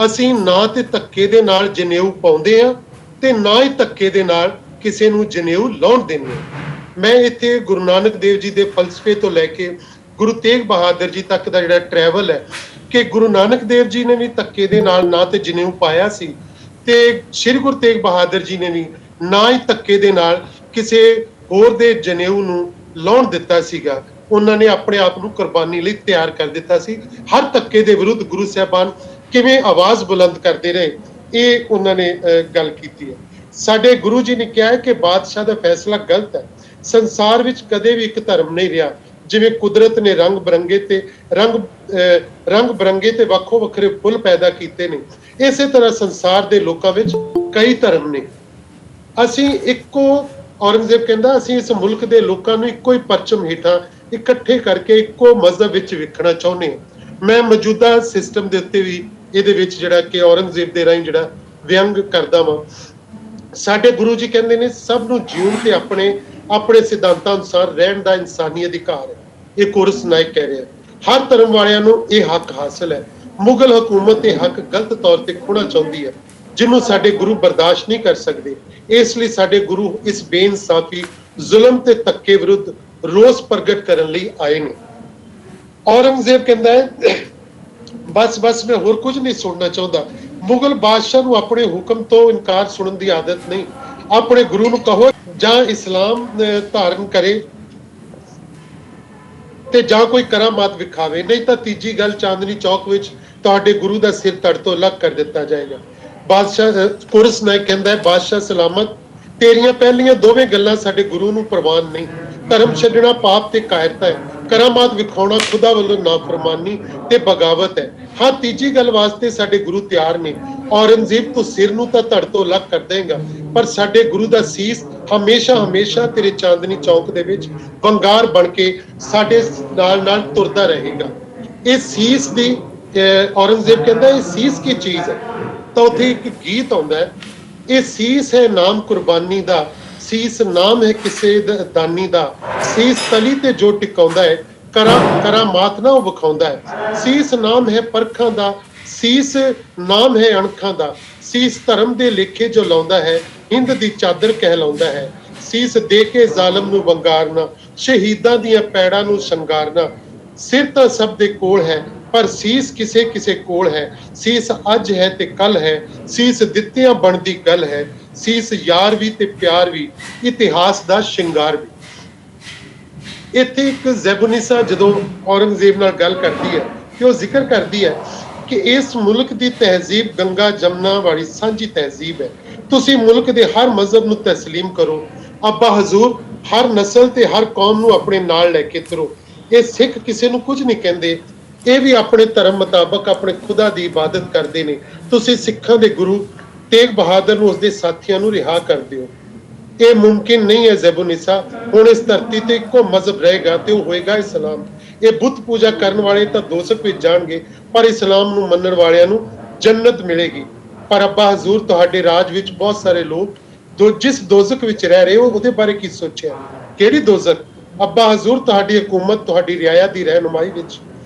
ਅਸੀਂ ਨਾ ਤੇ ਧੱਕੇ ਦੇ ਨਾਲ ਜਨੇਊ ਪਾਉਂਦੇ ਆ ਤੇ ਨਾ ਹੀ ਧੱਕੇ ਦੇ ਨਾਲ ਕਿਸੇ ਨੂੰ ਜਨੇਊ ਲਾਉਣ ਦਿੰਦੇ ਆ। ਮੈਂ ਇੱਥੇ ਗੁਰੂ ਨਾਨਕ ਦੇਵ ਜੀ ਦੇ ਫਲਸਫੇ ਤੋਂ ਲੈ ਕੇ ਗੁਰੂ ਤੇਗ ਬਹਾਦਰ ਜੀ ਤੱਕ ਦਾ ਜਿਹੜਾ ਟਰੈਵਲ ਹੈ ਕਿ ਗੁਰੂ ਨਾਨਕ ਦੇਵ ਜੀ ਨੇ ਵੀ ਧੱਕੇ ਦੇ ਨਾਲ ਨਾ ਤੇ ਜਨੇਊ ਪਾਇਆ ਸੀ ਤੇ ਸ਼੍ਰੀ ਗੁਰੂ ਤੇਗ ਬਹਾਦਰ ਜੀ ਨੇ ਵੀ ਨਾ ਹੀ ਧੱਕੇ ਦੇ ਨਾਲ ਕਿਸੇ ਹੋਰ ਦੇ ਜਨੇਊ ਨੂੰ ਲਾਉਣ ਦਿੱਤਾ ਸੀਗਾ। ਉਹਨਾਂ ਨੇ ਆਪਣੇ ਆਪ ਨੂੰ ਕੁਰਬਾਨੀ ਲਈ ਤਿਆਰ ਕਰ ਦਿੱਤਾ ਸੀ। ਹਰ ਧੱਕੇ ਦੇ ਵਿਰੁੱਧ ਗੁਰੂ ਸਾਹਿਬਾਨ ਕਿਵੇਂ ਆਵਾਜ਼ ਬੁਲੰਦ ਕਰਦੇ ਰਹੇ, ਇਹ ਉਹਨਾਂ ਨੇ ਗੱਲ ਕੀਤੀ ਹੈ। ਸਾਡੇ ਗੁਰੂ ਜੀ ਨੇ ਕਿਹਾ ਹੈ ਕਿ ਬਾਦਸ਼ਾਹ ਦਾ ਫੈਸਲਾ ਗਲਤ ਹੈ। ਸੰਸਾਰ ਵਿੱਚ ਕਦੇ ਵੀ ਇੱਕ ਧਰਮ ਨਹੀਂ ਰਿਹਾ। ਜਿਵੇਂ ਕੁਦਰਤ ਨੇ ਰੰਗ ਬਰੰਗੇ ਤੇ ਵੱਖੋ ਵੱਖਰੇ ਫੁੱਲ ਪੈਦਾ ਕੀਤੇ ਨੇ, ਇਸੇ ਤਰ੍ਹਾਂ ਸੰਸਾਰ ਦੇ ਲੋਕਾਂ ਵਿੱਚ ਕਈ ਧਰਮ ਨੇ। ਅਸੀਂ ਔਰੰਗਜ਼ੇਬ ਕਹਿੰਦਾ ਅਸੀਂ ਇਸ ਮੁਲਕ ਦੇ ਲੋਕਾਂ ਨੂੰ ਇੱਕੋ ਹੀ ਪਰਚਮ ਹੇਠਾਂ ਇਕੱਠੇ ਕਰਕੇ ਇੱਕੋ ਮਜ਼ਹਬ ਵਿੱਚ ਵੇਖਣਾ ਚਾਹੁੰਦੇ ਹਾਂ। ਮੈਂ ਮੌਜੂਦਾ ਸਿਸਟਮ ਦੇ ਉੱਤੇ ਵੀ ਇਹਦੇ ਵਿੱਚ ਜਿਹੜਾ ਕਿ ਔਰੰਗਜ਼ੇਬ ਦੇ ਰਾਹੀਂ ਜਿਹੜਾ ਵਿਅੰਗ ਕਰਦਾ ਵਾਂ। ਸਾਡੇ ਗੁਰੂ ਜੀ ਕਹਿੰਦੇ ਨੇ ਸਭ ਨੂੰ ਜੀਉਣ ਤੇ ਆਪਣੇ ਸਿਧਾਂਤਾਂ ਅਨੁਸਾਰ ਰਹਿਣ ਦਾ ਇਨਸਾਨੀ ਅਧਿਕਾਰ ਹੈ। ਇਹ ਕੋਰਸ ਨਾਇਕ ਕਹਿ ਰਿਹਾ ਹਰ ਧਰਮ ਵਾਲਿਆਂ ਨੂੰ ਇਹ ਹੱਕ ਹਾਸਲ ਹੈ। ਮੁਗਲ ਹਕੂਮਤ ਇਹ ਹੱਕ ਗਲਤ ਤੌਰ ਤੇ ਖੋਣਾ ਚਾਹੁੰਦੀ ਹੈ, ਜਿਹਨੂੰ ਸਾਡੇ ਗੁਰੂ ਬਰਦਾਸ਼ਤ ਨਹੀਂ ਕਰ ਸਕਦੇ। ਇਸ ਲਈ ਸਾਡੇ ਗੁਰੂ ਇਸ ਬੇਇਨਸਾਫੀ ਜ਼ੁਲਮ ਤੇ ਧੱਕੇ ਵਿਰੁੱਧ ਰੋਸ ਪ੍ਰਗਟ ਕਰਨ ਲਈ ਆਏ ਨੇ। ਔਰੰਗਜ਼ੇਬ ਕਹਿੰਦਾ ਹੈ ਬਸ ਮੈਂ ਹੋਰ ਕੁਝ ਨਹੀਂ ਸੁਣਨਾ ਚਾਹੁੰਦਾ। ਮੁਗਲ ਬਾਦਸ਼ਾਹ ਨੂੰ ਆਪਣੇ ਹੁਕਮ ਤੋਂ ਇਨਕਾਰ ਸੁਣਨ ਦੀ ਆਦਤ ਨਹੀਂ। ਆਪਣੇ ਗੁਰੂ ਨੂੰ ਕਹੋ ਜਾਂ ਇਸਲਾਮ ਧਾਰਨ ਕਰੇ ਤੇ ਜਾਂ ਕੋਈ ਕਰਾਮਾਤ ਵਿਖਾਵੇ, ਨਹੀਂ ਤਾਂ ਤੀਜੀ ਗੱਲ ਚਾਂਦਨੀ ਚੌਕ ਵਿੱਚ ਤੁਹਾਡੇ ਗੁਰੂ ਦਾ ਸਿਰ ਧੜ ਤੋਂ ਅਲੱਗ ਕਰ ਦਿੱਤਾ ਜਾਏਗਾ। ਬਾਦਸ਼ਾਹ ਕੋਰਸ ਨਾਇਕ ਕਹਿੰਦਾ ਹੈ ਬਾਦਸ਼ਾਹ ਸਲਾਮਤ, ਤੇਰੀਆਂ ਪਹਿਲੀਆਂ ਦੋਵੇਂ ਗੱਲਾਂ ਸਾਡੇ ਗੁਰੂ ਨੂੰ ਪ੍ਰਵਾਨ ਨਹੀਂ। ਧਰਮ ਛੱਡਣਾ ਪਾਪ ਤੇ ਕਾਇਰਤਾ ਹੈ, ਕਰਾਮਾਤ ਵਿਖਾਉਣਾ ਖੁਦਾ ਵੱਲੋਂ ਨਾਫਰਮਾਨੀ ਤੇ ਬਗਾਵਤ ਹੈ। ਹਾਂ, ਤੀਜੀ ਗੱਲ ਵਾਸਤੇ ਸਾਡੇ ਗੁਰੂ ਤਿਆਰ ਨੇ। ਔਰੰਗਜ਼ੇਬ ਤੂੰ ਸਿਰ ਨੂੰ ਤਾਂ ਧੜ ਤੋਂ ਅਲੱਗ ਕਰ ਦੇਂਗਾ, ਪਰ ਸਾਡੇ ਗੁਰੂ ਦਾ ਸੀਸ ਹਮੇਸ਼ਾ ਤੇਰੇ ਚਾਂਦਨੀ ਚੌਕ ਦੇ ਵਿੱਚ ਵੰਗਾਰ ਬਣ ਕੇ ਸਾਡੇ ਨਾਲ ਤੁਰਦਾ ਰਹੇਗਾ। ਇਹ ਸੀਸ ਦੀ ਔਰੰਗਜ਼ੇਬ ਕਹਿੰਦਾ ਇਹ ਸੀਸ ਕੀ ਚੀਜ਼ ਹੈ? ਤਾਂ ਉੱਥੇ ਇੱਕ ਗੀਤ ਆਉਂਦਾ ਹੈ, ਇਹ ਸੀਸ ਹੈ ਨਾਮ ਕੁਰਬਾਨੀ ਦਾ, ਸੀਸ ਨਾਮ ਹੈ ਕਿਸੇ ਦਾਨੀ ਦਾ, ਸੀਸ ਤਲੀ ਤੇ ਜੋ ਟਿਕਾਉਂਦਾ ਹੈ ਕਰਾਮਾਤ ਨਾ ਉਹ ਵਿਖਾਉਂਦਾ ਹੈ। ਸੀਸ ਨਾਮ ਹੈ ਪਰਖਾਂ ਦਾ, ਸੀਸ ਨਾਮ ਹੈ ਅਣਖਾਂ ਦਾ, ਸੀਸ ਧਰਮ ਦੇ ਲੇਖੇ ਜੋ ਲਾਉਂਦਾ ਹੈ, ਹਿੰਦ ਦੀ ਚਾਦਰ ਕਹਿਲਾਉਂਦਾ ਹੈ। ਸੀਸ ਦੇ ਕੇ ਜ਼ਾਲਮ ਨੂੰ ਵੰਗਾਰਨਾ, ਸ਼ਹੀਦਾਂ ਦੀਆਂ ਪੈੜਾਂ ਨੂੰ ਸ਼ਿੰਗਾਰਨਾ। ਸਿਰ ਤਾਂ ਸਭ ਦੇ ਕੋਲ ਹੈ ਪਰ ਸੀਸ ਕਿਸੇ ਕੋਲ ਹੈ। ਸੀਸ ਅੱਜ ਹੈ ਤੇ ਕੱਲ ਹੈ, ਸੀਸ ਦਿੱਤਿਆਂ ਬਣਦੀ ਗੱਲ ਹੈ। ਸੀਸ ਯਾਰ ਵੀ ਤੇ ਪਿਆਰ ਵੀ, ਇਤਿਹਾਸ ਦਾ ਸ਼ਿੰਗਾਰ ਵੀ। ਇੱਥੇ ਇੱਕ ਜ਼ੈਬੁਨਿਸਾ ਜਦੋਂ ਔਰੰਗਜ਼ੇਬ ਨਾਲ ਗੱਲ ਕਰਦੀ ਹੈ ਕਿ ਉਹ ਜ਼ਿਕਰ ਕਰਦੀ ਹੈ ਕਿ ਇਸ ਮੁਲਕ ਦੀ ਤਹਿਜ਼ੀਬ ਗੰਗਾ ਜਮਨਾ ਵਾਲੀ ਸਾਂਝੀ ਤਹਿਜ਼ੀਬ ਹੈ। ਤੁਸੀਂ ਮੁਲਕ ਦੇ ਹਰ ਮਜ਼ਹਬ ਨੂੰ ਤਸਲੀਮ ਕਰੋ। ਅੱਬਾ ਹਜ਼ੂਰ ਹਰ ਨਸਲ ਤੇ ਹਰ ਕੌਮ ਨੂੰ ਆਪਣੇ ਨਾਲ ਲੈ ਕੇ ਤੁਰੋ। ਇਹ ਸਿੱਖ ਕਿਸੇ ਨੂੰ ਕੁਝ ਨਹੀਂ ਕਹਿੰਦੇ, ਇਹ ਵੀ ਆਪਣੇ ਧਰਮ ਮੁਤਾਬਕ ਆਪਣੇ ਖੁਦਾ ਦੀ ਇਬਾਦਤ ਕਰਦੇ ਨੇ। ਤੁਸੀਂ ਸਿੱਖਾਂ ਦੇ ਗੁਰੂ ਤੇਗ ਬਹਾਦਰ ਨੂੰ ਉਸਦੇ ਸਾਥੀਆਂ ਨੂੰ ਰਿਹਾ ਕਰ ਦਿਓ। ਇਹ ਮੁਮਕਿਨ ਨਹੀਂ ਹੈ ਜ਼ੈਬੁਨਿਸਾ, ਹੁਣ ਇਸ ਧਰਤੀ ਤੇ ਇੱਕੋ ਮਜ਼ਹਬ ਰਹੇਗਾ ਤੇ ਉਹ ਹੋਏਗਾ ਇਸਲਾਮ। ਇਹ ਬੁੱਤ ਪੂਜਾ ਕਰਨ ਵਾਲੇ ਤਾਂ ਦੋਜ਼ਖ ਵਿੱਚ ਜਾਣਗੇ, ਪਰ ਇਸਲਾਮ ਨੂੰ ਮੰਨਣ ਵਾਲਿਆਂ ਨੂੰ ਜੰਨਤ ਮਿਲੇਗੀ। ਪਰ ਅੱਬਾ ਹਜ਼ੂਰ ਤੁਹਾਡੇ ਰਾਜ ਵਿੱਚ ਬਹੁਤ ਸਾਰੇ ਲੋਕ ਜਿਸ ਦੋਜ਼ਖ ਵਿੱਚ ਰਹਿ ਰਹੇ ਹੋ ਉਹਦੇ ਬਾਰੇ ਕੀ ਸੋਚਿਆ? ਕਿਹੜੀ ਦੋਜ਼ਖ? ਅੱਬਾ ਹਜ਼ੂਰ ਤੁਹਾਡੀ ਹਕੂਮਤ ਤੁਹਾਡੀ ਰਿਆਇਆ ਦੀ ਰਹਿਨੁਮਾਈ ਵਿੱਚ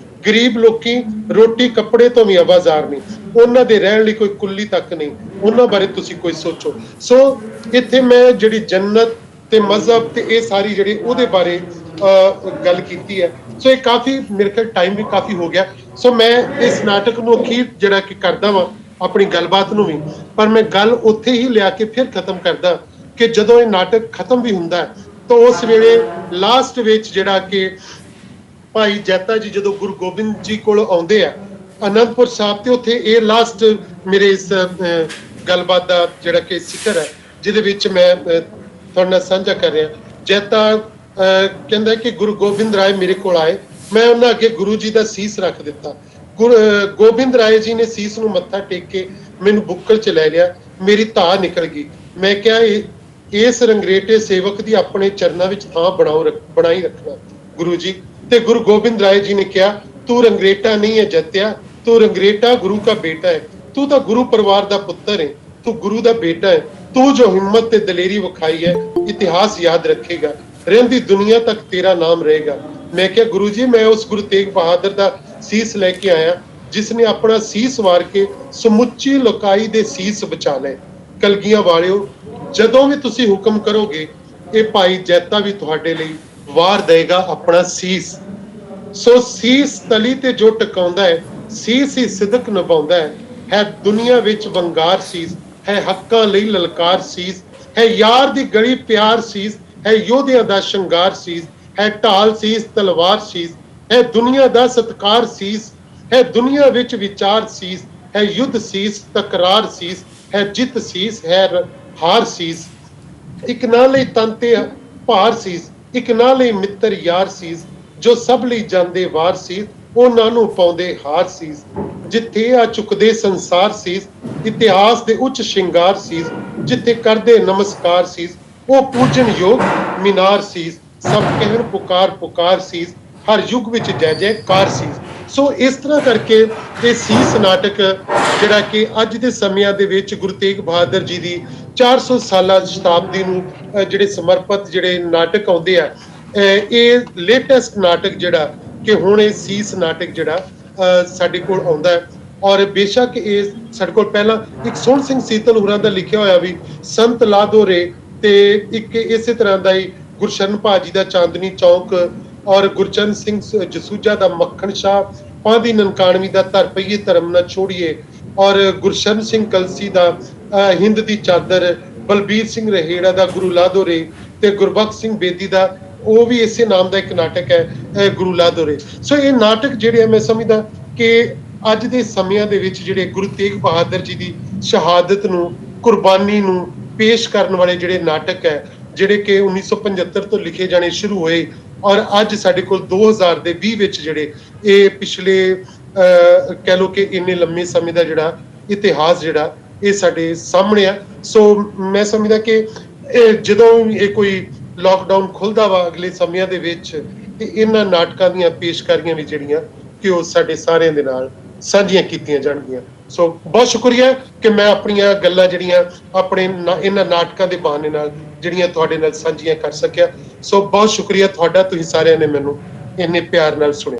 ਗਰੀਬ ਲੋਕੀ ਰੋਟੀ ਕੱਪੜੇ ਤੋਂ ਵੀ ਆਵਾਜ਼ਾਰ ਨਹੀਂ, ਉਹਨਾਂ ਦੇ ਰਹਿਣ ਲਈ ਕੋਈ ਕੁੱਲੀ ਤੱਕ ਨਹੀਂ, ਉਹਨਾਂ ਬਾਰੇ ਤੁਸੀਂ ਕੋਈ ਸੋਚੋ। ਸੋ ਇੱਥੇ ਮੈਂ ਜਿਹੜੀ ਜੰਨਤ ਤੇ ਮਜ਼ਹਬ ਤੇ ਇਹ ਸਾਰੀ ਜਿਹੜੀ ਉਹਦੇ ਬਾਰੇ ਗੱਲ ਕੀਤੀ ਹੈ। ਸੋ ਇਹ ਕਾਫੀ ਮੇਰੇ ਖਿਆਲ ਟਾਈਮ ਵੀ ਕਾਫੀ ਹੋ ਗਿਆ। ਸੋ ਮੈਂ ਇਸ ਨਾਟਕ ਨੂੰ ਅਖੀਰ ਜਿਹੜਾ ਕਿ ਕਰਦਾ ਵਾਂ ਆਪਣੀ ਗੱਲਬਾਤ ਨੂੰ ਵੀ, ਪਰ ਮੈਂ ਗੱਲ ਉੱਥੇ ਹੀ ਲਿਆ ਕੇ ਫਿਰ ਖਤਮ ਕਰਦਾ ਕਿ ਜਦੋਂ ਇਹ ਨਾਟਕ ਖਤਮ ਵੀ ਹੁੰਦਾ ਤਾਂ ਉਸ ਵੇਲੇ ਲਾਸਟ ਵਿੱਚ ਜਿਹੜਾ ਕਿ ਭਾਈ ਜੈਤਾ ਜੀ ਜਦੋਂ ਗੁਰੂ ਗੋਬਿੰਦ ਜੀ ਕੋਲ ਆਉਂਦੇ ਆ ਅਨੰਦਪੁਰ ਸਾਹਿਬ, ਤੇ ਉੱਥੇ ਇਹ ਲਾਸਟ ਮੇਰੇ ਇਸ ਗੱਲਬਾਤ ਦਾ ਜਿਹੜਾ ਕਿ ਜ਼ਿਕਰ ਹੈ ਜਿਹਦੇ ਵਿੱਚ ਮੈਂ ਤੁਹਾਡੇ ਨਾਲ ਸਾਂਝਾ ਕਰ ਰਿਹਾ। ਜੈਤਾ ਕਹਿੰਦਾ ਕਿ ਗੁਰੂ ਗੋਬਿੰਦ ਰਾਏ ਮੇਰੇ ਕੋਲ ਆਏ, ਮੈਂ ਉਹਨਾਂ ਅੱਗੇ ਗੁਰੂ ਜੀ ਦਾ ਸੀਸ ਰੱਖ ਦਿੱਤਾ। ਗੋਬਿੰਦ ਰਾਏ ਜੀ ਨੇ ਸੀਸ ਨੂੰ ਮੱਥਾ ਟੇਕ ਕੇ ਮੈਨੂੰ ਬੁੱਕਲ ਚ ਲੈ ਲਿਆ, ਮੇਰੀ ਧਾਰ ਨਿਕਲ ਗਈ। ਮੈਂ ਕਿਹਾ ਇਸ ਰੰਗਰੇਟੇ ਸੇਵਕ ਦੀ ਆਪਣੇ ਚਰਨਾਂ ਵਿੱਚ ਥਾਂ ਬਣਾਈ ਰੱਖਣਾ ਗੁਰੂ ਜੀ। ਤੇ ਗੁਰੂ ਗੋਬਿੰਦ ਰਾਏ ਜੀ ਨੇ ਕਿਹਾ, ਤੂੰ ਰੰਗਰੇਟਾ ਨਹੀਂ ਹੈ ਜੱਤਿਆ, ਤੂੰ ਰੰਗਰੇਟਾ ਗੁਰੂ ਦਾ ਬੇਟਾ ਹੈ। ਤੂੰ ਤਾਂ ਗੁਰੂ ਪਰਿਵਾਰ ਦਾ ਪੁੱਤਰ ਹੈ, ਤੂੰ ਗੁਰੂ ਦਾ ਬੇਟਾ ਹੈ। ਤੂੰ ਜੋ ਹਿੰਮਤ ਤੇ ਦਲੇਰੀ ਵਿਖਾਈ ਹੈ ਇਤਿਹਾਸ ਯਾਦ ਰੱਖੇਗਾ, ਰਹਿੰਦੀ ਦੁਨੀਆ ਤੱਕ ਤੇਰਾ ਨਾਮ ਰਹੇਗਾ। ਮੈਂ ਕਿਹਾ ਗੁਰੂ ਜੀ ਮੈਂ ਉਸ ਗੁਰੂ ਤੇਗ ਬਹਾਦਰ ਦਾ ਸੀਸ ਲੈ ਕੇ ਆਇਆ ਜਿਸ ਨੇ ਆਪਣਾ ਸੀਸ ਵਾਰ ਕੇ ਸਮੁੱਚੀ ਲੋਕਾਈ ਦੇ ਸੀਸ ਬਚਾ ਲਏ। ਕਲਗੀਆਂ ਵਾਲਿਓ, ਜਦੋਂ ਵੀ ਤੁਸੀਂ ਹੁਕਮ ਕਰੋਗੇ ਇਹ ਭਾਈ ਜੈਤਾ ਵੀ ਤੁਹਾਡੇ ਲਈ ਵਾਰ ਦੇਗਾ ਆਪਣਾ ਸੀਸ। ਸੋ ਸੀਸ ਤਲੀ ਤੇ ਜੋ ਟਿਕਾਉਂਦਾ ਹੈ, ਸੀਸ ਹੀ ਸਿਦਕ ਨਿਭਾਉਂਦਾ ਹੈ ਦੁਨੀਆ ਵਿੱਚ ਵੰਗਾਰ ਸੀਸ, ਹੈ ਹੱਕਾਂ ਲਈ ਲਲਕਾਰ ਸੀਸ, ਹੈ ਯਾਰ ਦੀ ਗਲੀ ਪਿਆਰ ਸੀਸ, ਹੈ ਯੋਧਿਆਂ ਦਾ ਸ਼ਿੰਗਾਰ ਸੀਸ, ਹੈ ਢਾਲ ਸੀਸ ਤਲਵਾਰ ਸੀਸ, ਹੈ ਦੁਨੀਆ ਦਾ ਸਤਕਾਰ ਸੀਸ, ਹੈ ਦੁਨੀਆ ਵਿੱਚ ਵਿਚਾਰ ਸੀਸ, ਹੈ ਯੁੱਧ ਸੀਸ ਤਕਰਾਰ ਸੀਸ, ਹੈ ਜਿੱਤ ਸੀਸ, ਹੈ ਹਾਰ ਸੀਸ। ਇੱਕ ਨਾ ਲਈ ਤਨ ਤੇ ਭਾਰ ਸੀਸ, ਇੱਕ ਨਾ ਲਈ ਮਿੱਤਰ ਯਾਰ ਸੀਸ, ਜੋ ਸਭ ਲਈ ਜਾਂਦੇ ਵਾਰ ਸੀਸ, ਉਹਨਾਂ ਨੂੰ ਪਾਉਂਦੇ ਹਾਰ ਸੀਸ। ਜਿੱਥੇ ਆ ਚੁੱਕਦੇ ਸੰਸਾਰ ਸੀਸ, ਇਤਿਹਾਸ ਦੇ ਉੱਚ ਸ਼ਿੰਗਾਰ ਸੀਸ, ਜਿੱਥੇ ਕਰਦੇ ਨਮਸਕਾਰ ਸੀਸ, ਉਹ ਪੂਜਨ ਯੋਗ ਮੀਨਾਰ ਸੀਸ। ਸਭ ਕਹਿਣ ਪੁਕਾਰ ਪੁਕਾਰ ਸੀਸ, ਹਰ ਯੁੱਗ ਵਿੱਚ ਜੈ ਜੈਕਾਰ ਸੀਸ। ਸੋ ਇਸ ਤਰ੍ਹਾਂ ਕਰਕੇ ਇਹ ਸੀਸ ਨਾਟਕ ਜਿਹੜਾ ਕਿ ਅੱਜ ਦੇ ਸਮਿਆਂ ਦੇ ਵਿੱਚ ਗੁਰੂ ਤੇਗ ਬਹਾਦਰ ਜੀ ਦੀ 400 ਸਾਲਾ ਸ਼ਤਾਬਦੀ ਨੂੰ ਜਿਹੜੇ ਸਮਰਪਿਤ ਜਿਹੜੇ ਨਾਟਕ ਆਉਂਦੇ ਆ, ਇਹ ਲੇਟੈਸਟ ਨਾਟਕ ਜਿਹੜਾ ਕਿ ਹੁਣ ਇਹ ਸੀਸ ਨਾਟਕ ਜਿਹੜਾ ਸਾਡੇ ਕੋਲ ਆਉਂਦਾ ਹੈ। ਔਰ ਬੇਸ਼ੱਕ ਇਹ ਸਾਡੇ ਕੋਲ ਪਹਿਲਾਂ ਇੱਕ ਸੋਹਣ ਸਿੰਘ ਸੀਤਲ ਹੋਰਾਂ ਦਾ ਲਿਖਿਆ ਹੋਇਆ ਵੀ ਸੰਤ ਲਾਦੋ ਰੇ, ਤੇ ਇੱਕ ਇਸੇ ਤਰ੍ਹਾਂ ਦਾ ਹੀ ਗੁਰਸ਼ਰਨ ਭਾਜੀ ਦਾ ਚਾਂਦਨੀ ਚੌਕ, ਔਰ ਗੁਰਚਰਨ ਸਿੰਘ ਜਸੂਜਾ ਦਾ ਮੱਖਣ ਸ਼ਾਹ, ਪਾਂਦੀ ਨਨਕਾਣਵੀ ਦਾ ਧਰ ਪਈਏ ਧਰਮ ਨਾ ਛੋੜੀਏ, ਔਰ ਗੁਰਸ਼ਰਨ ਸਿੰਘ ਕਲਸੀ ਦਾ ਹਿੰਦ ਦੀ ਚਾਦਰ, ਬਲਬੀਰ ਸਿੰਘ ਰਹੇੜਾ ਦਾ ਗੁਰੂ ਲਾਦੋ ਰੇ, ਤੇ ਗੁਰਬਖਸ਼ ਸਿੰਘ ਬੇਦੀ ਦਾ ਉਹ ਵੀ ਇਸੇ ਨਾਮ ਦਾ ਇੱਕ ਨਾਟਕ ਹੈ ਗੁਰੂ ਲਾਦੋ ਰੇ। ਸੋ ਇਹ ਨਾਟਕ ਜਿਹੜੇ ਮੈਂ ਸਮਝਦਾ ਕਿ ਅੱਜ ਦੇ ਸਮਿਆਂ ਦੇ ਵਿੱਚ ਜਿਹੜੇ ਗੁਰੂ ਤੇਗ ਬਹਾਦਰ ਜੀ ਦੀ ਸ਼ਹਾਦਤ ਨੂੰ, ਕੁਰਬਾਨੀ ਨੂੰ ਪੇਸ਼ ਕਰਨ ਵਾਲੇ ਜਿਹੜੇ ਨਾਟਕ ਹੈ, ਜਿਹੜੇ ਕਿ 1975 ਤੋਂ ਲਿਖੇ ਜਾਣੇ ਸ਼ੁਰੂ ਹੋਏ ਔਰ ਅੱਜ ਸਾਡੇ ਕੋਲ 2020 ਵਿੱਚ ਜਿਹੜੇ ਇਹ ਪਿਛਲੇ ਕਹਿ ਲਓ ਕਿ ਇੰਨੇ ਲੰਮੇ ਸਮੇਂ ਦਾ ਜਿਹੜਾ ਇਤਿਹਾਸ ਜਿਹੜਾ ਇਹ ਸਾਡੇ ਸਾਹਮਣੇ ਆ। ਸੋ ਮੈਂ ਸਮਝਦਾ ਕਿ ਜਦੋਂ ਇਹ ਕੋਈ ਲਾਕਡਾਊਨ ਖੁੱਲਦਾ ਵਾ ਅਗਲੇ ਸਮਿਆਂ ਦੇ ਵਿੱਚ, ਤੇ ਇਹਨਾਂ ਨਾਟਕਾਂ ਦੀਆਂ ਪੇਸ਼ਕਾਰੀਆਂ ਵੀ ਜਿਹੜੀਆਂ ਕਿ ਉਹ ਸਾਡੇ ਸਾਰਿਆਂ ਦੇ ਨਾਲ ਸਾਂਝੀਆਂ ਕੀਤੀਆਂ ਜਾਣਗੀਆਂ। ਸੋ ਬਹੁਤ ਸ਼ੁਕਰੀਆ ਕਿ ਮੈਂ ਆਪਣੀਆਂ ਗੱਲਾਂ ਜਿਹੜੀਆਂ ਆਪਣੇ ਇਹਨਾਂ ਨਾਟਕਾਂ ਦੇ ਬਹਾਨੇ ਨਾਲ ਜਿਹੜੀਆਂ ਤੁਹਾਡੇ ਨਾਲ ਸਾਂਝੀਆਂ ਕਰ ਸਕਿਆ। ਸੋ ਬਹੁਤ ਸ਼ੁਕਰੀਆ ਤੁਹਾਡਾ, ਤੁਸੀਂ ਸਾਰਿਆਂ ਨੇ ਮੈਨੂੰ ਇੰਨੇ ਪਿਆਰ ਨਾਲ ਸੁਣਿਆ।